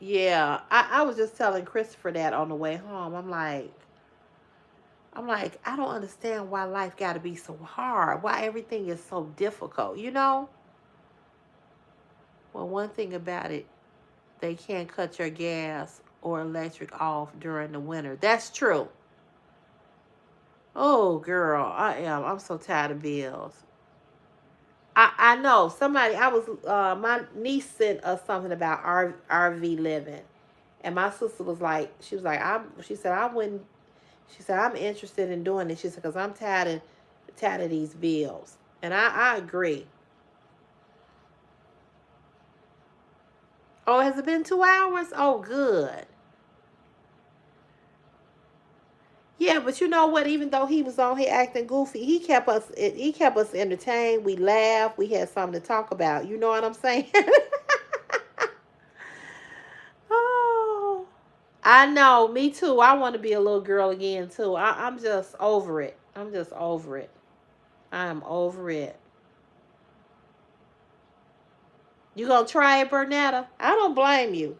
Yeah, I was just telling Christopher that on the way home. I'm like, I'm like, I don't understand why life got to be so hard. Why everything is so difficult, you know? Well, one thing about it, they can't cut your gas or electric off during the winter. That's true. Oh, girl, I am. I'm so tired of bills. I know somebody. I was my niece sent us something about RV living, and my sister was like, she was like, She said I wouldn't. She said I'm interested in doing it. She said because I'm tired of these bills, and I agree. Oh, has it been 2 hours? Oh, good. Yeah, but you know what? Even though he was on here acting goofy, he kept us entertained. We laughed. We had something to talk about. You know what I'm saying? Oh, I know. Me too. I want to be a little girl again too. I'm just over it. I'm just over it. I am over it. You gonna try it, Bernetta? I don't blame you.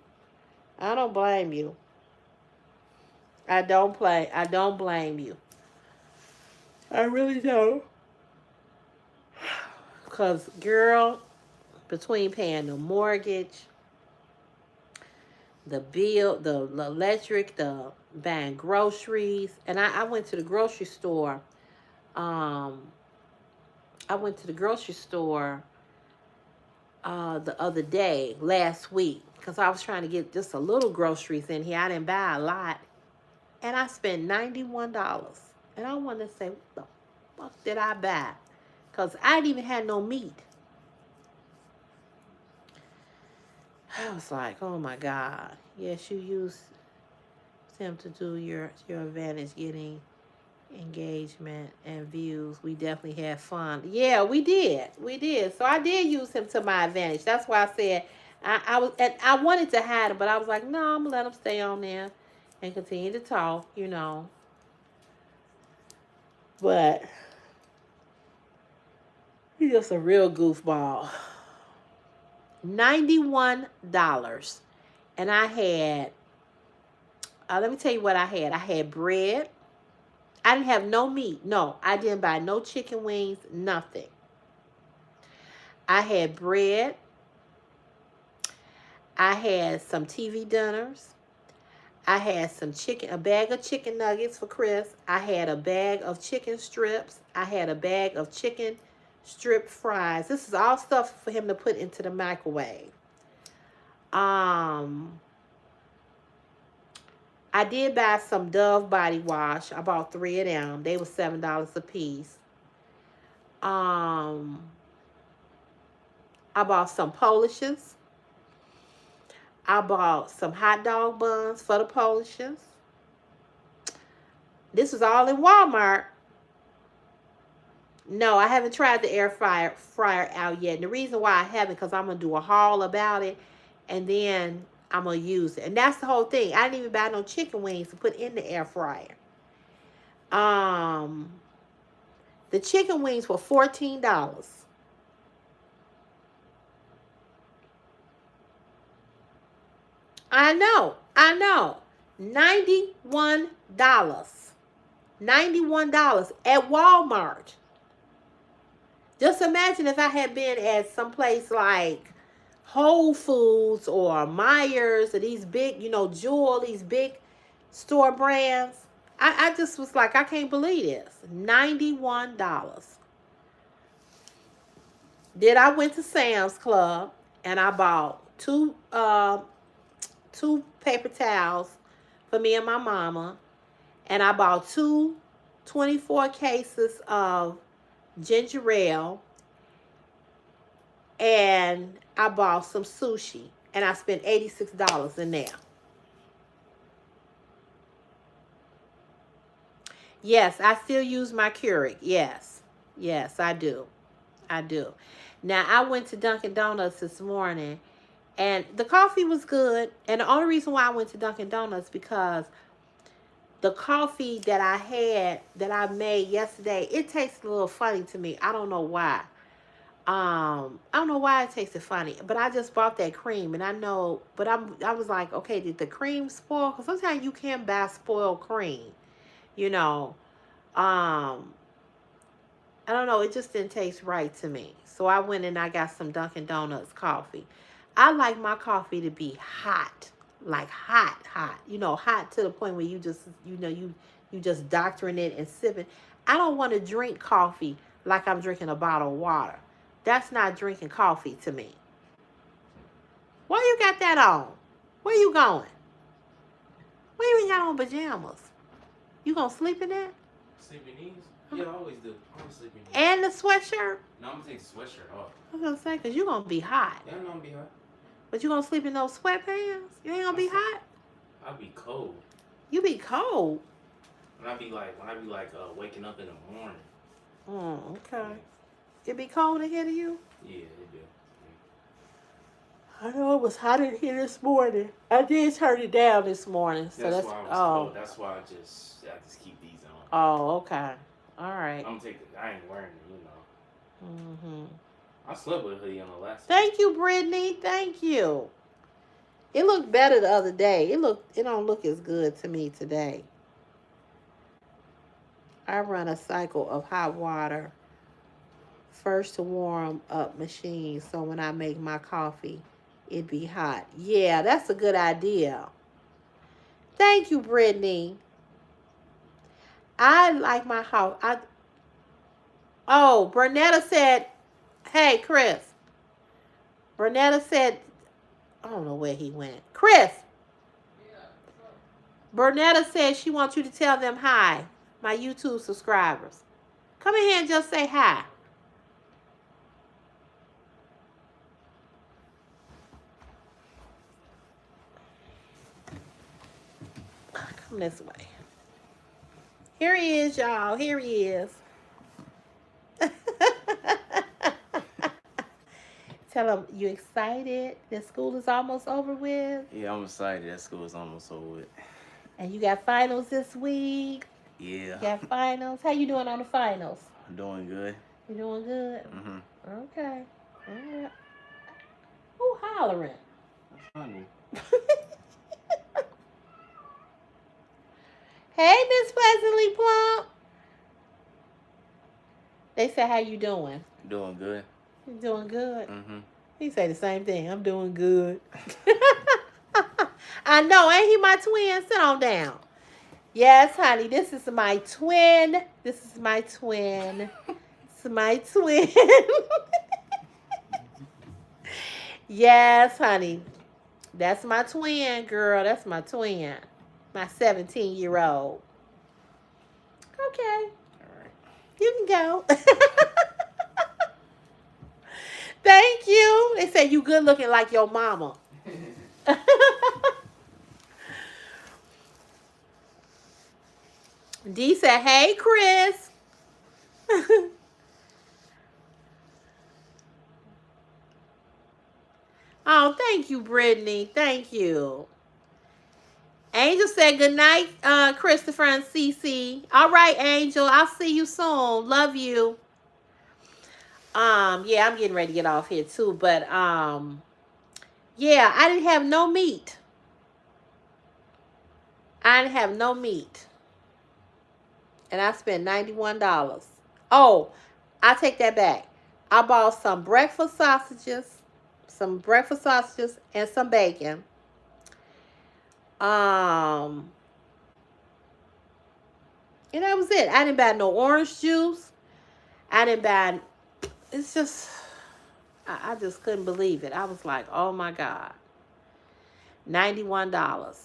I don't blame you. I don't blame you. I really don't. Cause girl, between paying the mortgage, the bill, the electric, the buying groceries, and I went to the grocery store. Um, I went to the grocery store the other day, last week, because I was trying to get just a little groceries in here. I didn't buy a lot, and I spent $91. And I want to say, what the fuck did I buy? Because I didn't even have no meat. I was like, oh my God. Yes, you use him to do your advantage, getting engagement and views. We definitely had fun. Yeah, we did. We did. So I did use him to my advantage. That's why I said I was, and I wanted to hide him, but I was like, no, I'm gonna let him stay on there and continue to talk, you know. But he's just a real goofball. $91. And I had let me tell you what I had. I had bread. I didn't have no meat. No, I didn't buy no chicken wings, nothing. I had bread. I had some TV dinners. I had some chicken, a bag of chicken nuggets for Chris. I had a bag of chicken strips. I had a bag of chicken strip fries. This is all stuff for him to put into the microwave. I did buy some Dove body wash. I bought 3 of them. They were $7 a piece. I bought some Polishes. I bought some hot dog buns for the Polishes. This was all in Walmart. No, I haven't tried the air fryer out yet. And the reason why I haven't, because I'm going to do a haul about it. And then I'm going to use it. And that's the whole thing. I didn't even buy no chicken wings to put in the air fryer. The chicken wings were $14. I know. $91. $91 at Walmart. Just imagine if I had been at some place like Whole Foods or Myers or these big, Jewel, these big store brands. I just was like, I can't believe this. $91. Then I went to Sam's Club and I bought two paper towels for me and my mama. And I bought 24 cases of ginger ale. And I bought some sushi. And I spent $86 in there. Yes, I still use my Keurig. Yes, I do. Now, I went to Dunkin' Donuts this morning, and the coffee was good. And the only reason why I went to Dunkin' Donuts because the coffee that I made yesterday, it tasted a little funny to me. I don't know why. I don't know why it tasted funny, but I just bought that cream, and I know, but I was like, okay, did the cream spoil? Because sometimes you can buy spoiled cream, you know. I don't know, it just didn't taste right to me. So I went and I got some Dunkin' Donuts coffee. I like my coffee to be hot, like hot, hot. You know, hot to the point where you just, you just doctoring it and sipping. I don't want to drink coffee like I'm drinking a bottle of water. That's not drinking coffee to me. Why you got that on? Where you going? Why you ain't got on pajamas? You gonna sleep in that? Sleeping these? Yeah, I always do. I always sleep in these. And the sweatshirt? No, I'm gonna take the sweatshirt off. I was gonna say, because you're gonna be hot. Yeah, I know I'm gonna be hot. But you gonna sleep in those sweatpants? You ain't gonna be hot? I'll be cold. You be cold? When I be like waking up in the morning. Oh, okay. It be cold in here to you? Yeah, it do. I know it was hot in here this morning. I did turn it down this morning. So that's why I was cold. That's why I just keep these on. Oh, okay. All right. I'm gonna take it. I ain't wearing it, you know. Mm-hmm. I slept with a hoodie on the last time. Thank you, Brittany. Thank you. It looked better the other day. It don't look as good to me today. I run a cycle of hot water first to warm up machine, so when I make my coffee, it be hot. Yeah, that's a good idea. Thank you, Brittany. I like my house. Bernetta said, hey, Chris. Bernetta said, I don't know where he went. Chris. Bernetta said she wants you to tell them hi, my YouTube subscribers. Come in here and just say hi. Come this way. Here he is, y'all. Here he is. Tell him you excited that school is almost over with. Yeah, I'm excited that school is almost over with. And you got finals this week. Yeah. You got finals. How you doing on the finals? I'm doing good. You doing good? Mm-hmm. Okay. All right. Who hollering? That's funny. Hey, Miss Pleasantly Plump. They said, how you doing? Doing good. You doing good? Mm-hmm. He say the same thing. I'm doing good. I know. Ain't he my twin? Sit on down. Yes, honey. This is my twin. This is my twin. This is my twin. Yes, honey. That's my twin, girl. That's my twin. My 17-year-old. Okay. All right. You can go. Thank you. They said you good looking like your mama. D said, hey, Chris. Oh, thank you, Brittany. Thank you. Angel said good night, Christopher and CeCe. All right, Angel. I'll see you soon. Love you. Yeah, I'm getting ready to get off here too, but yeah, I didn't have no meat. I didn't have no meat. And I spent $91. Oh, I take that back. I bought some breakfast sausages and some bacon. And that was it. I didn't buy no orange juice. I didn't buy, it's just, I just couldn't believe it. I was like, oh my God. $91.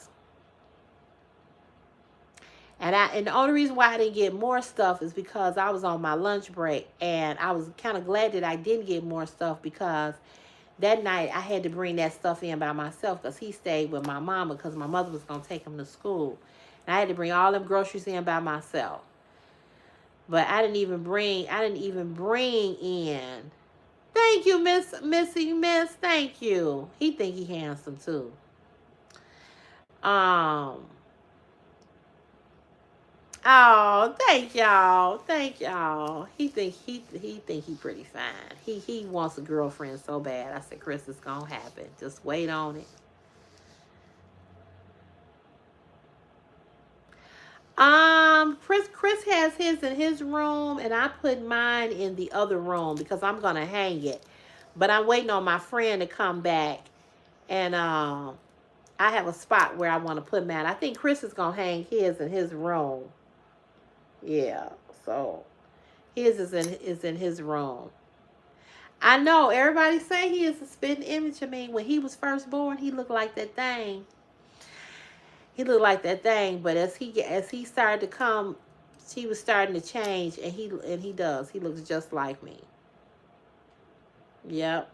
And the only reason why I didn't get more stuff is because I was on my lunch break, and I was kind of glad that I didn't get more stuff, because that night I had to bring that stuff in by myself, because he stayed with my mama because my mother was going to take him to school. And I had to bring all them groceries in by myself. But I didn't even bring in. Thank you, Missy. Thank you. He think he handsome too. Oh, thank y'all. Thank y'all. He think he pretty fine. He wants a girlfriend so bad. I said, Chris, it's gonna happen. Just wait on it. Chris Chris has his in his room, and I put mine in the other room because I'm gonna hang it. But I'm waiting on my friend to come back, and I have a spot where I want to put mine. I think Chris is gonna hang his in his room. Yeah, so his is in his room. I know everybody say he is a spitting image of me. When he was first born, he looked like that thing. He looked like that thing, but as he started to come, he was starting to change, and he does. He looks just like me. Yep.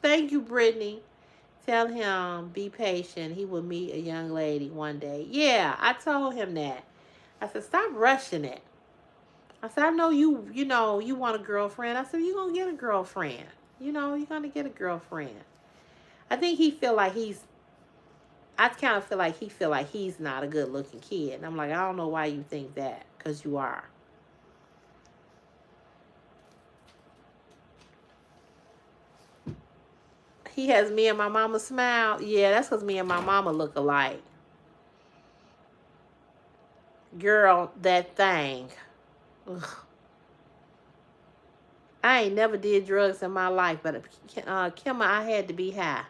Thank you, Brittany. Tell him be patient. He will meet a young lady one day. Yeah, I told him that. I said stop rushing it. I said I know you want a girlfriend. I said you're gonna get a girlfriend. You're gonna get a girlfriend. I think he feel like he's I kind of feel like he's not a good looking kid. And I'm like, I don't know why you think that, because you are. He has me and my mama smile. Yeah, that's because me and my mama look alike. Girl, that thing. Ugh. I ain't never did drugs in my life, but Kimma, I had to be high.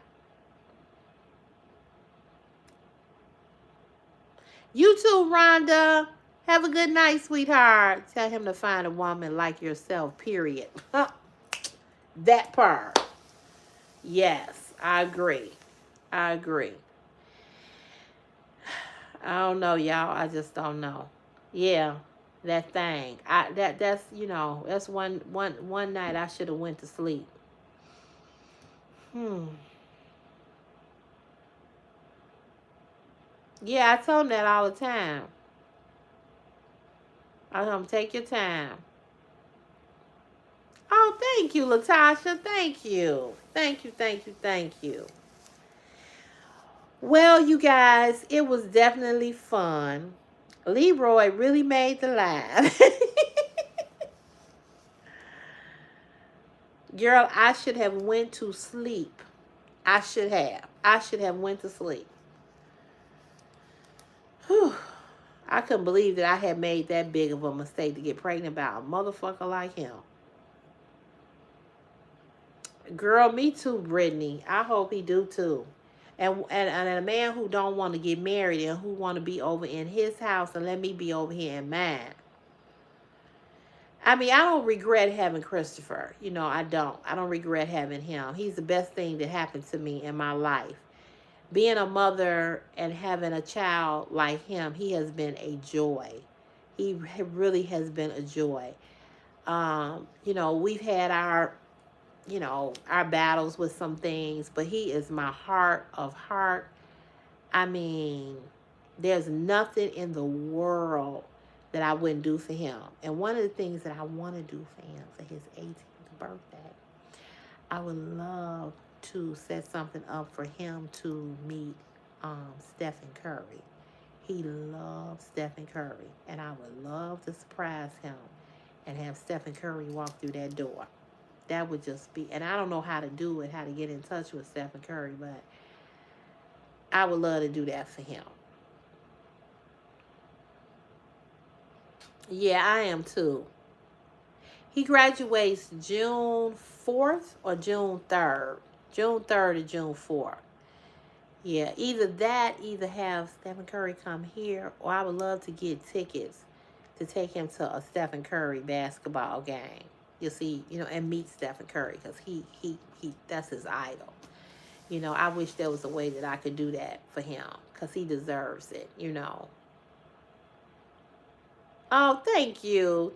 You too, Rhonda. Have a good night, sweetheart. Tell him to find a woman like yourself, period. That part. Yes, I agree. I agree. I don't know, y'all. I just don't know. Yeah, that thing. That's one night I should have went to sleep. Hmm. Yeah, I tell him that all the time. I tell him take your time. Oh, thank you, Latasha. Thank you. Thank you, thank you, thank you. Well, you guys, it was definitely fun. Leroy really made the live. Girl, I should have went to sleep. I should have. I should have went to sleep. Whew. I couldn't believe that I had made that big of a mistake to get pregnant by a motherfucker like him. Girl, me too, Brittany. I hope he do too. And a man who don't want to get married and who want to be over in his house and let me be over here in mine. I mean, I don't regret having Christopher. I don't. I don't regret having him. He's the best thing that happened to me in my life. Being a mother and having a child like him, he has been a joy. He really has been a joy. We've had our battles with some things, but he is my heart of heart. I mean, there's nothing in the world that I wouldn't do for him. And one of the things that I want to do for him for his 18th birthday, I would love to set something up for him to meet Stephen Curry. He loves Stephen Curry, and I would love to surprise him and have Stephen Curry walk through that door. That would just be, and I don't know how to do it, how to get in touch with Stephen Curry, but I would love to do that for him. Yeah, I am too. He graduates June 4th or June 3rd. June 3rd or June 4th. Yeah, either have Stephen Curry come here, or I would love to get tickets to take him to a Stephen Curry basketball game. You see, and meet Stephen Curry because he that's his idol. I wish there was a way that I could do that for him because he deserves it. Oh, thank you.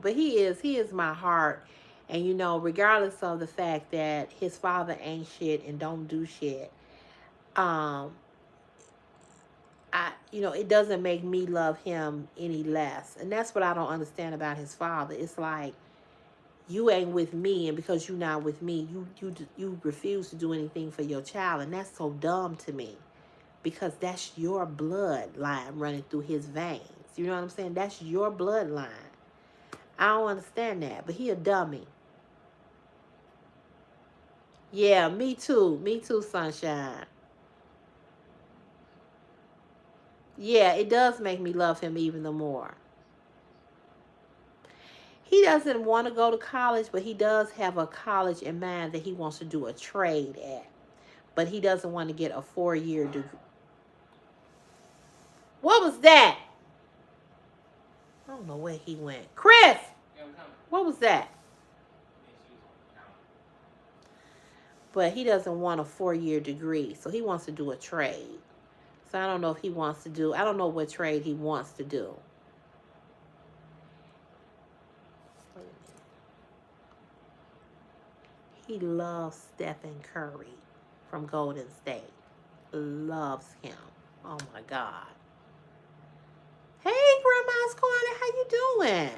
But he is my heart, and regardless of the fact that his father ain't shit and don't do shit, um, it doesn't make me love him any less. And that's what I don't understand about his father. It's like you ain't with me, and because you're not with me, you refuse to do anything for your child, and that's so dumb to me because that's your bloodline running through his veins. You know what I'm saying? That's your bloodline. I don't understand that, but he a dummy. Yeah, me too. Me too, sunshine. Yeah, it does make me love him even the more. He doesn't want to go to college, but he does have a college in mind that he wants to do a trade at. But he doesn't want to get a 4-year degree. What was that? I don't know where he went. Chris! What was that? But he doesn't want a 4-year degree, so he wants to do a trade. So I don't know if he wants to do, I don't know what trade he wants to do. He loves Stephen Curry from Golden State. Loves him. Oh my God. Hey, Grandma's Corner, how you doing?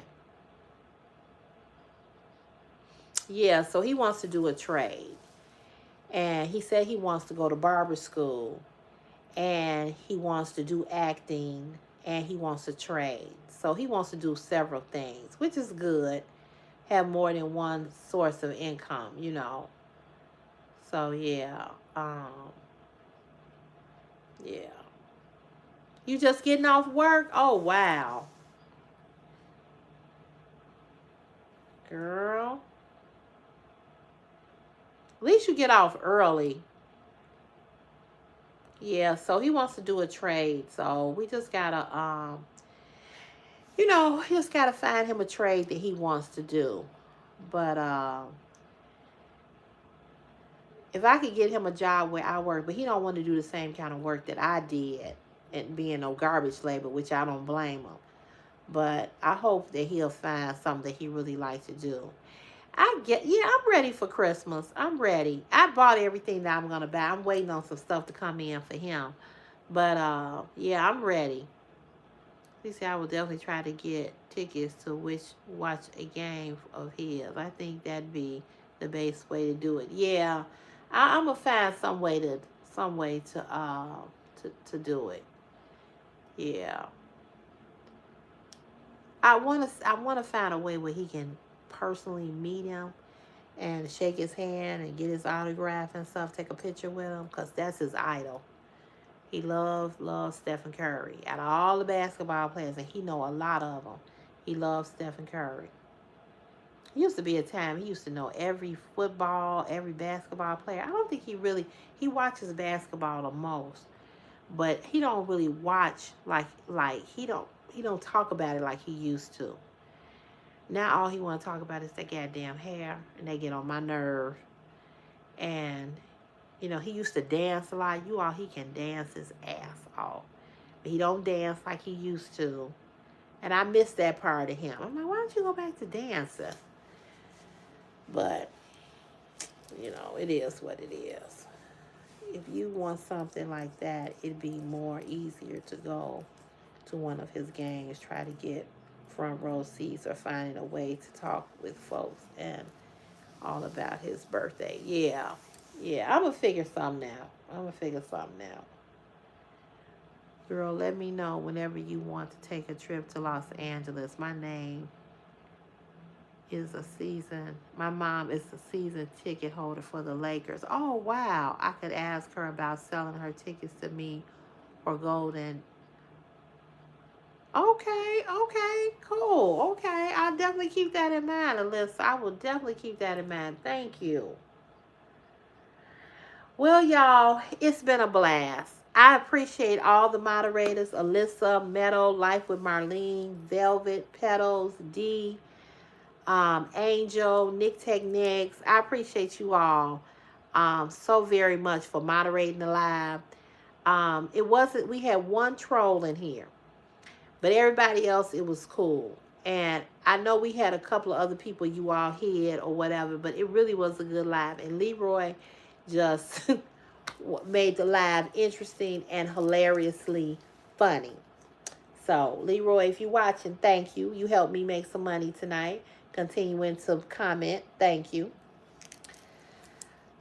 Yeah, so he wants to do a trade. And he said he wants to go to barber school. And he wants to do acting. And he wants to trade. So he wants to do several things, which is good. Have more than one source of income, you know. So yeah. Yeah. You just getting off work? Oh wow. Girl. At least you get off early. Yeah, so he wants to do a trade. So we just gotta he just gotta find him a trade that he wants to do. But if I could get him a job where I work, but he don't want to do the same kind of work that I did and being no garbage labor, which I don't blame him. But I hope that he'll find something that he really likes to do. I'm ready for Christmas. I'm ready. I bought everything that I'm gonna buy. I'm waiting on some stuff to come in for him. But yeah, I'm ready. He said I will definitely try to get tickets to watch a game of his. I think that'd be the best way to do it. Yeah, I'm gonna find some way to do it. Yeah, I wanna find a way where he can personally meet him and shake his hand and get his autograph and stuff. Take a picture with him because that's his idol. He loves Stephen Curry. Out of all the basketball players, and he know a lot of them, he loves Stephen Curry. He used to be a time he used to know every football, every basketball player. I don't think he watches basketball the most, but he don't really watch like he don't talk about it like he used to. Now all he want to talk about is that goddamn hair, and they get on my nerve. And he used to dance a lot. He can dance his ass off. But he don't dance like he used to. And I miss that part of him. I'm like, why don't you go back to dancing? But, it is what it is. If you want something like that, it'd be more easier to go to one of his games, try to get front row seats or finding a way to talk with folks and all about his birthday. Yeah. Yeah, I'm going to figure something out. Girl, let me know whenever you want to take a trip to Los Angeles. My name is my mom is a season ticket holder for the Lakers. Oh, wow. I could ask her about selling her tickets to me or Golden. Okay, cool. Okay, I'll definitely keep that in mind, Alyssa. I will definitely keep that in mind. Thank you. Well, y'all, it's been a blast. I appreciate all the moderators: Alyssa, Meadow, Life with Marlene, Velvet, Petals, D, Angel, Nick Techniques. I appreciate you all so very much for moderating the live. We had one troll in here, but everybody else, it was cool. And I know we had a couple of other people you all hid or whatever, but it really was a good live. And Leroy just made the live interesting and hilariously funny. So, Leroy, if you're watching, thank you. You helped me make some money tonight. Continuing to comment, thank you.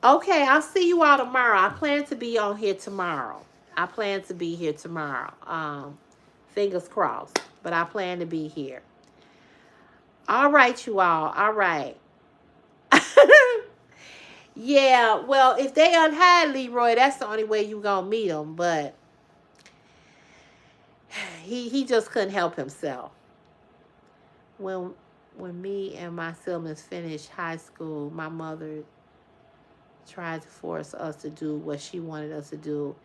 Okay, I'll see you all tomorrow. I plan to be on here tomorrow. Fingers crossed, but I plan to be here. All right, you all. All right. Yeah, well, if they unhide Leroy, that's the only way you gonna meet them. But he just couldn't help himself. When when me and my siblings finished high school, my mother tried to force us to do what she wanted us to do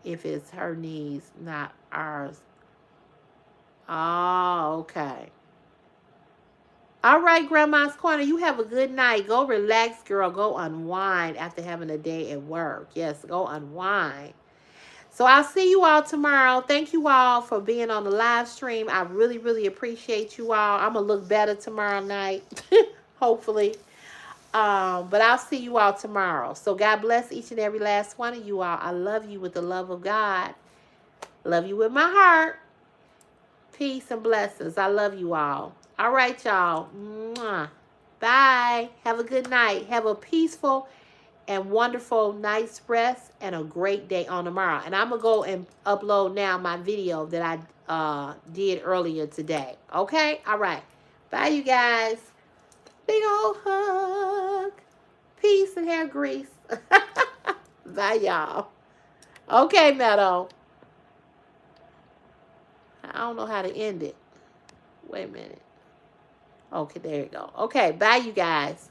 if it's her needs, not ours. Oh, okay. All right, Grandma's Corner, you have a good night. Go relax, girl. Go unwind after having a day at work. Yes, go unwind. So I'll see you all tomorrow. Thank you all for being on the live stream. I really, really appreciate you all. I'm going to look better tomorrow night, hopefully. But I'll see you all tomorrow. So God bless each and every last one of you all. I love you with the love of God. Love you with my heart. Peace and blessings. I love you all. All right, y'all. Mwah. Bye. Have a good night. Have a peaceful and wonderful night's rest and a great day on tomorrow. And I'm going to go and upload now my video that I did earlier today. Okay? All right. Bye, you guys. Big old hug. Peace and hair grease. Bye, y'all. Okay, Meadow. I don't know how to end it. Wait a minute. Okay, there you go. Okay, bye, you guys.